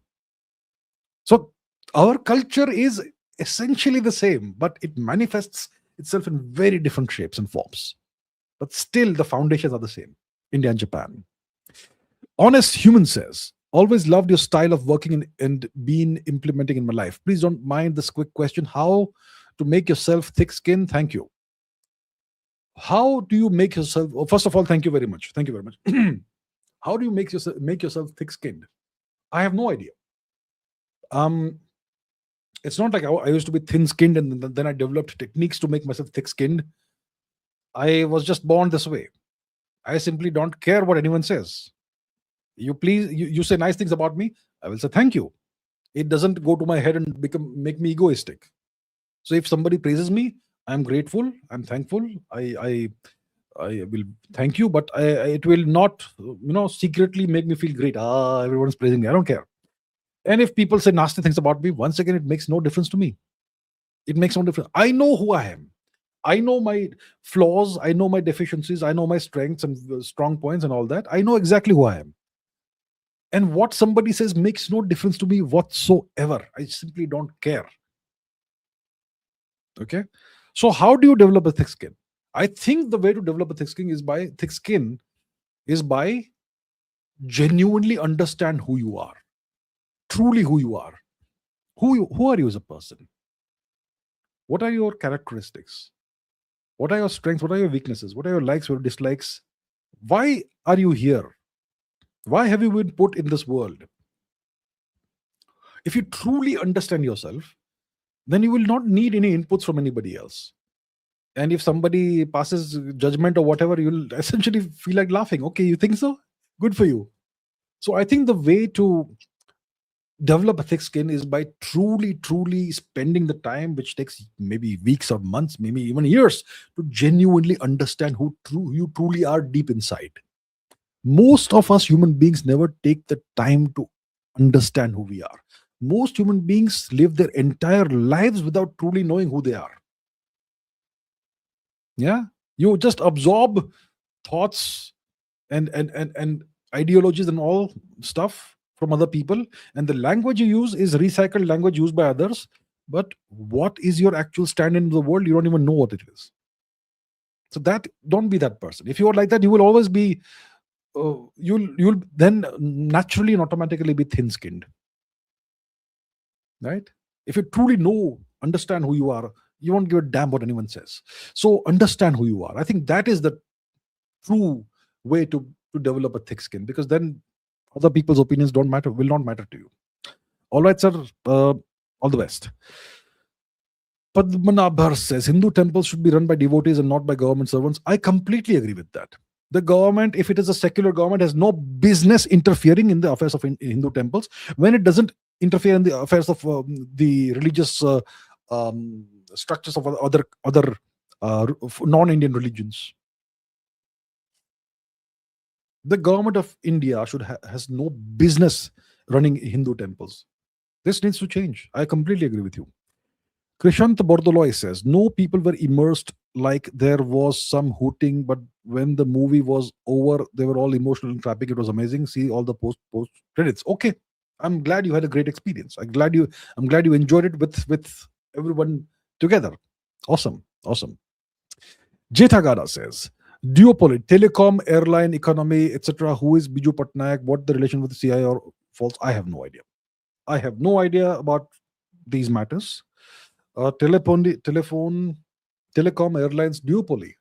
So our culture is essentially the same, but it manifests itself in very different shapes and forms. But still, the foundations are the same. India and Japan. Honest Human says, always loved your style of working and been implementing in my life. Please don't mind this quick question. How to make yourself thick-skinned? Thank you. How do you make yourself? Oh, first of all, thank you very much. Thank you very much. How do you make yourself thick-skinned? I have no idea. It's not like I used to be thin-skinned and then I developed techniques to make myself thick-skinned. I was just born this way. I simply don't care what anyone says. You say nice things about me, I will say thank you. It doesn't go to my head and make me egoistic. So if somebody praises me, I'm grateful, I'm thankful. I will thank you, but it will not, secretly make me feel great. Everyone's praising me. I don't care. And if people say nasty things about me, once again, it makes no difference to me. It makes no difference. I know who I am. I know my flaws, I know my deficiencies, I know my strengths and strong points and all that. I know exactly who I am. And what somebody says makes no difference to me whatsoever. I simply don't care. Okay. So how do you develop a thick skin? I think the way to develop a thick skin is by genuinely understand who you are, truly who you are. Who are you as a person? What are your characteristics? What are your strengths? What are your weaknesses? What are your likes, your dislikes? Why are you here? Why have you been put in this world? If you truly understand yourself, then you will not need any inputs from anybody else. And if somebody passes judgment or whatever, you'll essentially feel like laughing. Okay, you think so? Good for you. So I think the way to develop a thick skin is by truly spending the time, which takes maybe weeks or months, maybe even years, to genuinely understand who you truly are deep inside. Most of us human beings never take the time to understand who we are. Most human beings live their entire lives without truly knowing who they are. Yeah, you just absorb thoughts and ideologies and all stuff from other people, and the language you use is recycled language used by others. But what is your actual stand in the world? You don't even know what it is. So that, don't be that person. If you are like that, you will always be you'll then naturally and automatically be thin skinned, right? If you truly understand who you are, you won't give a damn what anyone says. So understand who you are. I think that is the true way to develop a thick skin, because then other people's opinions will not matter to you. All right, sir. All the best. Padmanabhar says Hindu temples should be run by devotees and not by government servants. I completely agree with that. The government, if it is a secular government, has no business interfering in the affairs of Hindu temples when it doesn't interfere in the affairs of the religious structures of other non-Indian religions. The government of India has no business running Hindu temples. This needs to change. I completely agree with you. Krishant Bordoloy says, no people were immersed, like there was some hooting, but when the movie was over, they were all emotional and clapping. It was amazing. See all the post credits. Okay. I'm glad you had a great experience. I'm glad you enjoyed it with everyone together. Awesome. Jetagada says, duopoly, telecom, airline, economy, etc. Who is Biju Patnaik? What the relation with the CIA or false? I have no idea. I have no idea about these matters. Telecom, airlines, duopoly.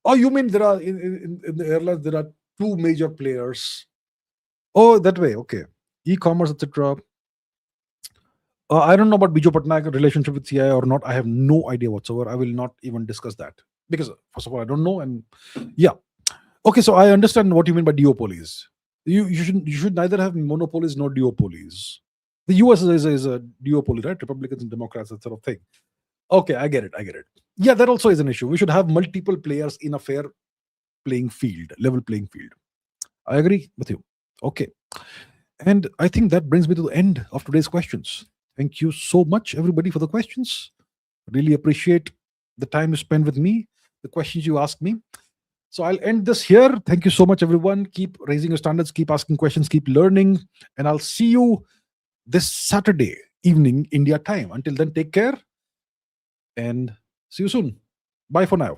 Oh, you mean there are in the airlines there are two major players? Oh, that way. Okay. E-commerce, etc. I don't know about Biju Patnaik relationship with CIA or not. I have no idea whatsoever. I will not even discuss that because first of all, I don't know, and yeah. Okay, so I understand what you mean by duopolies. You should neither have monopolies nor duopolies. The US is a duopoly, right? Republicans and Democrats, that sort of thing. Okay, I get it. Yeah, that also is an issue. We should have multiple players in a fair level playing field. I agree with you. Okay. And I think that brings me to the end of today's questions. Thank you so much, everybody, for the questions. Really appreciate the time you spend with me, the questions you ask me. So I'll end this here. Thank you so much, everyone. Keep raising your standards, keep asking questions, keep learning. And I'll see you this Saturday evening, India time. Until then, take care and see you soon. Bye for now.